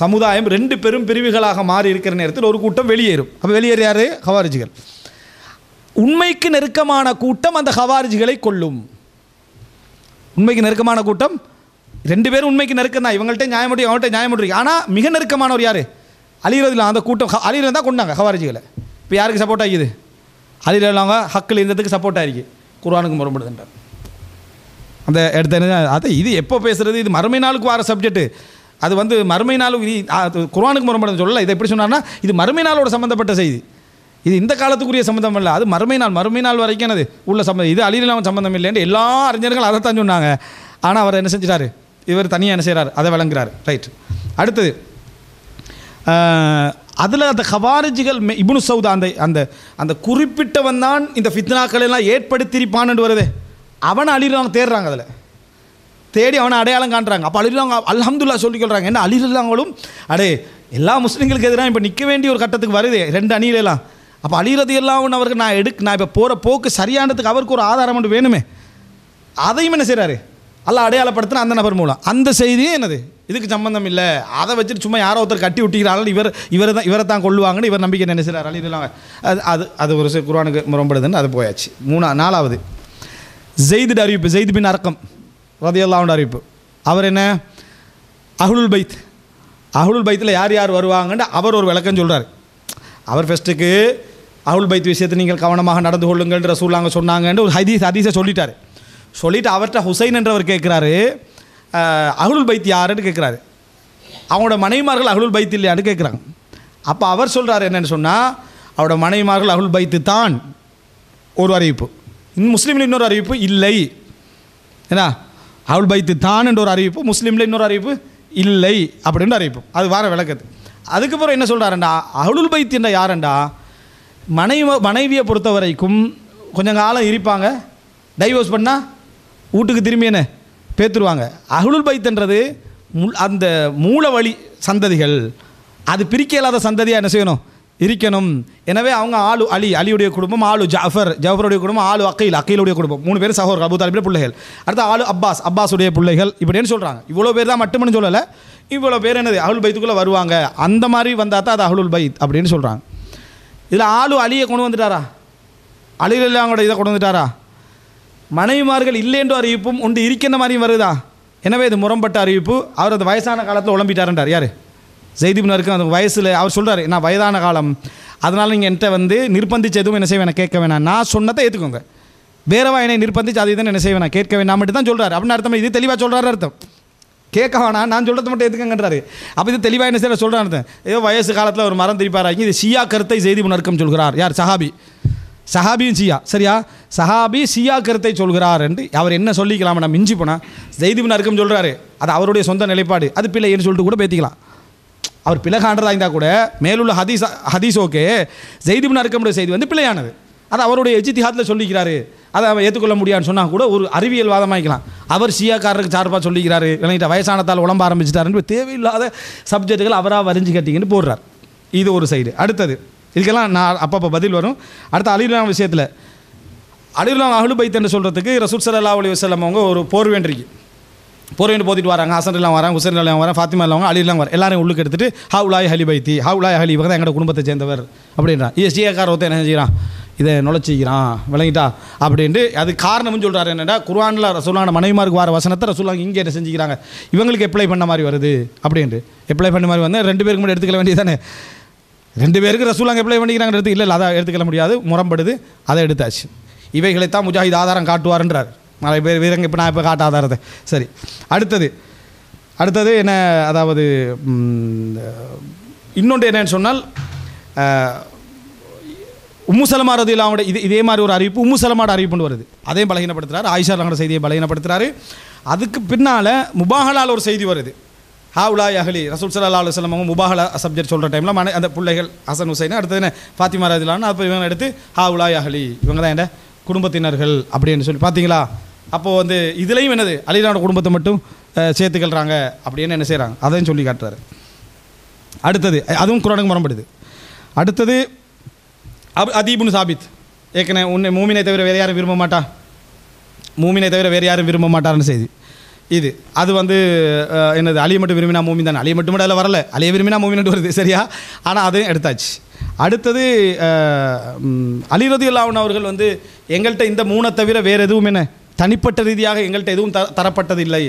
சமுதாயம் 2 பெரும் பிரிவுகளாக மாறி இருக்கிற நேரத்தில் ஒரு கூட்டம் வெளியேறும். அப்போ வெளியேற யார்? ஹவாரிஜிகள். உண்மைக்கு நெருக்கமான கூட்டம் அந்த ஹவாரிஜிகளை கொல்லும். உண்மைக்கு நெருக்கமான கூட்டம் 2 பேரும் உண்மைக்கு நெருக்கம் தான், இவங்கள்ட்ட நியாயம் முடியும், அவங்கள்ட்ட நியாயம் முடியும். ஆனால் மிக நெருக்கமானவர் யார்? அலி ரலியல்லாஹு அந்த கூட்டம் அலி ரலியல்லாஹு தான் கொண்டாங்க ஹவாரிஜிகளை. இப்போ யாருக்கு சப்போர்ட் ஆகிது? அலி ரலியல்லாஹு ஹக்கில் இருந்ததுக்கு சப்போர்ட் ஆகிருக்கு, குர்ஆனுக்கு முரண்படுதுன்றார். அந்த இடத்த அதை இது எப்போ பேசுகிறது? இது மறுமை நாளுக்கு வர சப்ஜெக்ட்டு. அது வந்து மறுமை நாளுக்கு குர்ஆனுக்கு முரண்படுதுன்னு சொல்லலை. இதை எப்படி சொன்னார்னா, இது மறுமை நாளோட சம்மந்தப்பட்ட செய்தி. இது இந்த காலத்துக்குரிய சம்மந்தம் இல்லை, அது மறுமை நாள் வரைக்கும் அது உள்ள சம்மந்தம். இது அலி ரலியல்லாஹு சம்மந்தம் இல்லைன்னு எல்லா அறிஞர்களும் அதை தான் சொன்னாங்க. ஆனால் அவர் என்ன செஞ்சிட்டாரு? இவர் தனியாக என்ன செய்கிறார்? அதை விளங்குறாரு. ரைட். அடுத்தது அதில் அந்த ஹவாரிஜிகள் இப்னு சௌதா அந்த அந்த அந்த குறிப்பிட்டவன் தான் இந்த ஃபித்னாக்கள் எல்லாம் ஏற்படுத்தியிருப்பான்னு வருது. அவனை அலி ரலியல்லாஹு தேடுறாங்க, அதில் தேடி அவனை அடையாளம் காண்றாங்க. அப்போ அலி ரலியல்லாஹு அல்ஹம்துலில்லாஹ் சொல்லிக்கொள்கிறாங்க. என்ன அலி ரலியல்லாஹுவும் அடே எல்லா முஸ்லீம்களுக்கு எதிராக இப்போ நிற்க வேண்டிய ஒரு கட்டத்துக்கு வருது 2 அணியிலெல்லாம். அப்போ அலி ரலியல்லாஹு அன்ஹு அவருக்கு நான் இப்போ போகிற போக்கு சரியானதுக்கு அவருக்கு ஒரு ஆதாரம் ஒன்று வேணுமே, அதையும் என்ன செய்கிறாரு? அல்லாஹ் அடையாளப்படுத்தின அந்த நபர் மூலம். அந்த செய்தியும் என்னது? இதுக்கு சம்பந்தம் இல்லை, அதை வச்சுட்டு சும்மா யாரோ ஒருத்தர் கட்டி விட்டிக்கிறார்கள், இவரை தான் கொள்ளுவாங்கன்னு இவர் நம்பிக்கை என்ன செய்கிறார்? அலி ரலியல்லாஹு அன்ஹு அது ஒரு குர்ஆனுக்கு முரண்படுதுன்னு அது போயாச்சு. 4வது ஸெய்த் அறிவிப்பு, ஸெய்த் பின் அர்கம் ரலியல்லாஹு அன்ஹு அறிவிப்பு. அவர் என்ன? அஹ்லுல் பைத். அஹ்லுல் பைத்தில் யார் யார் வருவாங்கன்னு அவர் ஒரு விளக்கம் சொல்கிறார். அவர் ஃபஸ்ட்டுக்கு அஹ்லுல் பைத் விஷயத்தை நீங்கள் கவனமாக நடந்து கொள்ளுங்கள் ரசூலுல்லாஹ் சொன்னாங்கன்னு ஒரு ஹதீஸை சொல்லிட்டார். சொல்லிவிட்டு அவர்கிட்ட ஹுசைன் என்றவர் கேட்குறாரு, அஹ்லுல் பைத் யாருன்னு கேட்குறாரு. அவங்களோட மனைவிமார்கள் அஹ்லுல் பைத் இல்லையான்னு கேட்குறாங்க. அப்போ அவர் சொல்கிறார் என்னென்னு சொன்னால், அவரோட மனைவிமார்கள் அஹ்லுல் பைத்து தான் ஒரு அறிவிப்பு, முஸ்லீமில் இன்னொரு அறிவிப்பு இல்லை. ஏன்னா அஹ்லுல் பைத்து தான் என்ற ஒரு அறிவிப்பு, முஸ்லீமில் இன்னொரு அறிவிப்பு இல்லை அப்படின்ற அறிவிப்பு. அது வார விளக்குது. அதுக்கப்புறம் என்ன சொல்கிறாருண்டா, அஹ்லுல் பைத் என்ற யாருண்டா, மனைவியை பொறுத்த வரைக்கும் கொஞ்சம் காலம் இருப்பாங்க, டைவோர்ஸ் பண்ணால் வீட்டுக்கு திரும்பி என்ன பேத்துருவாங்க. அஹ்லுல் பைத்ன்றது அந்த மூல வழி சந்ததிகள், அது பிரிக்க இல்லாத சந்ததியாக என்ன செய்யணும்? இருக்கணும். எனவே அவங்க அலியுடைய குடும்பம், ஜாஃபருடைய குடும்பம், அக்கீலுடைய குடும்பம், 3 பேர் சகோதரர்கள், அபூ தாலிபுடைய பிள்ளைகள். அடுத்து அப்பாஸுடைய பிள்ளைகள், இப்படின்னு சொல்கிறாங்க. இவ்வளோ பேர் தான் மட்டும்னு சொல்லலை, இவ்வளோ பேர் என்னது அஹ்லுல் பைத்துக்குள்ளே வருவாங்க. அந்த மாதிரி வந்தால் தான் அது அஹ்லுல் பைத் அப்படின்னு சொல்கிறாங்க. இதில் அலியை கொண்டு வந்துட்டாரா? அலி ரலியல்லாஹு அன்ஹு இதை கொண்டு வந்துட்டாரா? மனைவிமார்கள் இல்லை என்ற அறிவிப்பும் உண்டு இருக்கின்ற மாதிரியும் வருதா? எனவே இது முரண்பட்ட அறிவிப்பு. அவர் அந்த வயசான காலத்தில் உழம்பிட்டார்ன்றார். யார்? ஸெய்த் பின் அர்கம். அந்த வயசில் அவர் சொல்கிறார், நான் வயதான காலம், அதனால் நீங்கள் என்கிட்ட வந்து நிர்பந்திச்சு எதுவும் என்ன செய்வேன் கேட்க வேணாம், நான் சொன்னதை ஏற்றுக்கோங்க, வேறவா என்னை நிர்பந்திச்சு அதை தான் என்ன செய்வேன் கேட்க வேணாம் மட்டும் தான் சொல்கிறார். அப்படின்னு அர்த்தம் இது தெளிவாக சொல்கிறாரு அர்த்தம். கேட்க வேணாம், நான் சொல்கிறது மட்டும் எதுக்குங்கன்றாரு. அப்போ இது தெளிவாக என்ன செய்ய சொல்கிறார் அர்த்தம். ஏதோ வயசு காலத்தில் ஒரு மரம் திருப்பாராங்க. இது ஷியா கருத்தை ஸெய்த் பின் அர்கம் சொல்கிறார். யார்? சஹாபியும் ஷியா. சரியா? சஹாபி ஷியா கருத்தை சொல்கிறார் என்று அவர் என்ன சொல்லிக்கலாம். நம்ம மிஞ்சி போனால் ஸெய்த் பின் அர்கம் சொல்கிறாரு, அது அவருடைய சொந்த நிலைப்பாடு, அது பிள்ளைன்னு சொல்லிட்டு கூட பேத்திக்கலாம். அவர் பிழை காண்றதா இருந்தால் கூட மேலுள்ள ஹதீஸ் ஓகே, ஸெய்த் பின் அர்கமுடைய செய்தி வந்து பிழையானது, அது அவருடைய இஜ்திஹாத்தில் சொல்லிக்கிறாரு, அதை அவர் ஏற்றுக்கொள்ள முடியாதுன்னு சொன்னால் கூட ஒரு அறிவியல் வாதமாக்கலாம். அவர் ஷியாக்காரருக்கு சார்பாக சொல்லிக்கிறாரு, இல்லைங்கிட்ட வயசானத்தால் உடம்ப ஆரம்பிச்சிட்டாருன்னு தேவையில்லாத சப்ஜெக்டுகள் அவராக வரைஞ்சி கட்டிங்கன்னு போடுறார். இது ஒரு சைடு. அடுத்தது இதுக்கெல்லாம் நான் அப்பப்போ பதில் வரும். அடுத்த அலி ரலியல்லாஹு விஷயத்தில் அலி ரலியல்லாஹு அஹ்லுல் பைத் என்று சொல்கிறதுக்கு ரசூல் ஸல்லல்லாஹு அலைஹி வஸல்லம் அவங்க ஒரு போர் வேண்டிருக்கு, போர் வேண்டி போத்திட்டு வராங்க. ஹசன் எல்லாம் வராங்க, ஹுசைன் எல்லாம் வராங்க, ஃபாத்திமா எல்லாம் அலி எல்லாம் வர எல்லாரையும் உள்ளுக்கு எடுத்துட்டு ஹவுலாய் அலி பைத்தி, ஹவுலாய் அலி இவங்க தான் எங்களோட குடும்பத்தை சேர்ந்தவர் அப்படின்றான். ஷியாக்கார ஒருத்தர் என்ன செய்கிறான், இதை நுழைச்சிக்கிறான் விளங்கிட்டா அப்படின்ட்டு அது காரணம்னு சொல்கிறாரு. என்னடா குர்ஆனில் ரசூலுல்லாஹ் மனைவிமாருக்கு வர வசனத்தை ரசூலுல்லாஹ் இங்கே என்ன செஞ்சுக்கிறாங்க, இவங்களுக்கு அப்ளை பண்ண மாதிரி வருது அப்படின்ட்டு. அப்ளை பண்ண மாதிரி வந்தால் 2 பேருக்கு மட்டும் எடுத்துக்கல வேண்டியதானே. 2 பேருக்கு ரசூலுல்லாஹ் அப்ளை பண்ணிக்கிறாங்க எடுத்து இல்லை அதை எடுத்துக்கல முடியாது, முரம்படுது, அதை எடுத்தாச்சு. இவைகளைத்தான் முஜாஹித் ஆதாரம் காட்டுவார்ன்றார். நிறைய பேர் வீரங்க இப்போ நான் இப்போ காட்ட ஆதாரத்தை. சரி, அடுத்தது என்ன, அதாவது இன்னொன்று என்னன்னு சொன்னால் உம்மு சலமா ரலியல்லாஹு அன்ஹா இதே மாதிரி ஒரு அறிவிப்பு உம்மு சலமாவோட அறிவிப்புன்னு வருது. அதையும் பலகீனப்படுத்துகிறார். ஆயிஷா ரலியல்லாஹு செய்தியை பலகீனப்படுத்துகிறாரு. அதுக்கு பின்னால் முபாஹலால் ஒரு செய்தி வருது. ஹாவுலா அஹ்லி ரசூல் ஸல்லல்லாஹு அலைஹி வஸல்லம் அவங்க முபாஹலா சப்ஜெக்ட் சொல்கிற டைமில் அந்த பிள்ளைகள் ஹசன் ஹுசைன், அடுத்தது என்ன ஃபாத்திமா ரலியல்லாஹு அன்ஹா, அப்போ இவங்க எடுத்து ஹாவுலா அஹ்லி இவங்க தான் என்ன குடும்பத்தினர்கள் அப்படின்னு சொல்லி பார்த்தீங்களா. அப்போது வந்து இதுலேயும் என்னது அலியோட குடும்பத்தை மட்டும் சேர்த்துக்கல்றாங்க அப்படின்னு என்ன செய்கிறாங்க, அதையும் சொல்லி காட்டுறாரு. அடுத்தது அதுவும் குர்ஆனுக்கு முரண்படுது. அடுத்தது அதீபுன் சாபித் ஏற்கனவே உன்னை மூமினை தவிர வேறு யாரும் விரும்ப மாட்டா, மூமினை தவிர வேறு யாரும் விரும்ப மாட்டார்னு செய்தி. இது அது வந்து என்னது அலியை மட்டும் விரும்பினா மூமின் தானே, அலியை மட்டும் அதில் வரல, அலியை விரும்பினா மூமின்ட்டு வருது சரியா. ஆனால் அதையும் எடுத்தாச்சு. அடுத்தது அலி ரலியல்லாஹு அன்ஹு அவர்கள் வந்து எங்கள்கிட்ட இந்த 3 தவிர வேறு எதுவும் என்ன தனிப்பட்ட ரீதியாக எங்கள்கிட்ட எதுவும் தரப்பட்டது இல்லை,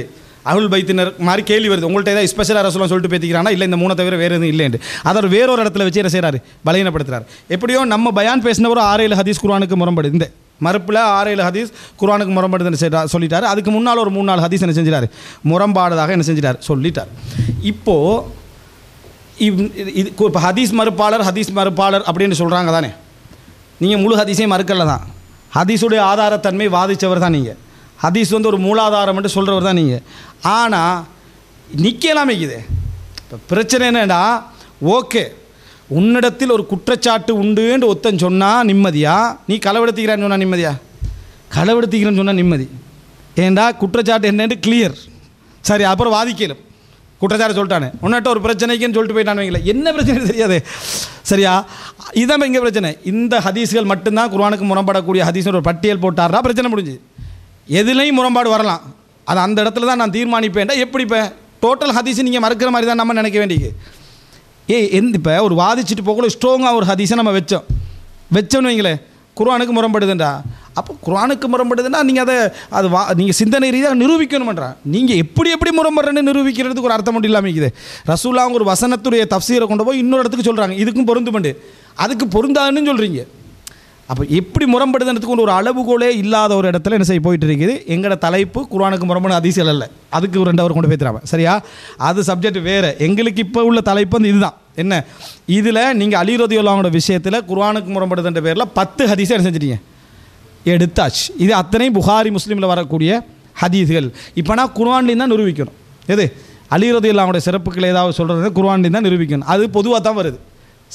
அஹ்லுல் பைத்தினர் மாதிரி கேள்வி வருது. உங்கள்கிட்ட ஏதாவது ஸ்பெஷலாக ரசூலுல்லாஹ் சொல்லிட்டு பேசிக்கிறானா, இல்லை இந்த 3 தவிர வேறு எதுவும் இல்லைன்னு அதை வேறொரு இடத்துல வச்சு என்ன செய்கிறாரு, பலகீனப்படுத்துறாரு. எப்படியோ நம்ம பயான் பேசின ஒரு 6-7 ஹதீஸ் குர்ஆனுக்கு முரண்படுது. இந்த மறுப்பில் 6-7 ஹதீஸ் குர்ஆனுக்கு முரண்படுதுன்னு சொல்லிட்டாரு. அதுக்கு முன்னால் ஒரு 3-4 ஹதீஸ் என்ன செஞ்சிட்டாரு, முரண்பாடுதாக என்ன செஞ்சிட்டார் சொல்லிட்டார். இப்போது இது இப்போ ஹதீஸ் மறுப்பாளர் அப்படின்னு சொல்கிறாங்க தானே. நீங்கள் முழு ஹதீஸையும் மறுக்கல தான், ஹதீஸுடைய ஆதாரத்தன்மை வாதித்தவர் தான் நீங்கள், ஹதீஸ் வந்து ஒரு மூலாதாரம்னு சொல்கிறவர் தான் நீங்கள். ஆனால் நிற்கலாமே இது. இப்போ பிரச்சனை என்னடா, ஓகே உன்னிடத்தில் ஒரு குற்றச்சாட்டு உண்டுன்னு ஒருத்தன் சொன்னால் நிம்மதியா, நீ களவெடுத்துக்கிறான்னு சொன்னால் நிம்மதியா, களவெடுத்துக்கிறேன்னு சொன்னால் நிம்மதி. ஏண்டா குற்றச்சாட்டு என்னன்னு கிளியர், சரி அப்புறம் வாதிக்கலும் குற்றச்சாட்டு சொல்லிட்டானே உன்னிட்ட ஒரு பிரச்சனைக்குன்னு சொல்லிட்டு போயிட்டானு வைங்களேன், என்ன பிரச்சனை தெரியாது சரியா. இதான் இங்கே பிரச்சனை. இந்த ஹதீஸ்கள் மட்டும்தான் குர்ஆனுக்கு முரண்படக்கூடிய ஹதீஸ் ஒரு பட்டியல் போட்டார்னா பிரச்சனை முடிஞ்சு. எதுலேயும் முரண்பாடு வரலாம், அது அந்த இடத்துல தான் நான் தீர்மானிப்பேன்டா. எப்படி இப்போ டோட்டல் ஹதீஸை நீங்கள் மறுக்கிற மாதிரி தான் நம்ம நினைக்க வேண்டியது. இப்போ ஒரு வாதிச்சுட்டு போகல ஸ்ட்ராங்காக ஒரு ஹதீஸை நம்ம வச்சோன்னு வைங்களேன், குர்ஆனுக்கு முரண்படுதுண்டா. அப்போ குர்ஆனுக்கு முரண்படுதுன்னா நீங்கள் அது நீங்கள் சிந்தனை ரீதியாக நிரூபிக்கணுமன்றா. நீங்கள் எப்படி முரண்படுறேன்னு நிரூபிக்கிறதுக்கு ஒரு அர்த்தம் மட்டும் இல்லாமல் இருக்குது. ரசூலுல்லாஹ் ஒரு வசனத்துடைய தஃப்சீரை கொண்டு போய் இன்னொரு இடத்துக்கு சொல்கிறாங்க, இதுக்கும் பொருந்துமண்டு, அதுக்கு பொருந்தாதுன்னு சொல்கிறீங்க. அப்போ எப்படி முரண்படுதுன்றதுக்கு ஒரு அளவுகோலே இல்லாத ஒரு இடத்துல என்ன செய்ய போயிட்டு இருக்குது. எங்களோட தலைப்பு குர்ஆனுக்கு முரண்படு ஹதீஸ்கள் அல்ல, அதுக்கு 2 ஹவர் கொண்டு போய் தராம சரியா. அது சப்ஜெக்ட் வேறு. எங்களுக்கு இப்போ உள்ள தலைப்பு வந்து இதுதான். என்ன இதில் நீங்கள் அலி ரலியல்லாஹு அன்ஹு விஷயத்தில் குர்ஆனுக்கு முரண்படுதுன்ற பேரில் 10 ஹதீஸை என்ன செஞ்சிட்டீங்க, எடுத்தாச்சு. இது அத்தனை புகாரி முஸ்லீமில் வரக்கூடிய ஹதீஸ்கள். இப்போ நான் குர்ஆன்லேயும் தான் நிரூபிக்கணும். எது அலி ரலியல்லாஹு அன்ஹுடைய சிறப்புகள் ஏதாவது சொல்கிறது குர்ஆன்லேயும் தான் நிரூபிக்கணும். அது பொதுவாக தான் வருது,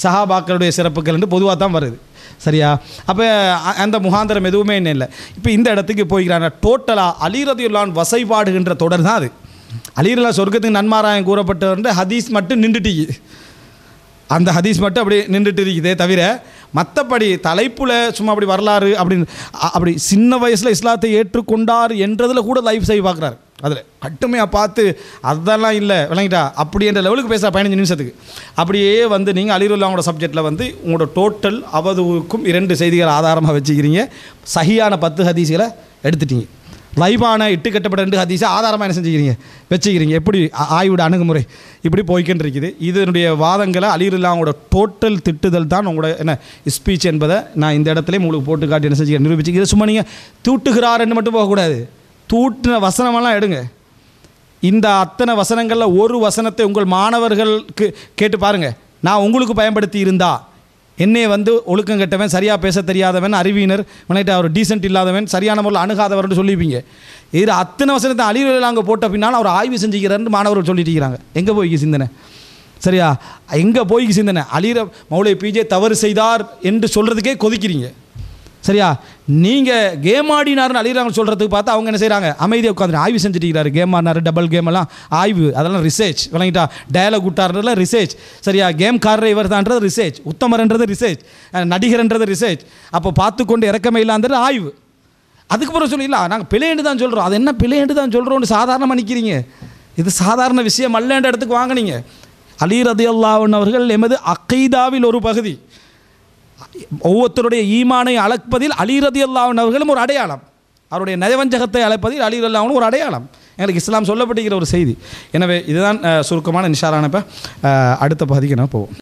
சஹாபாக்களுடைய சிறப்புகள் என்று பொதுவாக தான் வருது சரியா. அப்போ அந்த முகாந்திரம் எதுவுமே என்ன இல்லை. இப்போ இந்த இடத்துக்கு போய்கிறாங்க. டோட்டலாக அலி ரலியல்லாஹு அன்ஹு வசைபாடுகின்ற தொடர் தான் அது. அலி ரலியல்லாஹு சொர்க்கத்துக்கு நன்மாராயம் கூறப்பட்ட ஹதீஸ் மட்டும் நின்றுட்டு, அந்த ஹதீஸ் மட்டும் அப்படி நின்றுட்டு இருக்குதே தவிர மற்றபடி தலைப்பில் சும்மா அப்படி வரலாறு அப்படி சின்ன வயசில் இஸ்லாத்தை ஏற்றுக்கொண்டார் என்றதில் கூட லைஃப் செய்ய பார்க்குறாரு. அதில் கட்டுமையாக பார்த்து அதெல்லாம் இல்லை விளங்கிட்டா அப்படி என்ற லெவலுக்கு பேசுகிற 15 நிமிஷத்துக்கு அப்படியே வந்து நீங்கள் அலி ரலியல்லாஹு அன்ஹு சப்ஜெக்டில் வந்து உங்களோட டோட்டல் அவதுவுக்கும் 2 செய்திகள் ஆதாரமாக வச்சுக்கிறீங்க. சஹியான 10 ஹதீஸ்களை எடுத்துட்டீங்க. லைவான இட்டுக்கட்டப்பட்ட 2 ஹதீஸை ஆதாரமாக என்ன செஞ்சுக்கிறீங்க வச்சுக்கிறீங்க. எப்படி ஆய்வோட அணுகுமுறை இப்படி போய்கிட்டு இருக்குது. இதனுடைய வாதங்களை அலி ரலியல்லாஹு அன்ஹுவோட டோட்டல் திட்டுதல் தான் உங்களோட என்ன ஸ்பீச் என்பதை நான் இந்த இடத்துல உங்களுக்கு போட்டு காட்டி என்ன செஞ்சு நிரூபிச்சு. இதை சும்மா நீங்கள் தூட்டுகிறாருன்னு மட்டும் போகக்கூடாது, தூட்டின வசனமெல்லாம் எடுங்க. இந்த அத்தனை வசனங்களில் ஒரு வசனத்தை உங்கள் மாணவர்களுக்கு கேட்டு பாருங்கள். நான் உங்களுக்கு பயன்படுத்தி இருந்தா என்னை வந்து ஒழுக்கம் கெட்டவன், சரியாக பேச தெரியாதவன், அறிவியினர், விளையாட்டு அவர் டீசென்ட் இல்லாதவன், சரியான முறையில் அணுகாதவர்னு சொல்லிப்பீங்க. இது அத்தனை வசனத்தை அலி ரலியல்லாஹு அன்ஹு போட்ட பின்னால் அவர் ஆய்வு செஞ்சுக்கிறாருன்னு மாணவர்கள் சொல்லிட்டு இருக்கிறாங்க. எங்கே போய்க்கு சிந்தனை சரியா, எங்கே போய்க்கு சிந்தனை. மௌலை பிஜே தவறு செய்தார் என்று சொல்கிறதுக்கே கொதிக்கிறீங்க சரியா. நீங்கள் கேம் ஆடினார்னு அலி ரலியல்லாஹு அன்ஹு சொல்கிறதுக்கு பார்த்து அவங்க என்ன செய்கிறாங்க, அமைதியாக உட்காந்து ஆய்வு செஞ்சுட்டு கேம் ஆடினார், டபுள் கேம் எல்லாம் ஆய்வு, அதெல்லாம் ரிசர்ச் விளங்கிட்டா. டயலாக் விட்டார்ன்றதுல ரிசர்ச் சரியா. கேம் காரர் இவர் தான்றது ரிசர்ச், உத்தமர்ன்றது ரிசர்ச், நடிகர்ன்றது ரிசர்ச். அப்போ பார்த்து கொண்டு இறக்கமே இல்லான்றது ஆய்வு. அதுக்கப்புறம் சொல்லிடலாம் நாங்கள் பிழையண்டு தான் சொல்கிறோம். அது என்ன பிழையண்டு தான் சொல்கிறோன்னு சாதாரணமாக நிற்கிறீங்க. இது சாதாரண விஷயம் அல்லன்ற இடத்துக்கு வாங்கினீங்க. அலி ரலியல்லாஹு அன்ஹு அவர்கள் எமது அக்கீதாவில் ஒரு பகுதி. ஒவ்வொருத்தருடைய ஈமானை அளப்பதில் அலி ரலியல்லாஹு அன்ஹு அவர்களும் ஒரு அடையாளம், அவருடைய நயவஞ்சகத்தை அழைப்பதில் அலி ரலியல்லாஹு அன்ஹு ஒரு அடையாளம். எங்களுக்கு இஸ்லாம் சொல்லப்படுகிற ஒரு செய்தி. எனவே இதுதான் சுருக்கமான நிஷாரான. இப்போ அடுத்த பகுதிக்கு நான் போவோம்.